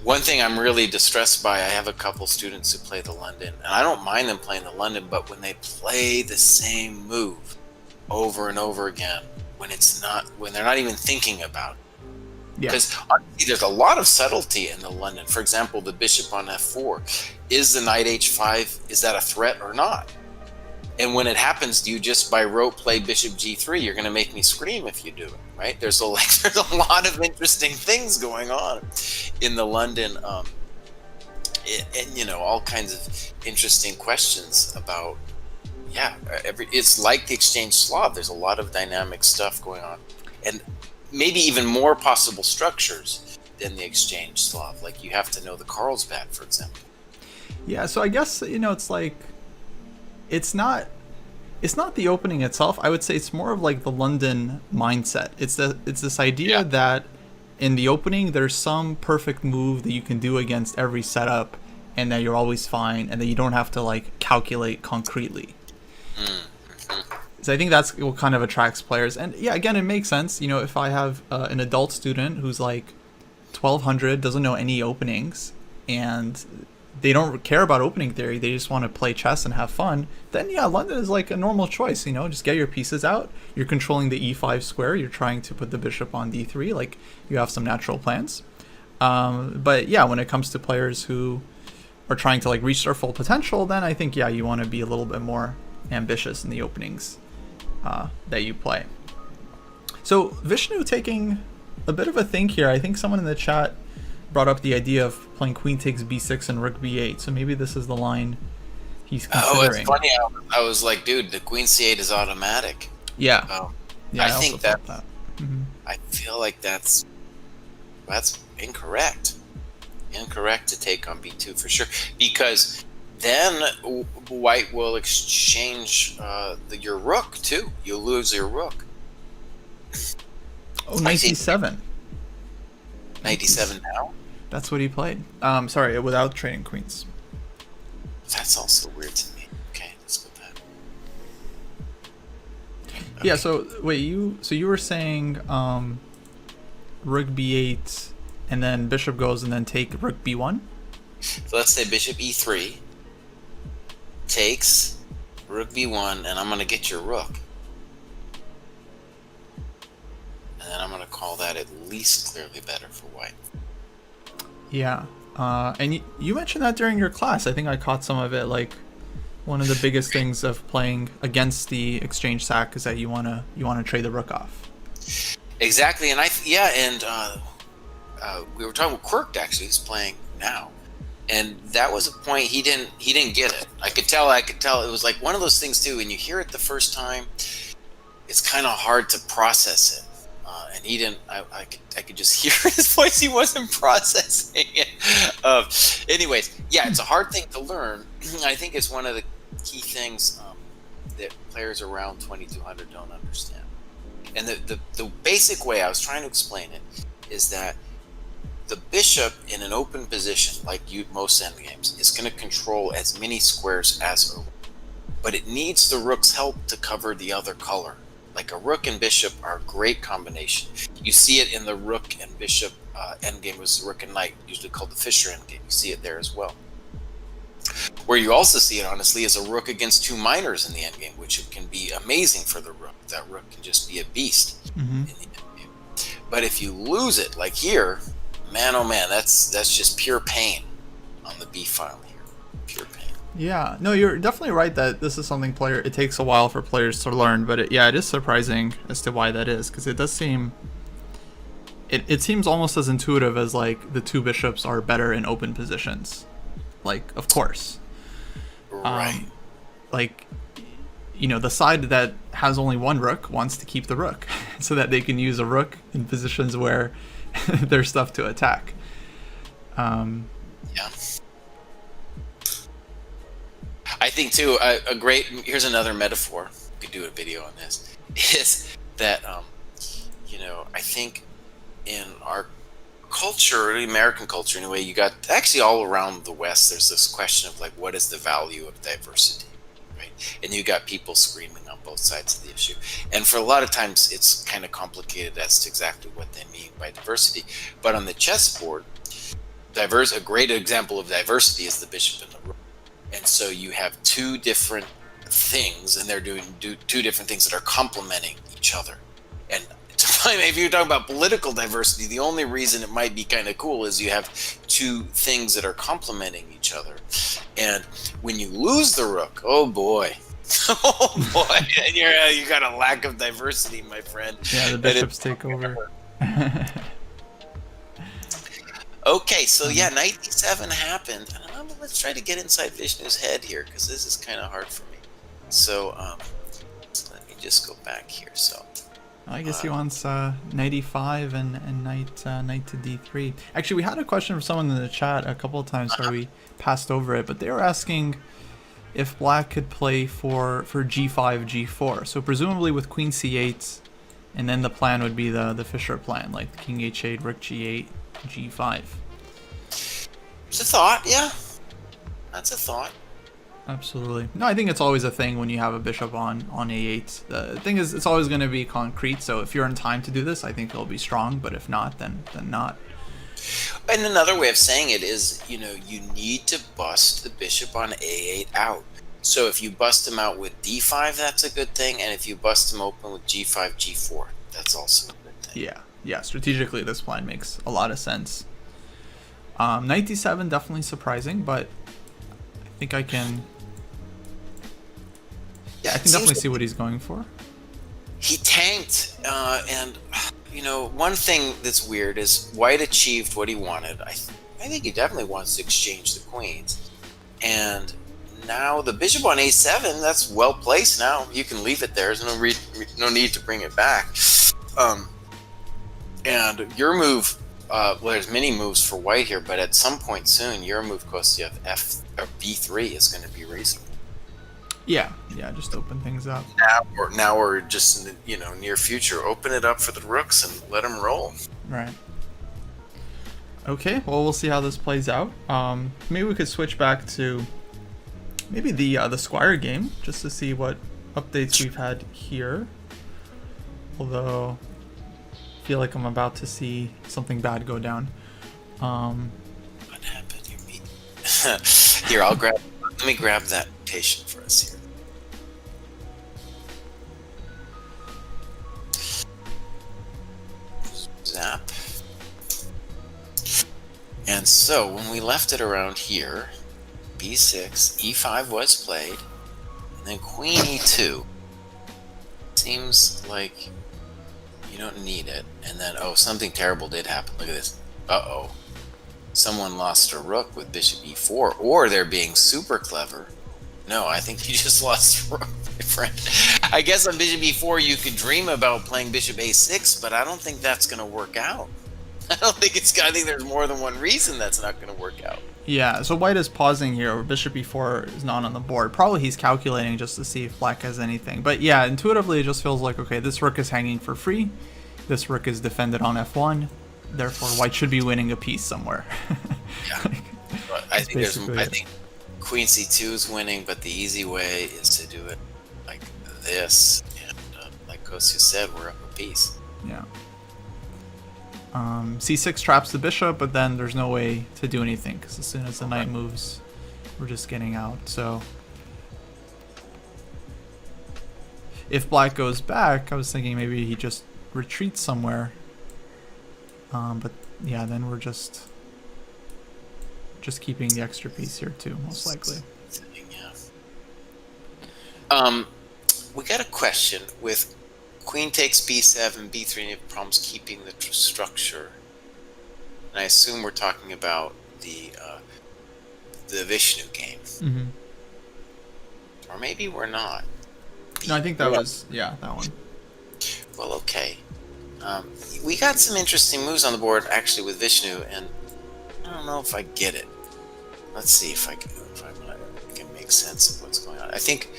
one thing I'm really distressed by, I have a couple students who play the London, and I don't mind them playing the London, but when they play the same move over and over again, when they're not even thinking about it. Because honestly, there's a lot of subtlety in the London. For example, the bishop on f4. Is the knight h5, is that a threat or not? And when it happens, do you just by rote play bishop g3? You're going to make me scream if you do it, right? There's a lot of interesting things going on in the London, and all kinds of interesting questions about. It's like the Exchange Slav. There's a lot of dynamic stuff going on, and maybe even more possible structures than the Exchange Slav. Like you have to know the Carlsbad, for example. Yeah, so I guess it's like it's not the opening itself. I would say it's more of like the London mindset. It's this idea that in the opening there's some perfect move that you can do against every setup, and that you're always fine, and that you don't have to like calculate concretely. So I think that's what kind of attracts players. And yeah, again, it makes sense. If I have an adult student who's like 1200, doesn't know any openings, and they don't care about opening theory, they just want to play chess and have fun, then yeah, London is like a normal choice. Just get your pieces out. You're controlling the e5 square. You're trying to put the bishop on d3. Like, you have some natural plans. But yeah, when it comes to players who are trying to like reach their full potential, then I think, yeah, you want to be a little bit more ambitious in the openings that you play. So Vishnu taking a bit of a think here. I think someone in the chat brought up the idea of playing queen takes b6 and rook b8. So maybe this is the line he's considering. Oh, it's funny. I was like, dude, the queen c8 is automatic. Yeah. Yeah, I think that. Mm-hmm. I feel like that's incorrect. Incorrect to take on b2 for sure, because then white will exchange your rook too. You'll lose your rook. Oh, knight c7. Knight d7 now? That's what he played. Sorry, without trading queens. That's also weird to me. Okay, let's go back. Okay. Yeah, so wait, you were saying rook b8 and then bishop goes and then take rook b1? So let's say bishop e3 takes rook b1, and I'm going to get your rook. And then I'm going to call that at least clearly better for white. Yeah. And you mentioned that during your class. I think I caught some of it. Like, one of the biggest things of playing against the exchange sack is that you wanna trade the rook off. Exactly, and we were talking with Quirked, actually. He's playing now, and that was a point he didn't get it. I could tell. It was like one of those things too. When you hear it the first time, it's kind of hard to process it. And he didn't. I could just hear his voice. He wasn't processing it. Anyways, yeah, it's a hard thing to learn. I think it's one of the key things that players around 2200 don't understand. And the basic way I was trying to explain it is that the bishop in an open position, like most endgames, is going to control as many squares as a rook, but it needs the rook's help to cover the other color. Like, a rook and bishop are a great combination. You see it in the rook and bishop endgame was rook and knight, usually called the Fischer endgame. You see it there as well. Where you also see it, honestly, is a rook against two minors in the endgame, which can be amazing for the rook. That rook can just be a beast in the endgame. But if you lose it, like here, man, oh man, that's just pure pain on the B file here. Pure pain. Yeah, no, you're definitely right that this is something it takes a while for players to learn, but it is surprising as to why that is, because it does seem, it seems almost as intuitive as like the two bishops are better in open positions. Like, of course. Right. Like, the side that has only one rook wants to keep the rook so that they can use a rook in positions where there's stuff to attack. Yeah. I think too, here's another metaphor, we could do a video on this, is that, I think in our culture, American culture anyway, you got, actually all around the West, there's this question of like, what is the value of diversity, right? And you got people screaming on both sides of the issue. And for a lot of times, it's kind of complicated as to exactly what they mean by diversity. But on the chessboard, a great example of diversity is the bishop and the rook. And so you have two different things, and they're doing two different things that are complementing each other. And if you're talking about political diversity, the only reason it might be kind of cool is you have two things that are complementing each other. And when you lose the rook, oh boy, and you got a lack of diversity, my friend. Yeah, the bishops take over. Okay, so yeah, knight d7 happened. Let's try to get inside Vishnu's head here, because this is kind of hard for me. So let me just go back here. So I guess he wants knight e5 and knight to d3. Actually, we had a question from someone in the chat a couple of times where we passed over it, but they were asking if black could play for g5, g4. So presumably with queen c8, and then the plan would be the Fischer plan, like king h8, rook g8, g5. It's a thought, yeah. That's a thought. Absolutely. No, I think it's always a thing when you have a bishop on a8. The thing is, it's always going to be concrete, so if you're in time to do this, I think it'll be strong, but if not, then not. And another way of saying it is, you need to bust the bishop on a8 out. So if you bust him out with d5, that's a good thing, and if you bust him open with g5, g4, that's also a good thing. Yeah. Strategically, this plan makes a lot of sense. Knight d7, definitely surprising, but I think I can. Yeah, I can definitely see what he's going for. He tanked, and one thing that's weird is White achieved what he wanted. I think he definitely wants to exchange the queens, and now the bishop on a7, that's well placed. Now you can leave it there. There's no need to bring it back. And your move, well, there's many moves for White here, but at some point soon, your move, Kostya, b3 is going to be reasonable. Yeah, just open things up. Now we're just near future. Open it up for the rooks and let them roll. Right. Okay, well, we'll see how this plays out. Maybe we could switch back to maybe the Squire game just to see what updates we've had here. Although I feel like I'm about to see something bad go down. What happened? Here, let me grab that notation for us here. Zap. And so when we left it around here, b6, e5 was played, and then queen e2. Seems like you don't need it. And then, something terrible did happen. Look at this. Uh-oh. Someone lost a rook with bishop e4, or they're being super clever. No, I think you just lost a rook, my friend. I guess on bishop e4 you could dream about playing bishop a6, but I don't think that's going to work out. I think there's more than one reason that's not going to work out. Yeah, so White is pausing here. Bishop e4 is not on the board. Probably he's calculating just to see if Black has anything. But yeah, intuitively it just feels like, okay, this rook is hanging for free. This rook is defended on f1. Therefore, White should be winning a piece somewhere. Yeah, but I think queen c2 is winning, but the easy way is to do it like this. And like Kostya said, we're up a piece. Yeah. c6 traps the bishop, but then there's no way to do anything because as soon as the knight moves, we're just getting out. So if Black goes back, I was thinking maybe he just retreats somewhere. But yeah, then we're just keeping the extra piece here too, most likely. Yeah. We got a question with queen takes b7, b3, and you have problems keeping the structure. And I assume we're talking about the Vishnu game. Mm-hmm. Or maybe we're not. No, I think that was, that one. Well, okay. We got some interesting moves on the board, actually, with Vishnu, and I don't know if I get it. Let's see if I can make sense of what's going on. I think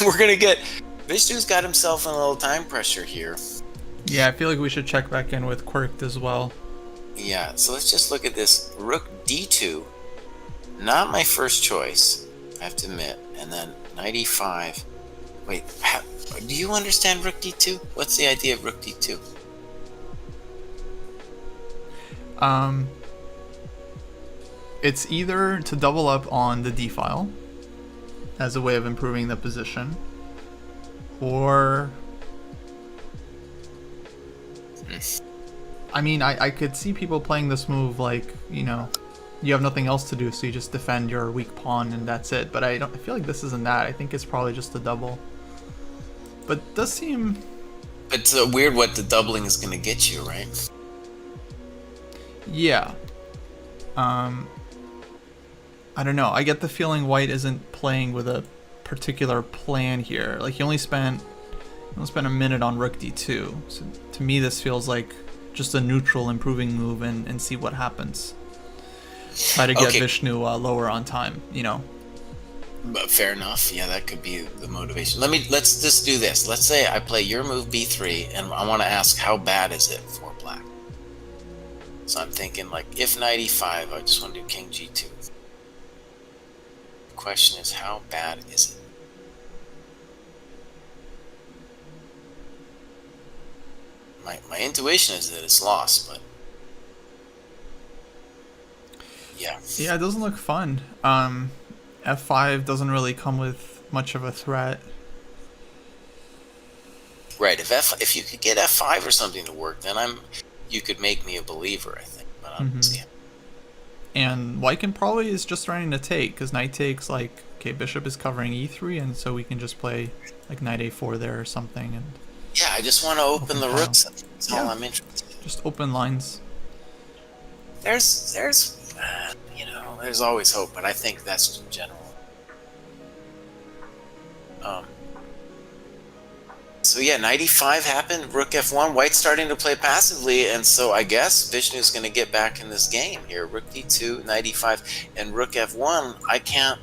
we're going to get... Vishnu's got himself in a little time pressure here. Yeah, I feel like we should check back in with Quirked as well. Yeah, so let's just look at this. Rook d2. Not my first choice, I have to admit. And then knight e5. Wait, do you understand rook d2? What's the idea of rook d2? It's either to double up on the d file as a way of improving the position, or I mean, I could see people playing this move like, you have nothing else to do, so you just defend your weak pawn and that's it. But I feel like this isn't that. I think it's probably just a double. But it does seem... It's weird what the doubling is going to get you, right? Yeah. I don't know. I get the feeling White isn't playing with a particular plan here. Like, he only spent a minute on rook d2. So to me, this feels like just a neutral improving move and see what happens. Try to get Vishnu lower on time, But fair enough. Yeah, that could be the motivation. Let's just do this. Let's say I play your move b3, and I want to ask how bad is it for Black. So I'm thinking like if knight e5, I just want to do king g2. The question is, how bad is it? My intuition is that it's lost, but Yeah. Yeah, it doesn't look fun. F5 doesn't really come with much of a threat. Right. If you could get F5 or something to work, then you could make me a believer, I think. But I don't see it. And white can probably is just trying to take, because knight takes, like, okay, bishop is covering e3, and so we can just play like knight a4 there or something. And Yeah, I just want to open the rooks. That's all I'm interested in. just open lines. There's there's always hope, but I think that's general. So yeah, knight e5 happened, rook f1, white's starting to play passively, and so I guess Vishnu's going to get back in this game here. Rook d2, knight e5, and rook f1. I can't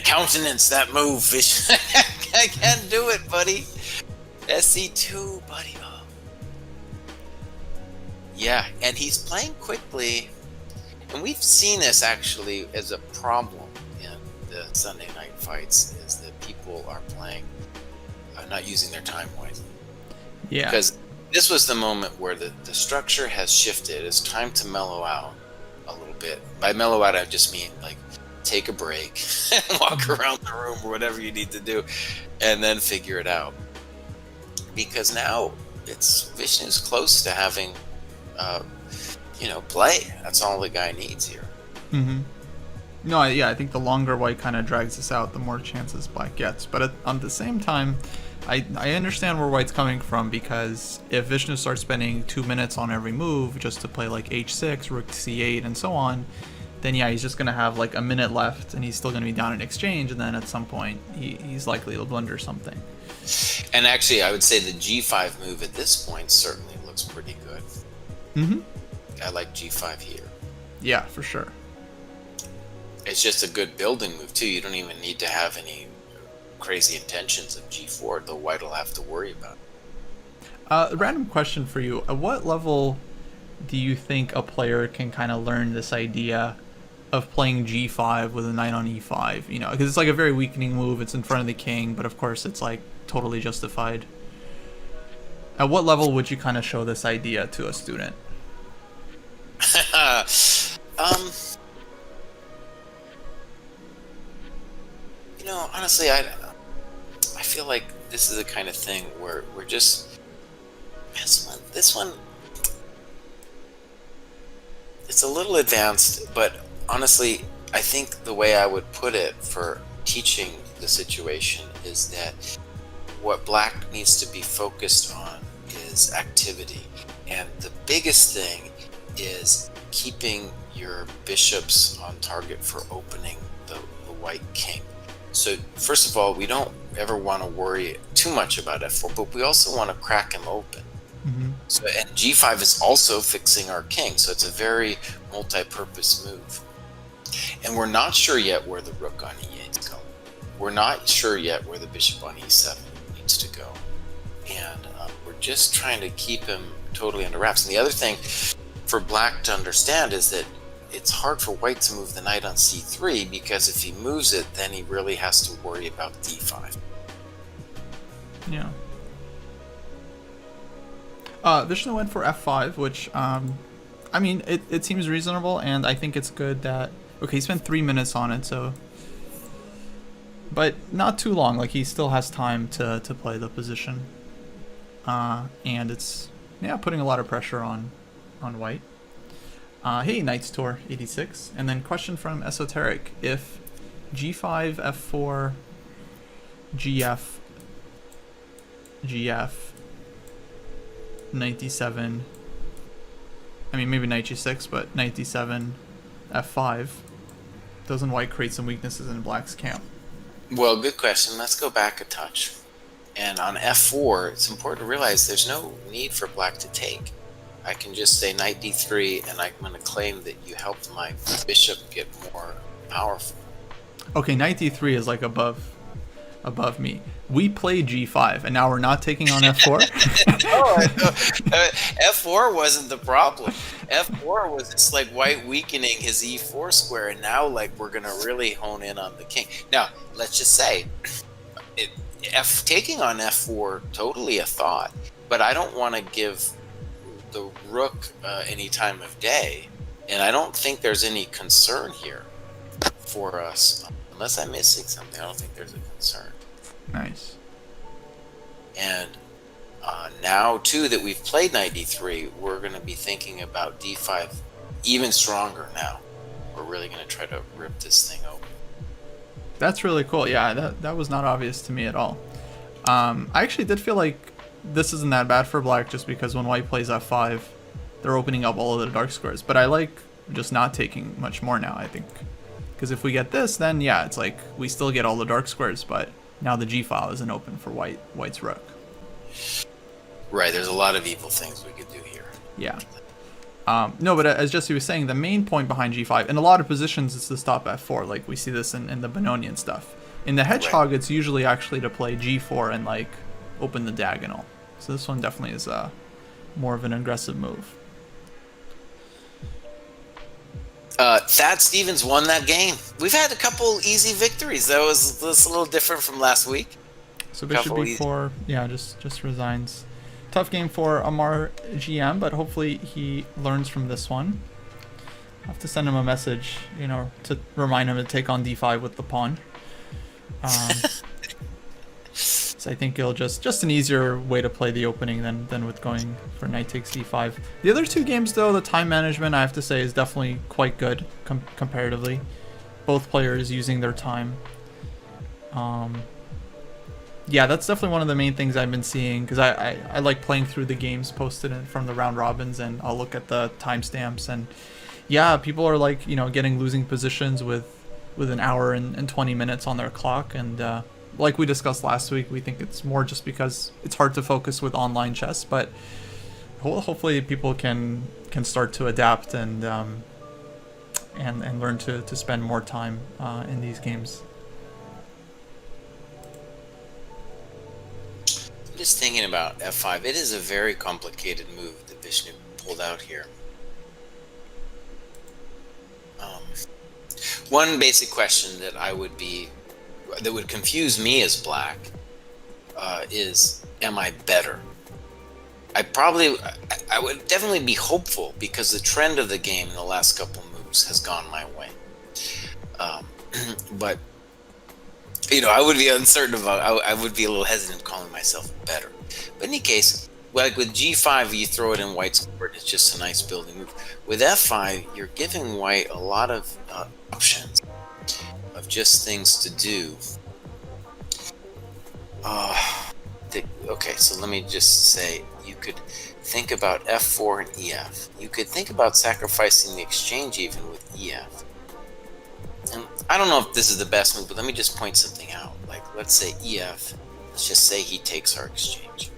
countenance that move, Vishnu. I can't do it, buddy. SC2, buddy. Oh. Yeah, and he's playing quickly, and we've seen this actually as a problem in the Sunday night fights, is that people are playing not using their time wisely. Yeah. Because this was the moment where the structure has shifted. It's time to mellow out a little bit. By mellow out, I just mean like take a break and walk around the room or whatever you need to do, and then figure it out. Because now Vishnu's close to having, play. That's all the guy needs here. No, yeah, I think the longer white kind of drags this out, the more chances black gets. But at the same time, I understand where white's coming from, because if Vishnu starts spending 2 minutes on every move just to play like h6, rook c8, and so on, then yeah, he's just going to have like a minute left, and he's still going to be down in exchange, and then at some point, he's likely to blunder something. And actually, I would say the g5 move at this point certainly looks pretty good. I like g5 here. Yeah, for sure. It's just a good building move, too. You don't even need to have any crazy intentions of g4, though white will have to worry about it. A random question for you. At what level do you think a player can kind of learn this idea of playing g5 with a knight on e5? You know, because it's like a very weakening move. It's in front of the king, but of course it's like totally justified. At what level would you kind of show this idea to a student? Honestly, I feel like this is the kind of thing where we're just this one it's a little advanced, but honestly, I think the way I would put it for teaching the situation is that what black needs to be focused on is activity, and the biggest thing is keeping your bishops on target for opening the white king. So first of all, we don't ever want to worry too much about f4, but we also want to crack him open. So, and g5 is also fixing our king, so it's a very multi-purpose move. And we're not sure yet where the rook on e8 is going. We're not sure yet where the bishop on e7 needs to go. And we're just trying to keep him totally under wraps. And the other thing for black to understand is that it's hard for white to move the knight on c3, because if he moves it, then he really has to worry about d5. Yeah. Vishnu went for f5, which, I mean, it seems reasonable, and I think it's good that... Okay, he spent 3 minutes on it, so... But not too long, like, he still has time to play the position. And it's, yeah, putting a lot of pressure on white. Hey, Knights Tour 86. And then question from Esoteric. If g5, f4, gf, knight d7, I mean maybe knight g6, but knight d7, f5, doesn't white create some weaknesses in black's camp? Well, good question. Let's go back a touch. And on f4, it's important to realize there's no need for black to take. I can just say knight d3, and I'm going to claim that you helped my bishop get more powerful. Okay, knight d3 is like above me. We played g5, and now we're not taking on f4? F4 wasn't the problem. F4 was just like white weakening his e4 square, and now like we're going to really hone in on the king. Now, let's just say, taking on f4, totally a thought, but I don't want to give the rook any time of day And I don't think there's any concern here for us. Unless I'm missing something, I don't think there's a concern. Nice. And now, too, that we've played knight d3, we're going to be thinking about d5 even stronger now. We're really going to try to rip this thing open. That's really cool. Yeah, that was not obvious to me at all. I actually did feel like this isn't that bad for black, just because when white plays f5, they're opening up all of the dark squares. But I like just not taking much more now, I think. Because if we get this, then yeah, it's like we still get all the dark squares, but now the g file isn't open for white's rook. Right, there's a lot of evil things we could do here. Yeah. No, but as Jesse was saying, the main point behind g5, in a lot of positions, it's to stop f4. Like, we see this in the Benonian stuff. In the hedgehog, it's usually actually to play g4 and, like, open the diagonal. So this one definitely is more of an aggressive move. Thad Stevens won that game. We've had a couple easy victories. That was a little different from last week. So bishop b4, yeah, just resigns. Tough game for Amar GM, but hopefully he learns from this one. I'll have to send him a message, to remind him to take on d5 with the pawn. So I think it'll just an easier way to play the opening than with going for knight takes d5. The other two games, though, the time management, I have to say, is definitely quite good comparatively. Both players using their time. Yeah, that's definitely one of the main things I've been seeing, because I like playing through the games posted from the round robins, and I'll look at the timestamps, and yeah, people are like, getting losing positions with an hour and 20 minutes on their clock, and like we discussed last week, we think it's more just because it's hard to focus with online chess, but hopefully people can start to adapt and learn to spend more time in these games. Just thinking about f5, it is a very complicated move that Vishnu pulled out here. One basic question that would confuse me as black is, am I better? I would definitely be hopeful, because the trend of the game in the last couple moves has gone my way. But I would be uncertain about. I would be a little hesitant calling myself better. But in any case, like with g5, you throw it in white's court. It's just a nice building move. With f5, you're giving white a lot of options of just things to do. Okay, so let me just say, you could think about f4 and ef. You could think about sacrificing the exchange even with ef. And I don't know if this is the best move, but let me just point something out. Like, let's say ef, let's just say he takes our exchange.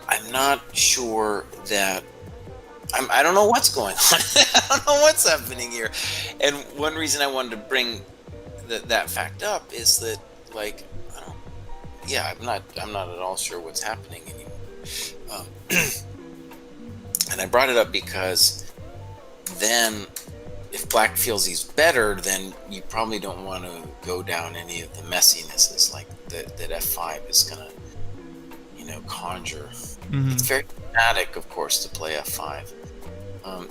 I'm not sure that... I don't know what's going on. I don't know what's happening here. And one reason I wanted to bring that fact up is that, like, I'm not at all sure what's happening anymore. And I brought it up because then, if black feels he's better, then you probably don't want to go down any of the messinesses like that f5 is gonna, conjure. Mm-hmm. It's very dramatic, of course, to play f5.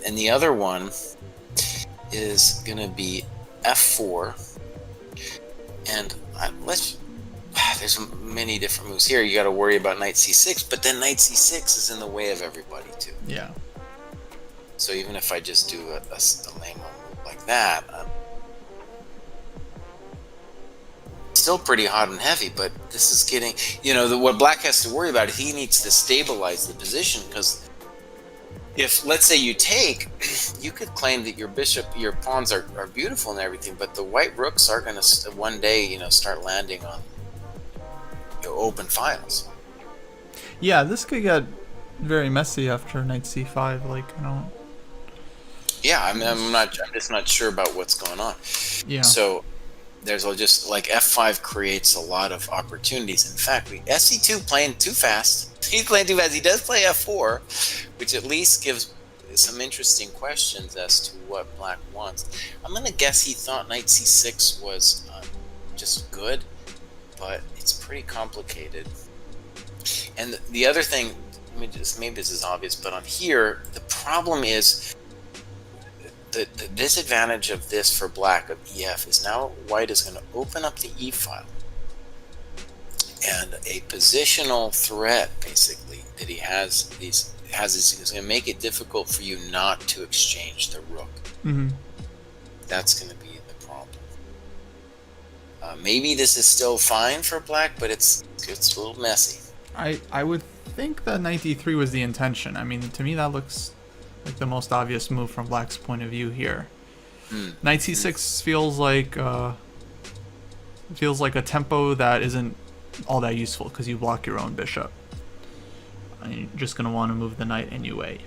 And the other one is gonna be f4, and there's many different moves here. You got to worry about knight c6, but then knight c6 is in the way of everybody too. Yeah. So even if I just do a lame move like that, still pretty hot and heavy. But this is getting, what black has to worry about is he needs to stabilize the position, because if, let's say, you take, you could claim that your bishop, your pawns are beautiful and everything, but the white rooks are going to one day, start landing on open files. Yeah, this could get very messy after knight c5. Like, Yeah, I'm just not sure about what's going on. Yeah. So there's just like f5 creates a lot of opportunities. In fact, SC2 playing too fast. He's playing too fast. He does play f4, which at least gives some interesting questions as to what black wants. I'm gonna guess he thought knight c6 was just good, but it's pretty complicated. And the other thing maybe this is obvious, but on here, the problem is the disadvantage of this for black of EF is now white is going to open up the E file. And a positional threat, basically, that he has is going to make it difficult for you not to exchange the rook. Mm-hmm. That's going to be the problem. Maybe this is still fine for black, but it's a little messy. I would think that knight d3 was the intention. I mean, to me that looks like the most obvious move from black's point of view here. Knight c6 feels like a tempo that isn't all that useful because you block your own bishop. And you're just going to want to move the knight anyway.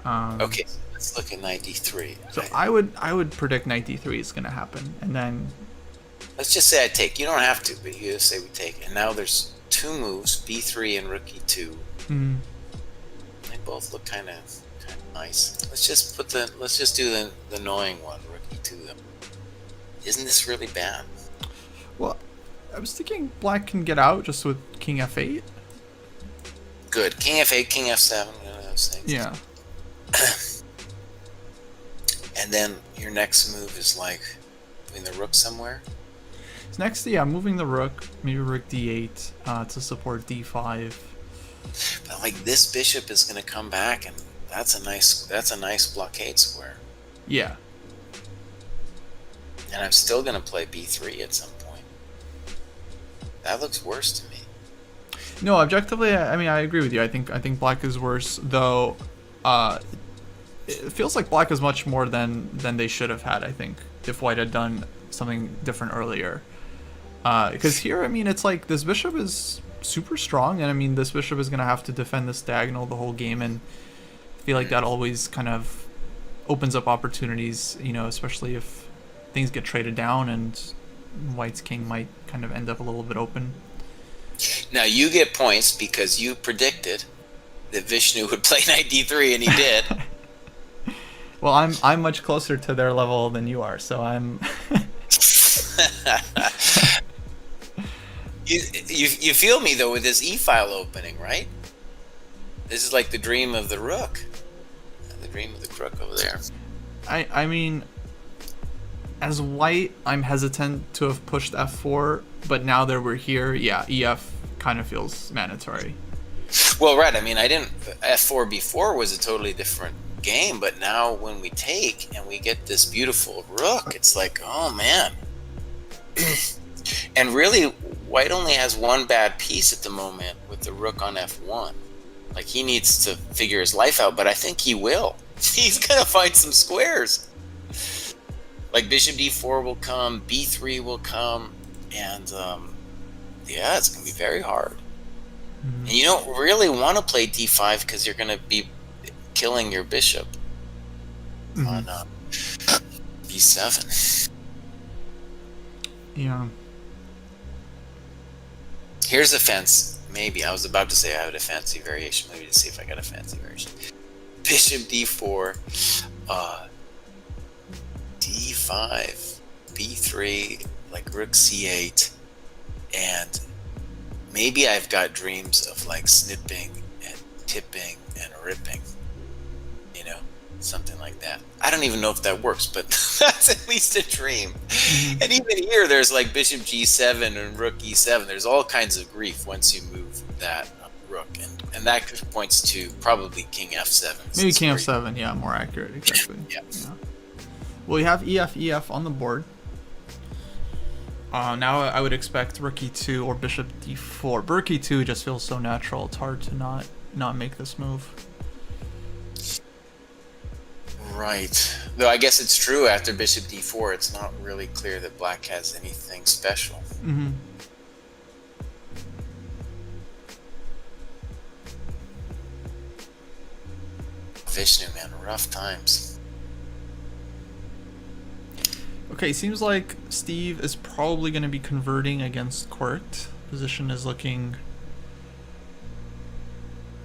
Okay, so let's look at knight d3. So I would predict knight d3 is going to happen, and then let's just say I take. You don't have to, but you just say we take. And now there's two moves, b3 and rook e2. They both look kind of nice. Let's just do the annoying one, rook e2. Isn't this really bad? Well, I was thinking black can get out just with king f8. Good. King f8, king f7, those things. Yeah. And then your next move is like moving the rook somewhere. So next, yeah, moving the rook, maybe rook d8 to support d5. But like this bishop is going to come back, and that's a nice blockade square. Yeah. And I'm still going to play b3 at some point. That looks worse to me. No, objectively, I mean, I agree with you. I think black is worse, though. It feels like black is much more than they should have had. I think if white had done something different earlier, because here, I mean, it's like this bishop is super strong, and I mean, this bishop is gonna have to defend this diagonal the whole game, and I feel like that always kind of opens up opportunities, especially if things get traded down and white's king might kind of end up a little bit open. Now you get points because you predicted that Vishnu would play knight d3, and he did. Well, I'm much closer to their level than you are, so I'm. You feel me though with this e file opening, right? This is like the dream of the rook, the dream of the crook over there. I mean, as white, I'm hesitant to have pushed f4, but now that we're here, yeah, ef kind of feels mandatory. Well, right. I mean, I didn't. f4 before was a totally different game, but now when we take and we get this beautiful rook, it's like, oh man. And really, white only has one bad piece at the moment with the rook on f1. Like, he needs to figure his life out, but I think he will. He's gonna find some squares. Like bishop d4 will come, b3 will come, and yeah, it's gonna be very hard. And you don't really want to play d5 because you're gonna be killing your bishop on b7. Yeah. Here's a fence. Maybe I was about to say I had a fancy variation. Maybe to see if I got a fancy variation. Bishop d4, d5, b3, like rook c8, and maybe I've got dreams of like snipping and tipping and ripping, something like that. I don't even know if that works, but that's at least a dream. And even here, there's like bishop g7 and rook e7. There's all kinds of grief once you move that rook, and that points to probably king f7. Maybe king f7, yeah, more accurate, exactly. Yeah. Well, you have ef on the board. Now I would expect rook e2 or bishop d4. Rook e2 just feels so natural. It's hard to not make this move. Right. Though I guess it's true after bishop d4, it's not really clear that black has anything special. Vishnu, man, rough times. Okay, seems like Steve is probably going to be converting against Quirked. Position is looking...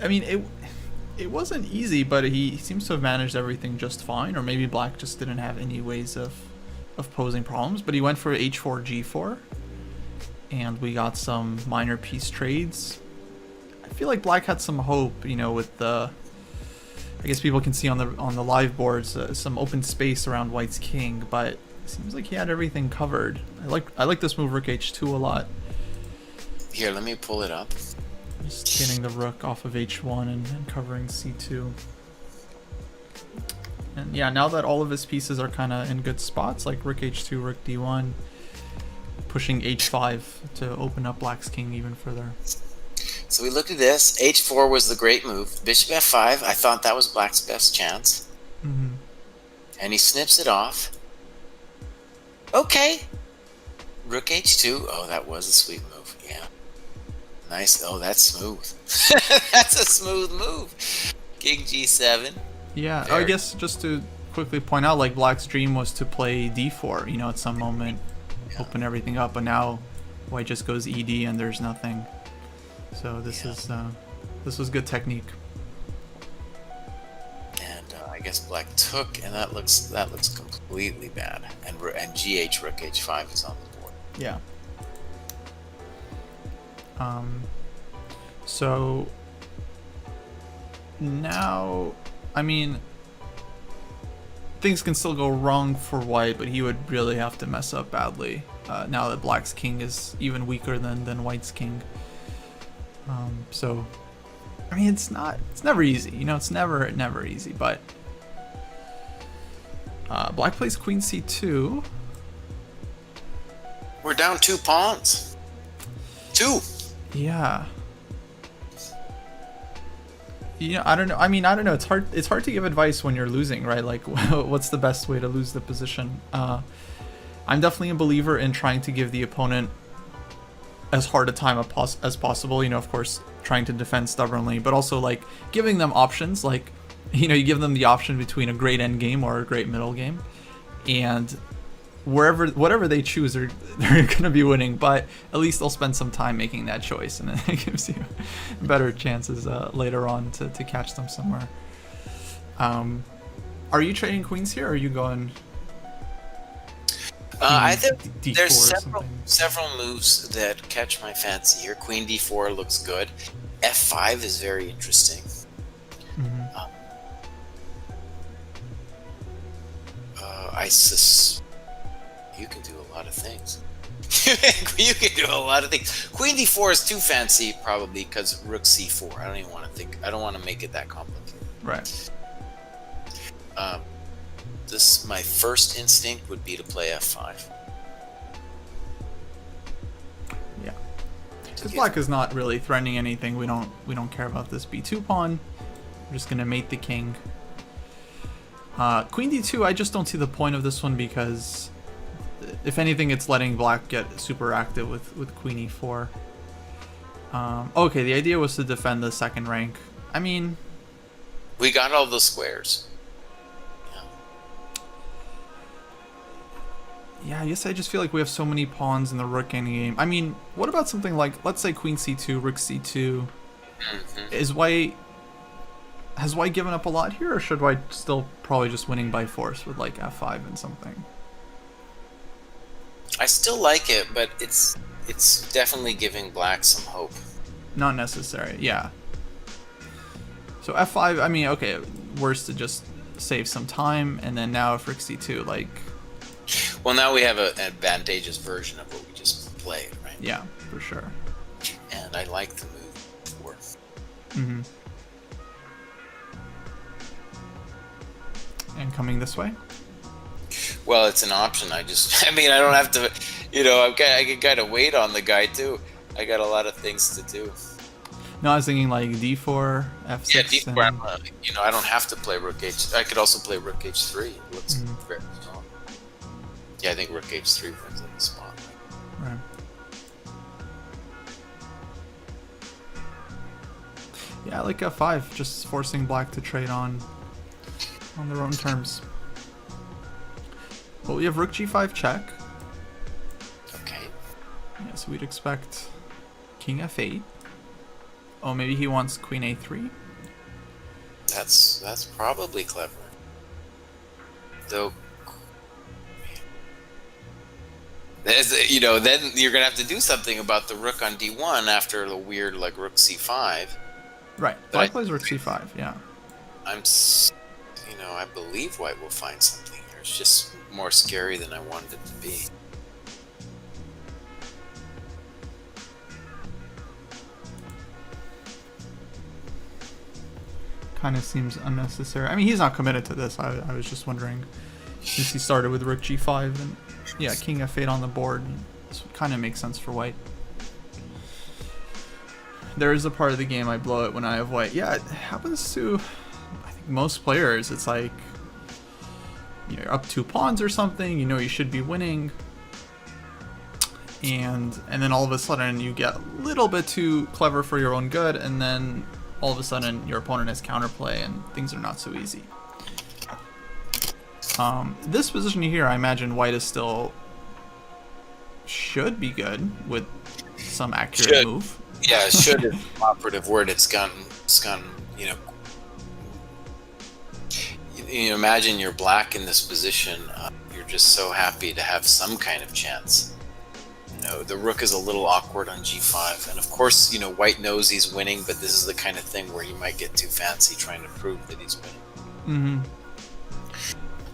I mean, it wasn't easy, but he seems to have managed everything just fine, or maybe black just didn't have any ways of posing problems, but he went for h4, g4, and we got some minor piece trades. I feel like black had some hope, you know, with the. I guess people can see on the live boards some open space around white's king, but it seems like he had everything covered. I like this move rook h2 a lot. Here, let me pull it up. Just getting the rook off of h1 and covering c2. And yeah, now that all of his pieces are kind of in good spots, like rook h2, rook d1, pushing h5 to open up black's king even further. So we looked at this. h4 was the great move. Bishop f5, I thought that was black's best chance. Mm-hmm. And he snips it off. Okay. Rook h2. Oh, that was a sweet move. Yeah. Nice. Oh, that's smooth. That's a smooth move. King g7. Yeah, Very. I guess just to quickly point out, like black's dream was to play d4, you know, at some moment, open everything up, but now white just goes ed and there's nothing. So this was good technique. And I guess black took, and that looks completely bad. And gh rook h5 is on the board. Yeah. So now, I mean, things can still go wrong for white, but he would really have to mess up badly now that black's king is even weaker than white's king. So, I mean, it's never easy, you know, it's never easy, but black plays queen c2. We're down 2 pawns. 2. Yeah. Yeah, I don't know. I mean, I don't know. It's hard to give advice when you're losing, right? Like, what's the best way to lose the position? I'm definitely a believer in trying to give the opponent as hard a time as possible. You know, of course, trying to defend stubbornly, but also like giving them options. Like, you know, you give them the option between a great end game or a great middle game, and whatever they choose, they're gonna be winning. But at least they'll spend some time making that choice, and it gives you better chances later on to catch them somewhere. Are you trading queens here, or are you going? I think D4 there's or several moves that catch my fancy here. Queen d4 looks good. f5 is very interesting. Mm-hmm. You can do a lot of things. You can do a lot of things. Queen d4 is too fancy, probably, because rook c4. I don't even want to think. I don't want to make it that complicated. Right. My first instinct would be to play f5. Yeah. Because black is not really threatening anything. We don't care about this b2 pawn. We're just gonna mate the king. Queen d2, I just don't see the point of this one, because if anything, it's letting black get super active with queen e4. Okay, the idea was to defend the second rank. I mean, we got all the squares. Yeah, I guess I just feel like we have so many pawns in the rook endgame. I mean, what about something like, let's say queen c2, rook c2? Mm-hmm. Has white given up a lot here, or should white still probably just winning by force with like f5 and something? I still like it, but it's definitely giving black some hope. Not necessary, yeah. So f5, I mean, okay, worse to just save some time, and then now if rook c2, like... Well, now we have an advantageous version of what we just played, right? Yeah, for sure. And I like the move for. Mm-hmm. And coming this way? Well, it's an option. I don't have to, you know, I can kind of wait on the guy too. I got a lot of things to do. No, I was thinking like d4, f6. Yeah, d4. You know, I don't have to play rook h. I could also play rook h3. It looks very strong. Yeah, I think rook h3 wins on the spot. Right. Yeah, I like f5, just forcing black to trade on their own terms. Well, we have rook g5 check. Okay. Yeah, so we'd expect king f8. Oh, maybe he wants queen a3. That's probably clever. Though Then you're gonna have to do something about the rook on d1 after the weird like rook c5. Right. Black plays rook c5. Yeah. I believe white will find something here. It's just more scary than I wanted it to be. Kind of seems unnecessary. I mean, he's not committed to this. I was just wondering, since he started with rook g5 and yeah, king f8 on the board, this kind of makes sense for white. There is a part of the game I blow it when I have white. Yeah, it happens to, I think, most players. It's like you're up 2 pawns or something. You know you should be winning, and then all of a sudden you get a little bit too clever for your own good, and then all of a sudden your opponent has counterplay and things are not so easy. This position here, I imagine white is still should be good with some accurate move. Yeah, should is the operative word. It's gotten, you imagine you're black in this position. You're just so happy to have some kind of chance. The rook is a little awkward on g5, and of course, white knows he's winning, but this is the kind of thing where he might get too fancy trying to prove that he's winning.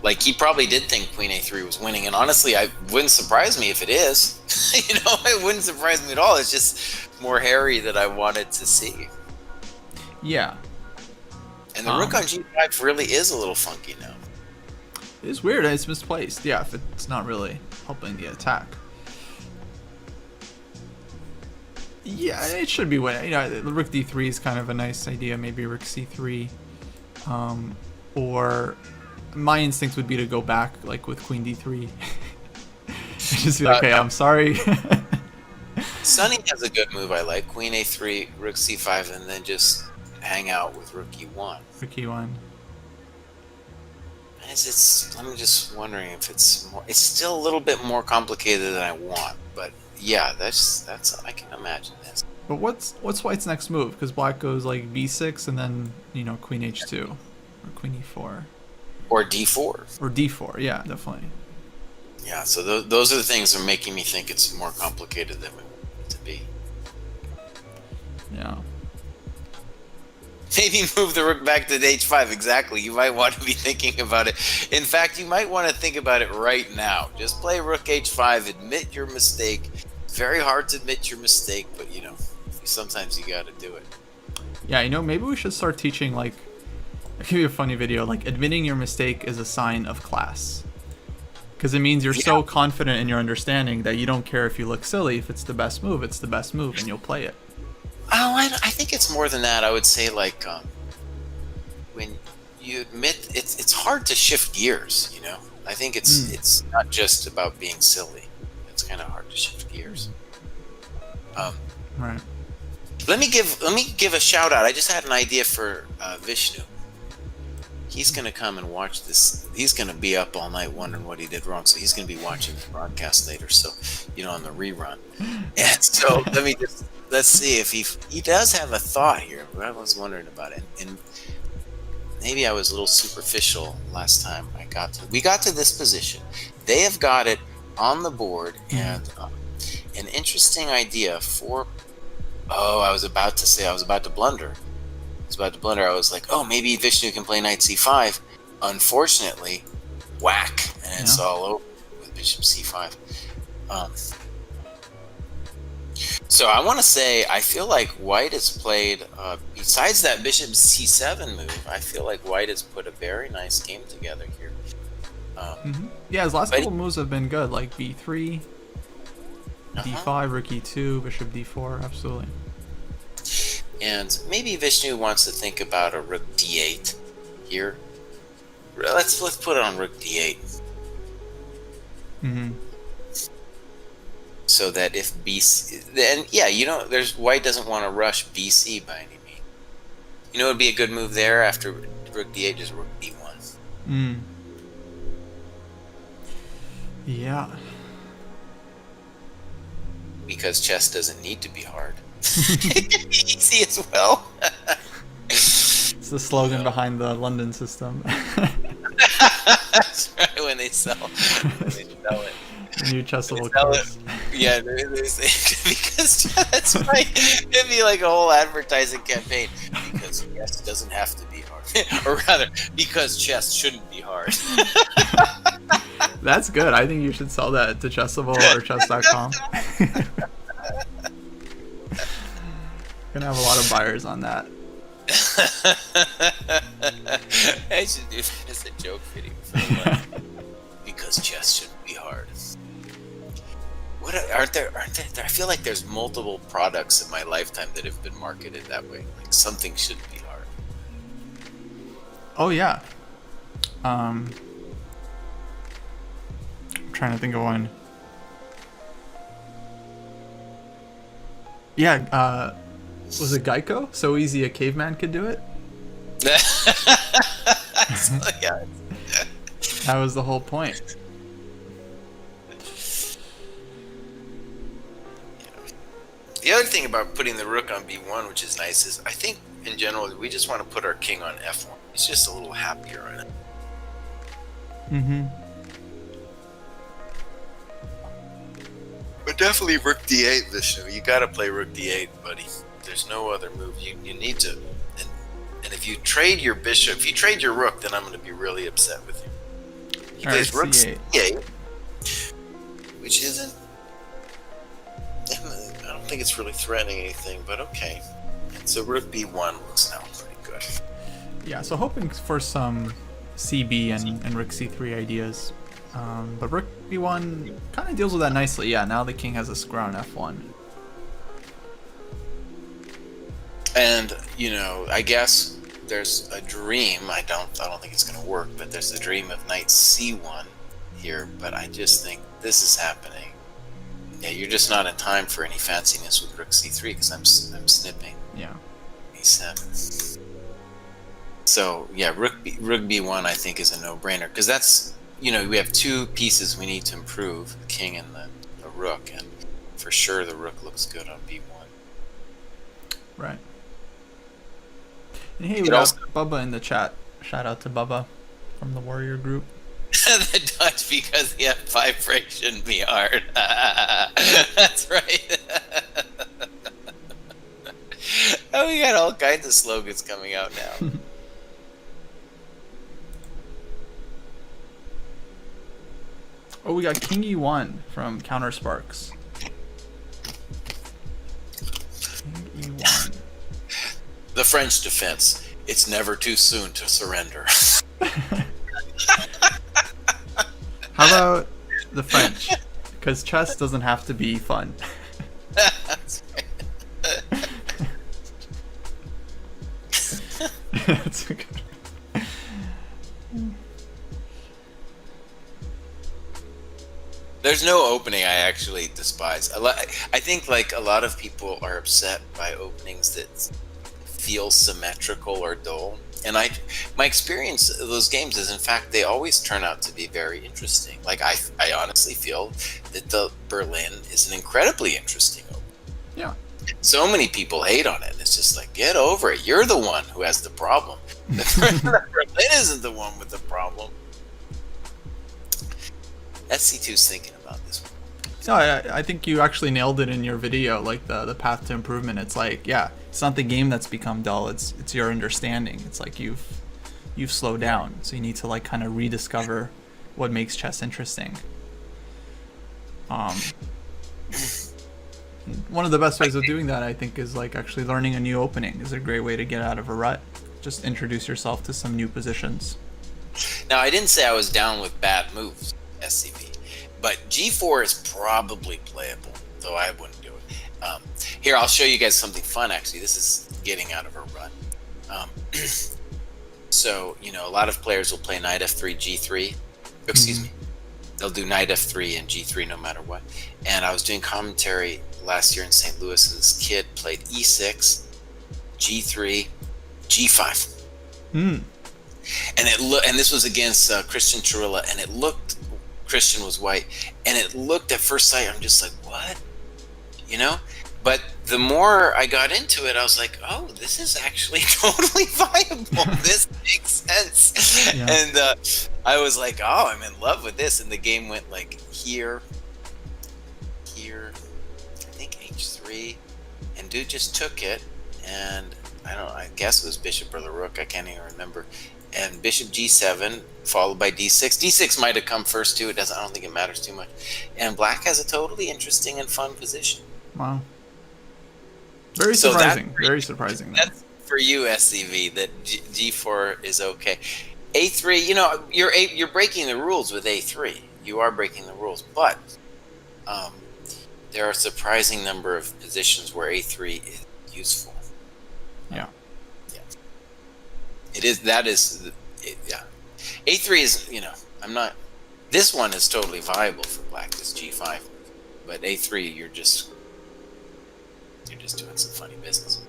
Like, he probably did think queen a3 was winning, and honestly, it wouldn't surprise me if it is. It wouldn't surprise me at all. It's just more hairy that I wanted to see. Yeah. And the rook on g5 really is a little funky now. It is weird. It's misplaced. Yeah, if it's not really helping the attack. Yeah, it should be winning. The rook d3 is kind of a nice idea. Maybe rook c3, or my instinct would be to go back like with queen d3. Just be like, okay, I'm sorry. Sonny has a good move I like. Queen a3, rook c5, and then just hang out with rook e1. Rook e1. I'm just wondering if it's more. It's still a little bit more complicated than I want, but yeah, that's I can imagine this. But what's white's next move? Because black goes like b6 and then queen h2 or queen e4 or d4 or d4. Yeah, definitely. Yeah, so those are the things that are making me think it's more complicated than we want it to be. Yeah. Maybe move the rook back to h5. Exactly. You might want to be thinking about it. In fact, you might want to think about it right now. Just play rook h5. Admit your mistake. It's very hard to admit your mistake, but sometimes you got to do it. Yeah, maybe we should start teaching, like, I'll give you a funny video, like admitting your mistake is a sign of class. Because it means you're so confident in your understanding that you don't care if you look silly. If it's the best move, it's the best move, and you'll play it. Oh, I think it's more than that. I would say, like, when you admit it's hard to shift gears. I think it's not just about being silly. It's kind of hard to shift gears. Right. Let me give a shout out. I just had an idea for Vishnu. He's gonna come and watch this. He's gonna be up all night wondering what he did wrong. So he's gonna be watching the broadcast later. So on the rerun. And so let's see if he does have a thought here. But I was wondering about it, and maybe I was a little superficial last time we got to this position. They have got it on the board, and an interesting idea for. Oh, I was about to blunder. I was like, oh, maybe Vishnu can play knight c5. Unfortunately, whack, and it's all over with bishop c5. So I want to say, I feel like white has played, besides that bishop c7 move, I feel like white has put a very nice game together here. Yeah, his last couple moves have been good, like b3, d5, rook e2, bishop d4, absolutely. And maybe Vishnu wants to think about a rook d8 here. Let's put it on rook d8. So that if BC, then there's white doesn't want to rush BC by any means. It would be a good move there after rook d8, just rook d1. Yeah. Because chess doesn't need to be hard. It can be easy as well. It's the slogan behind the London system. That's right, when they sell it. The new Chessable Sell it. course. Yeah, because that's right. It'd be like a whole advertising campaign. Because chess doesn't have to be hard, or rather, because chess shouldn't be hard. That's good. I think you should sell that to Chessable or Chess.com. Gonna have a lot of buyers on that. I should do this as a joke video. Because chess shouldn't be hard. What aren't there? I feel like there's multiple products in my lifetime that have been marketed that way. Like something shouldn't be hard. Oh yeah. I'm trying to think of one. Yeah. Was it Geico? So easy a caveman could do it. Yeah. That was the whole point. The other thing about putting the rook on b1, which is nice, is I think in general we just want to put our king on f1. It's just a little happier on it. Mm-hmm. But definitely rook d8, Vishnu. You got to play rook d8, buddy. There's no other move. You need to. And if you trade your bishop, if you trade your rook, then I'm going to be really upset with you. He plays rook c8, which isn't. I don't think it's really threatening anything, but okay. And so rook b1 looks now pretty good. Yeah, so hoping for some CB and rook c3 ideas. But rook b1 kind of deals with that nicely. Yeah, now the king has a square on f1. And I guess there's a dream. I don't think it's going to work, but there's a dream of knight c1 here. But I just think this is happening. Yeah, you're just not in time for any fanciness with rook c3 because I'm snipping. Yeah. e7. So yeah, rook b1 I think is a no-brainer because that's we have two pieces we need to improve, the king and the rook, and for sure the rook looks good on b1. Right. And hey, we got Bubba in the chat. Shout out to Bubba from the Warrior group. The Dutch because the f5 break shouldn't be hard. That's right. Oh, we got all kinds of slogans coming out now. Oh, we got King E1 from Counter Sparks. King E1. The French defense. It's never too soon to surrender. How about the French? Because chess doesn't have to be fun. That's right. That's a good. There's no opening I actually despise. I think like a lot of people are upset by openings that feel symmetrical or dull. And my experience of those games is, in fact, they always turn out to be very interesting. Like I honestly feel that the Berlin is an incredibly interesting opening. Yeah. So many people hate on it. It's just like, get over it. You're the one who has the problem. The Berlin isn't the one with the problem. SC2's thinking about this one. No, I think you actually nailed it in your video, like the path to improvement. It's like, yeah, it's not the game that's become dull, it's your understanding. It's like you've slowed down, so you need to like kind of rediscover what makes chess interesting. One of the best ways of doing that, I think, is like actually learning a new opening is a great way to get out of a rut. Just introduce yourself to some new positions. Now, I didn't say I was down with bad moves, SCP. But G4 is probably playable, though I wouldn't do it. Here, I'll show you guys something fun, actually. This is getting out of a rut. So, a lot of players will play knight f3, g3. Excuse me. They'll do knight f3 and g3 no matter what. And I was doing commentary last year in St. Louis, and this kid played e6, g3, g5. And this was against Christian Chirilla, and it looked... Christian was white, and it looked at first sight, I'm just like, what? But the more I got into it, I was like, oh, this is actually totally viable. This makes sense. Yeah. And I was like, oh, I'm in love with this. And the game went like here, here, I think h3, and dude just took it, and I guess it was bishop or the rook, I can't even remember, and bishop g7 followed by d6. D6 might have come first too. I don't think it matters too much, and black has a totally interesting and fun position. Wow. Very surprising. Very surprising. That's for you, SCV, that G4 is okay. A3, you know, you're breaking the rules with A3. You are breaking the rules, but there are a surprising number of positions where A3 is useful. Yeah. Yeah. It is. That is. Yeah. A3 is. You know, I'm not. This one is totally viable for black. This G5, but A3, you're just doing some funny business.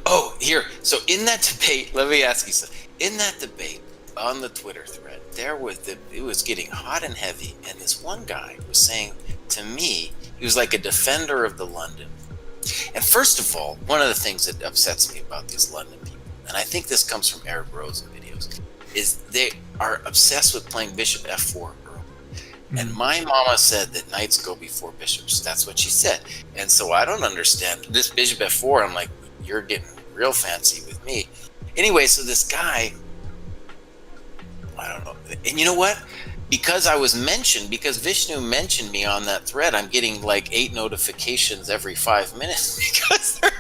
Oh, here. So in that debate, let me ask you something. In that debate on the Twitter thread, it was getting hot and heavy, and this one guy was saying to me, he was like a defender of the London. And first of all, one of the things that upsets me about these London people, and I think this comes from Eric Rosen videos, is they are obsessed with playing bishop f4 early. And my mama said that knights go before bishops. That's what she said. And so I don't understand this bishop f4. I'm like, you're getting real fancy with me. Anyway, so this guy, I don't know. And you know what? Because Vishnu mentioned me on that thread, I'm getting like 8 notifications every 5 minutes because they're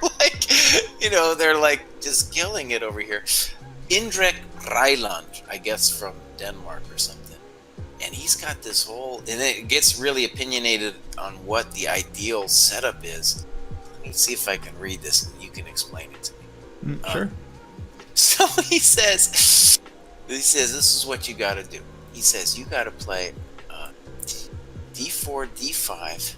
like just killing it over here. Indrek Reiland, I guess from Denmark or something. And he's got this whole, and it gets really opinionated on what the ideal setup is. Let me see if I can read this and you can explain it to me. Sure. So he says, this is what you got to do. He says you got to play d4, d5,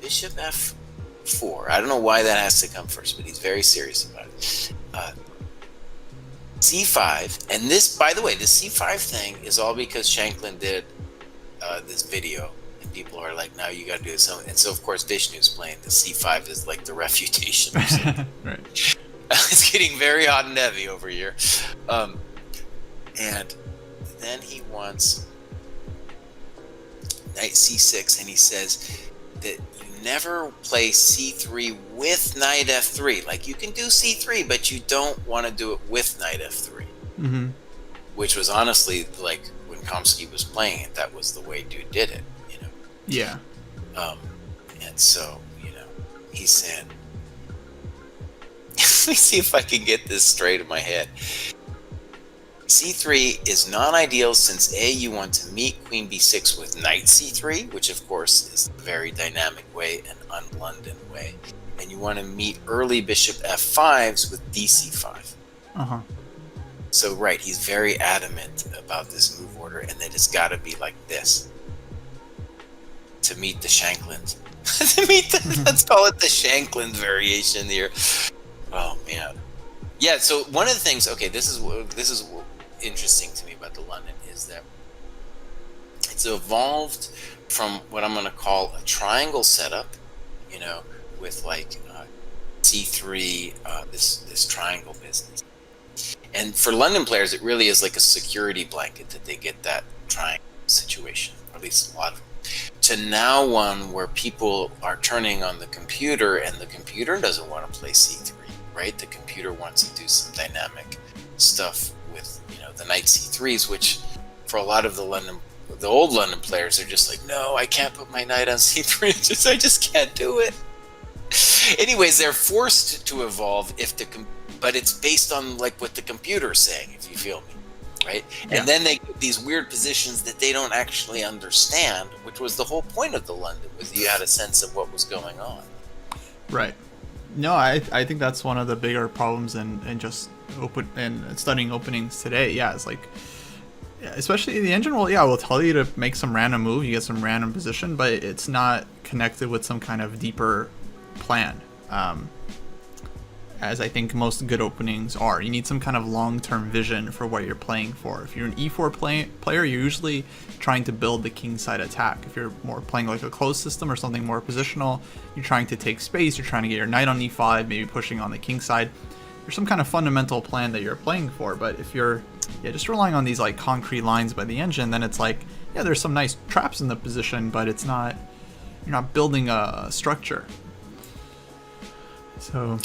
bishop f4. I don't know why that has to come first, but he's very serious about it. c5, and this, by the way, the c5 thing is all because Shanklin did this video, and people are like, now you got to do this. And so, of course, Vishnu's playing the c5 is like the refutation or something. Right. It's getting very hot and heavy over here. And then he wants knight c6, and he says that you never play c3 with knight f3. Like, you can do c3, but you don't want to do it with knight f3. Mm-hmm. Which was honestly, like, when Kamsky was playing it, that was the way dude did it, you know? Yeah. And so, he said, let me see if I can get this straight in my head. c3 is non-ideal since A, you want to meet queen b6 with knight c3, which of course is a very dynamic way, an un-London way, and you want to meet early bishop f5s with dc5. Uh-huh. So right, he's very adamant about this move order, and that it's got to be like this to meet the Shanklins. Let's call it the Shanklin variation here. Oh man, yeah. So one of the things, okay, this is interesting to me about the London is that it's evolved from what I'm going to call a triangle setup, with like c3, this triangle business. And for London players, it really is like a security blanket that they get that triangle situation, or at least a lot of them. To now one where people are turning on the computer, and the computer doesn't want to play c3, right? The computer wants to do some dynamic stuff with, the knight c3s, which for a lot of the old London players are just like, no, I can't put my knight on c3. I just can't do it. Anyways, they're forced to evolve but it's based on like what the computer's saying, if you feel me, right? Yeah. And then they get these weird positions that they don't actually understand, which was the whole point of the London, was you had a sense of what was going on. Right. No, I think that's one of the bigger problems in just studying openings today. Yeah, it's like, especially the engine will tell you to make some random move, you get some random position, but it's not connected with some kind of deeper plan. As I think most good openings are. You need some kind of long-term vision for what you're playing for. If you're an e4 player, you're usually trying to build the kingside attack. If you're more playing like a closed system or something more positional, you're trying to take space, you're trying to get your knight on e5, maybe pushing on the kingside. There's some kind of fundamental plan that you're playing for. But if you're just relying on these like concrete lines by the engine, then it's like, there's some nice traps in the position, but it's not you're not building a structure. So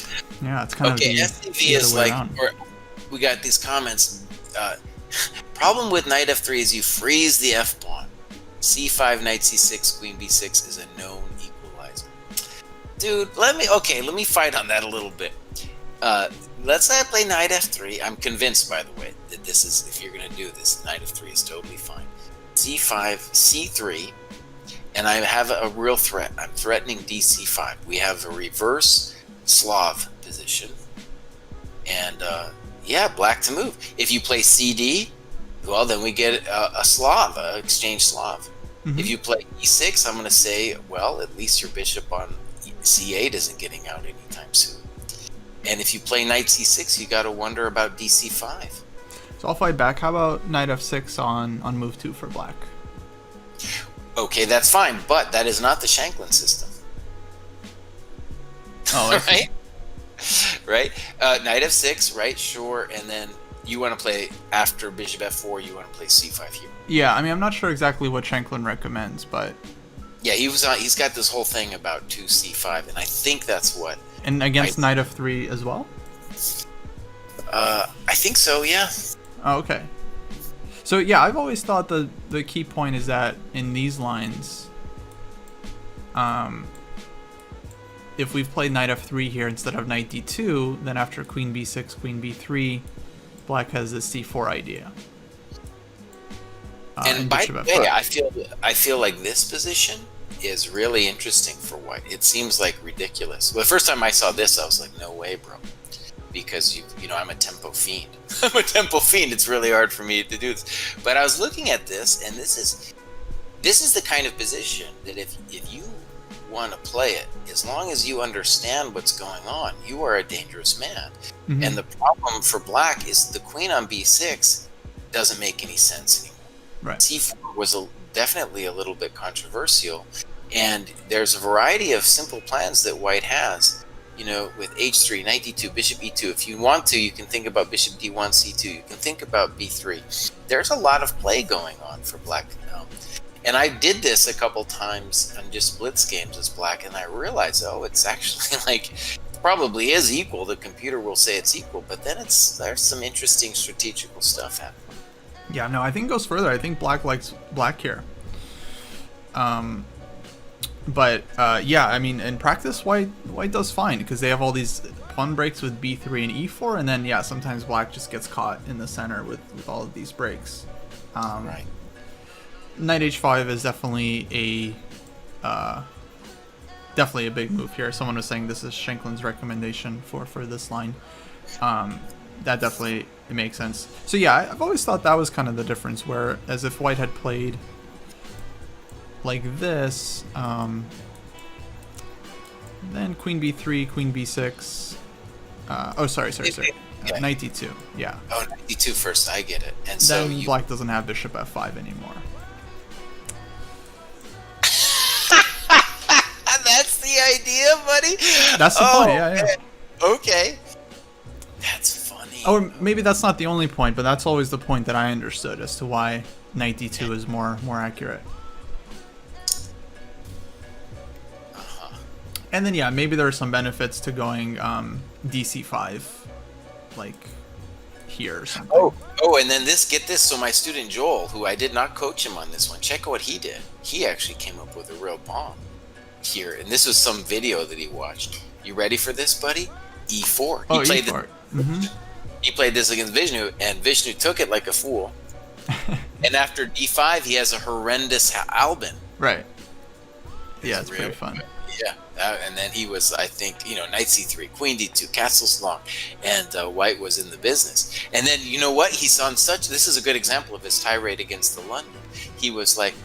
yeah, it's kind Okay, of SCV is like, or we got these comments. Problem with knight f3 is you freeze the f pawn. c5, knight c6, queen b6 is a known equalizer. Dude, let me fight on that a little bit. Let's say I play knight f3. I'm convinced, by the way, that this is, if you're going to do this, knight f3 is totally fine. c5, c3, and I have a real threat. I'm threatening dc5. We have a reverse Slav position, and yeah, black to move. If you play cd, well, then we get a Slav, exchange Slav. Mm-hmm. If you play e6, I'm going to say, well, at least your bishop on c8 isn't getting out anytime soon. And if you play knight c6, you got to wonder about dc5. So I'll fight back. How about knight f6 on move 2 for black? Okay, that's fine, but that is not the Shanklin system. Oh, I see. Right? Knight f6, right? Sure. And then you want to play, after bishop f4, you want to play c5 here. Yeah, I mean, I'm not sure exactly what Shanklin recommends, but... Yeah, he's got this whole thing about 2c5, and I think that's what... And against knight f3 as well? I think so, yeah. Oh, okay. So, yeah, I've always thought the key point is that in these lines... if we've played knight f3 here instead of knight d2, then after queen b6, queen b3, black has this c4 idea. And by the way, I feel like this position is really interesting for white. It seems like ridiculous. Well, the first time I saw this, I was like, no way, bro. Because, you know, I'm a tempo fiend. I'm a tempo fiend. It's really hard for me to do this. But I was looking at this, and this is the kind of position that if you want to play it, as long as you understand what's going on, you are a dangerous man. Mm-hmm. And the problem for black is the queen on b6 doesn't make any sense anymore. Right. c4 was definitely a little bit controversial, and there's a variety of simple plans that white has. You know, with h3, knight d2, bishop e2. If you want to, you can think about bishop d1, c2. You can think about b3. There's a lot of play going on for black now. And I did this a couple times on just blitz games as black, and I realized, oh, it's actually like, probably is equal. The computer will say it's equal, but then there's some interesting strategical stuff happening. Yeah, no, I think it goes further. I think black likes black here. But yeah, I mean, in practice, white does fine because they have all these pawn breaks with b3 and e4, and then yeah, sometimes black just gets caught in the center with all of these breaks. Right. Knight h5 is definitely a big move here. Someone was saying this is Shanklin's recommendation for this line. That definitely it makes sense. So yeah, I've always thought that was kind of the difference, where as if white had played like this, then queen b3, queen b6. Sorry. Yeah. Knight d2. Yeah. Oh, knight d2 first. I get it. And then so black doesn't have bishop f5 anymore. That's the idea, buddy. That's the point. Yeah. Okay. That's funny. Or maybe that's not the only point, but that's always the point that I understood as to why knight d2 is more accurate. And then yeah, maybe there are some benefits to going dc5, like here or something. Oh, and then get this. So my student Joel, who I did not coach him on this one, check out what he did. He actually came up with a real bomb here, and this was some video that he watched. You ready for this, buddy? e4. Oh, e4. He played this against Vishnu, and Vishnu took it like a fool. And after d5, he has a horrendous Albin. Right. Yeah, it's pretty fun. Yeah, and then he was, I think, knight c3, queen d2, castle's long, and white was in the business. And then, you know what? He's on this is a good example of his tirade against the London. He was like,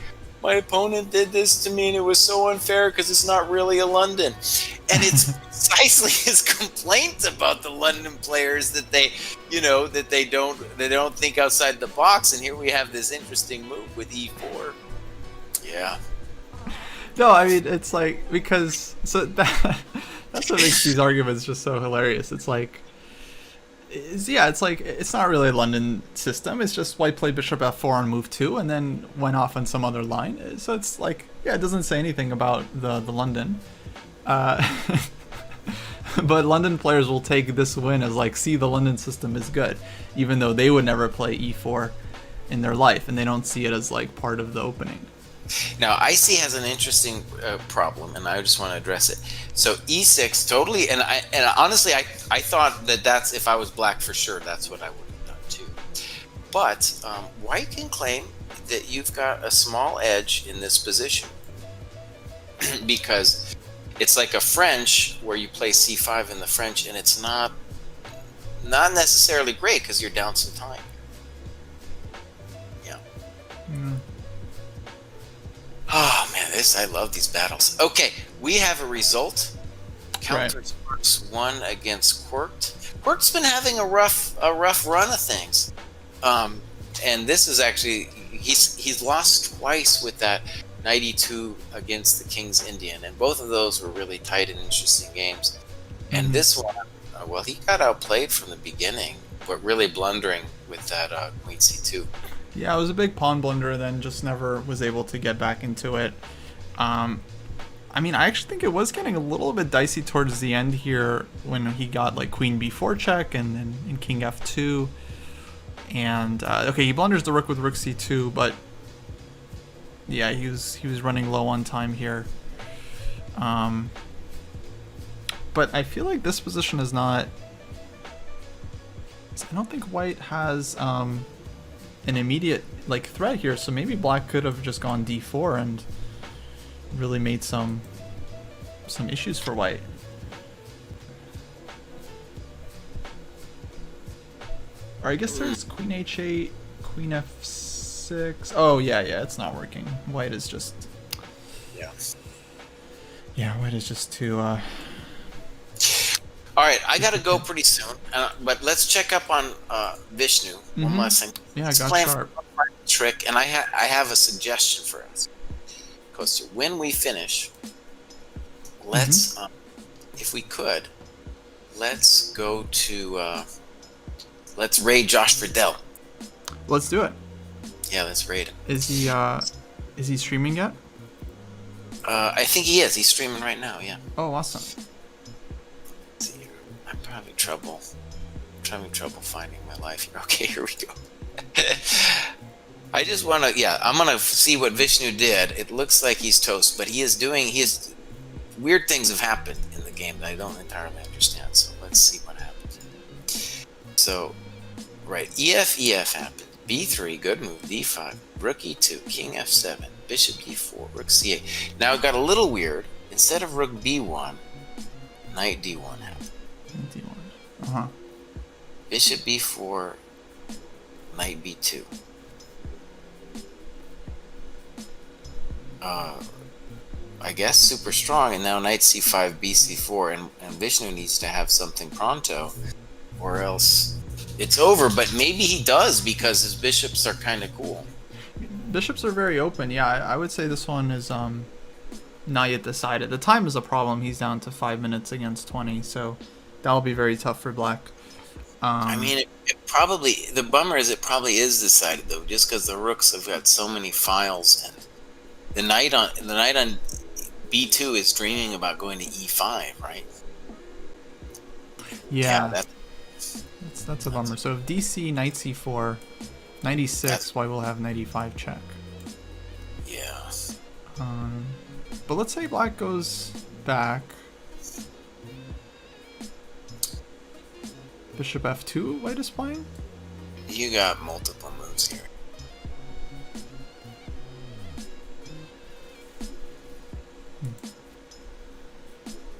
my opponent did this to me, and it was so unfair because it's not really a London. And it's precisely his complaint about the London players that they don't think outside the box. And here we have this interesting move with e4. Yeah. No, I mean, it's like, because that's what makes these arguments just so hilarious. It's like, Yeah, it's like it's not really a London system. It's just white played bishop f4 on move 2 and then went off on some other line. So it's like, yeah, it doesn't say anything about the London. Uh, but London players will take this win as like, see, the London system is good, even though they would never play e4 in their life, and they don't see it as like part of the opening. Now, IC has an interesting problem, and I just want to address it. So e6, totally, and honestly, I thought that's, if I was black for sure, that's what I would have done too. But white can claim that you've got a small edge in this position because it's like a French where you play c5 in the French, and it's not necessarily great because you're down some time. Yeah. Mm. Oh man, I love these battles. Okay, we have a result. Counters Works won against Quirked. Quirked's been having a rough run of things, and this is actually he's lost twice with that 92 against the King's Indian, and both of those were really tight and interesting games. And this one, well, he got outplayed from the beginning, but really blundering with that Queen C2. Yeah, it was a big pawn blunder, then just never was able to get back into it. I mean, I actually think it was getting a little bit dicey towards the end here when he got like Queen B4 check and then in King F2. And, okay, he blunders the rook with Rook C2, but yeah, he was running low on time here. But I feel like this position is not... I don't think white has... an immediate like threat here, so maybe black could have just gone d4 and really made some issues for white. Or I guess there's Queen h8, Queen f6. Oh yeah, it's not working. White is just white is just too All right, I gotta go pretty soon, but let's check up on Vishnu one last thing. Yeah, He's got playing sharp. a trick, and I have a suggestion for us. Costa, when we finish, let's, if we could, let's go to, let's raid Josh Friedel. Let's do it. Yeah, let's raid him. Is he streaming yet? I think he is. He's streaming right now. Yeah. Oh, awesome. I'm having trouble finding my life here. Okay, here we go. I just want to, I'm going to see what Vishnu did. It looks like he's toast, but weird things have happened in the game that I don't entirely understand. So let's see what happens. So, right, EF happened. B3, good move. D5, Rook E2, King F7, Bishop D4, Rook C8. Now it got a little weird. Instead of Rook B1, Knight D1 happened. D1. Bishop B4, Knight B2. I guess super strong, and now Knight C5, BC4, and Vishnu needs to have something pronto, or else it's over. But maybe he does because his bishops are kind of cool. Bishops are very open. Yeah, I would say this one is not yet decided. The time is a problem. He's down to 5 minutes against 20, so that'll be very tough for black. I mean, it probably, the bummer is it probably is decided though, just because the rooks have got so many files, and the knight on B2 is dreaming about going to E5, right? Yeah, that's a bummer. So if DC Knight C4, 96, why we'll have 95 check. Yeah. But let's say black goes back. Bishop F2, white is playing? You got multiple moves here.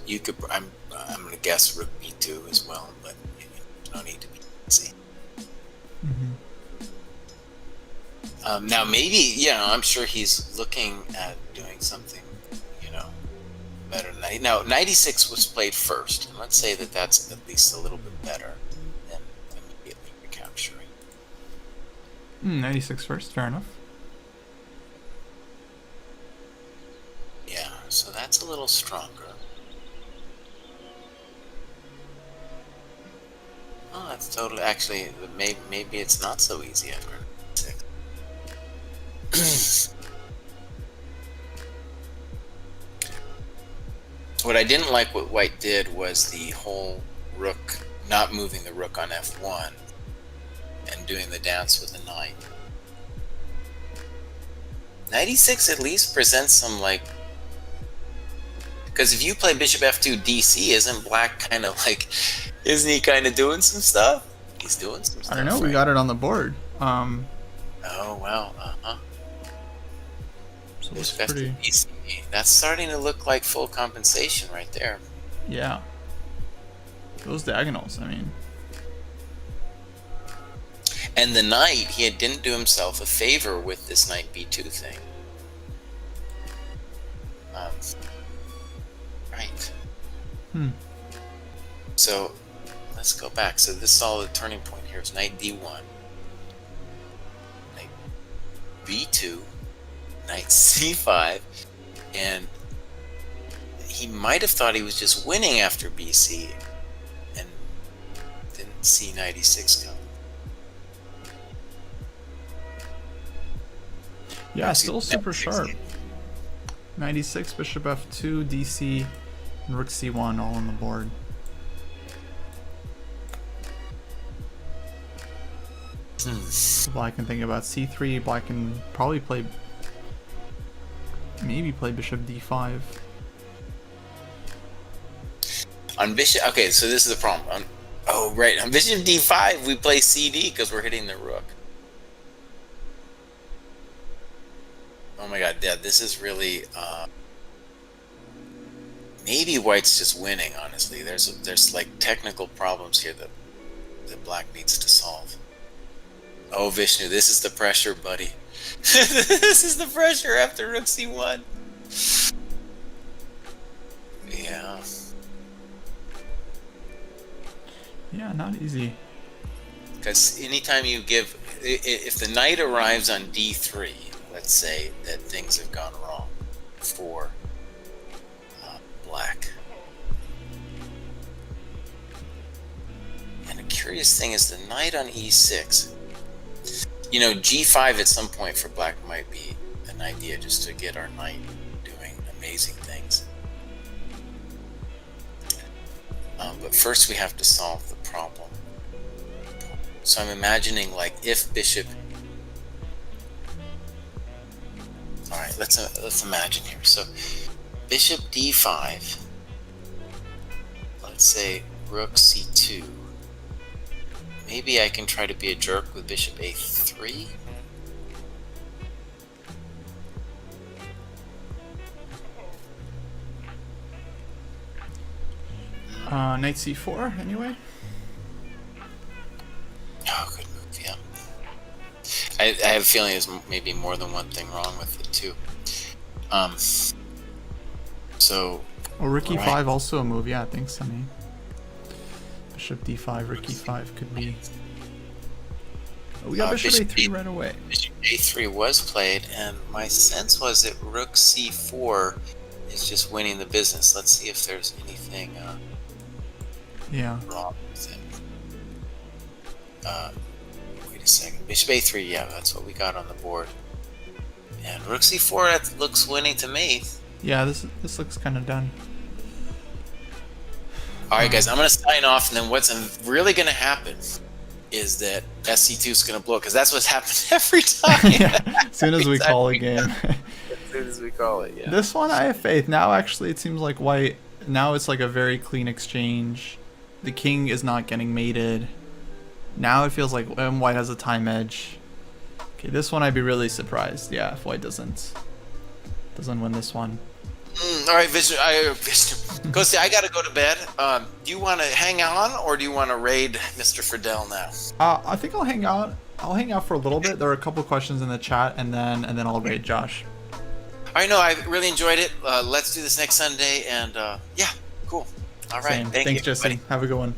You could, I'm gonna guess Rook B2 as well, but no need to be fancy. Now maybe, I'm sure he's looking at doing something, better than now. 96 was played first, and let's say that that's at least a little bit better than immediately recapturing. 96 first, fair enough. Yeah, so that's a little stronger. Oh, it's totally actually maybe it's not so easy after 6. What I didn't like what White did was the whole rook, not moving the rook on f1 and doing the dance with the knight. Knight e6 at least presents some, like, because if you play bishop f2 DC, isn't black kind of like, isn't he kind of doing some stuff? He's doing some stuff. I don't know, right? we got it on the board. Oh well, So it's bishop pretty... f2 DC. That's starting to look like full compensation right there. Yeah. Those diagonals, I mean. And the knight, he didn't do himself a favor with this knight b2 thing. Right. So let's go back. So this solid turning point here is knight d1, knight b2, knight c5, and he might have thought he was just winning after bc and didn't see knight e6 come. Yeah, still super sharp. 96, bishop f2, dc, and rook c1 all on the board. So black can think about c3. Black can probably play, maybe play bishop d5. On bishop, okay, so this is the problem. Oh, right, on bishop d5 we play cd because we're hitting the rook. Oh my god, yeah, this is really, maybe White's just winning, honestly. There's like technical problems here that Black needs to solve. Oh, Vishnu, this is the pressure, buddy. This is the pressure after rook c1. Yeah. Yeah, not easy. Because anytime you give, if the knight arrives on d3, let's say that things have gone wrong for Black. And a curious thing is the knight on e6. You know, g5 at some point for Black might be an idea, just to get our knight doing amazing things. But first we have to solve the problem. So I'm imagining, like, if bishop... Alright, let's imagine here. So bishop d5, let's say rook c2. Maybe I can try to be a jerk with bishop a3. Knight c4 anyway. Oh, good move, yeah. I have a feeling there's maybe more than one thing wrong with it too. So. Well, rook e5 also a move, yeah, I think so. Bishop d5, rook e5 could be. Oh, we got bishop a3 right away. Bishop a3 was played, and my sense was that rook c4 is just winning the business. Let's see if there's anything wrong with it. Wait a second. Bishop a3, yeah, that's what we got on the board. And rook c4, that looks winning to me. Yeah, this looks kind of done. Alright guys, I'm going to sign off, and then what's really going to happen is that SC2 is going to blow, because that's what's happened every time. Yeah, as soon as we call a game. As soon as we call it, yeah. This one I have faith. Now actually it seems like White, now it's like a very clean exchange. The king is not getting mated. Now it feels like White has a time edge. Okay, this one I'd be really surprised, yeah, if White doesn't win this one. Alright, Vishnu, Kosti, I gotta go to bed. Do you want to hang on, or do you want to raid Mr. Friedel now? I think I'll hang out. I'll hang out for a little bit. There are a couple questions in the chat, and then I'll raid Josh. Alright, no, I really enjoyed it. Let's do this next Sunday, and yeah, cool. Alright, Thanks, Jesse. Have a good one.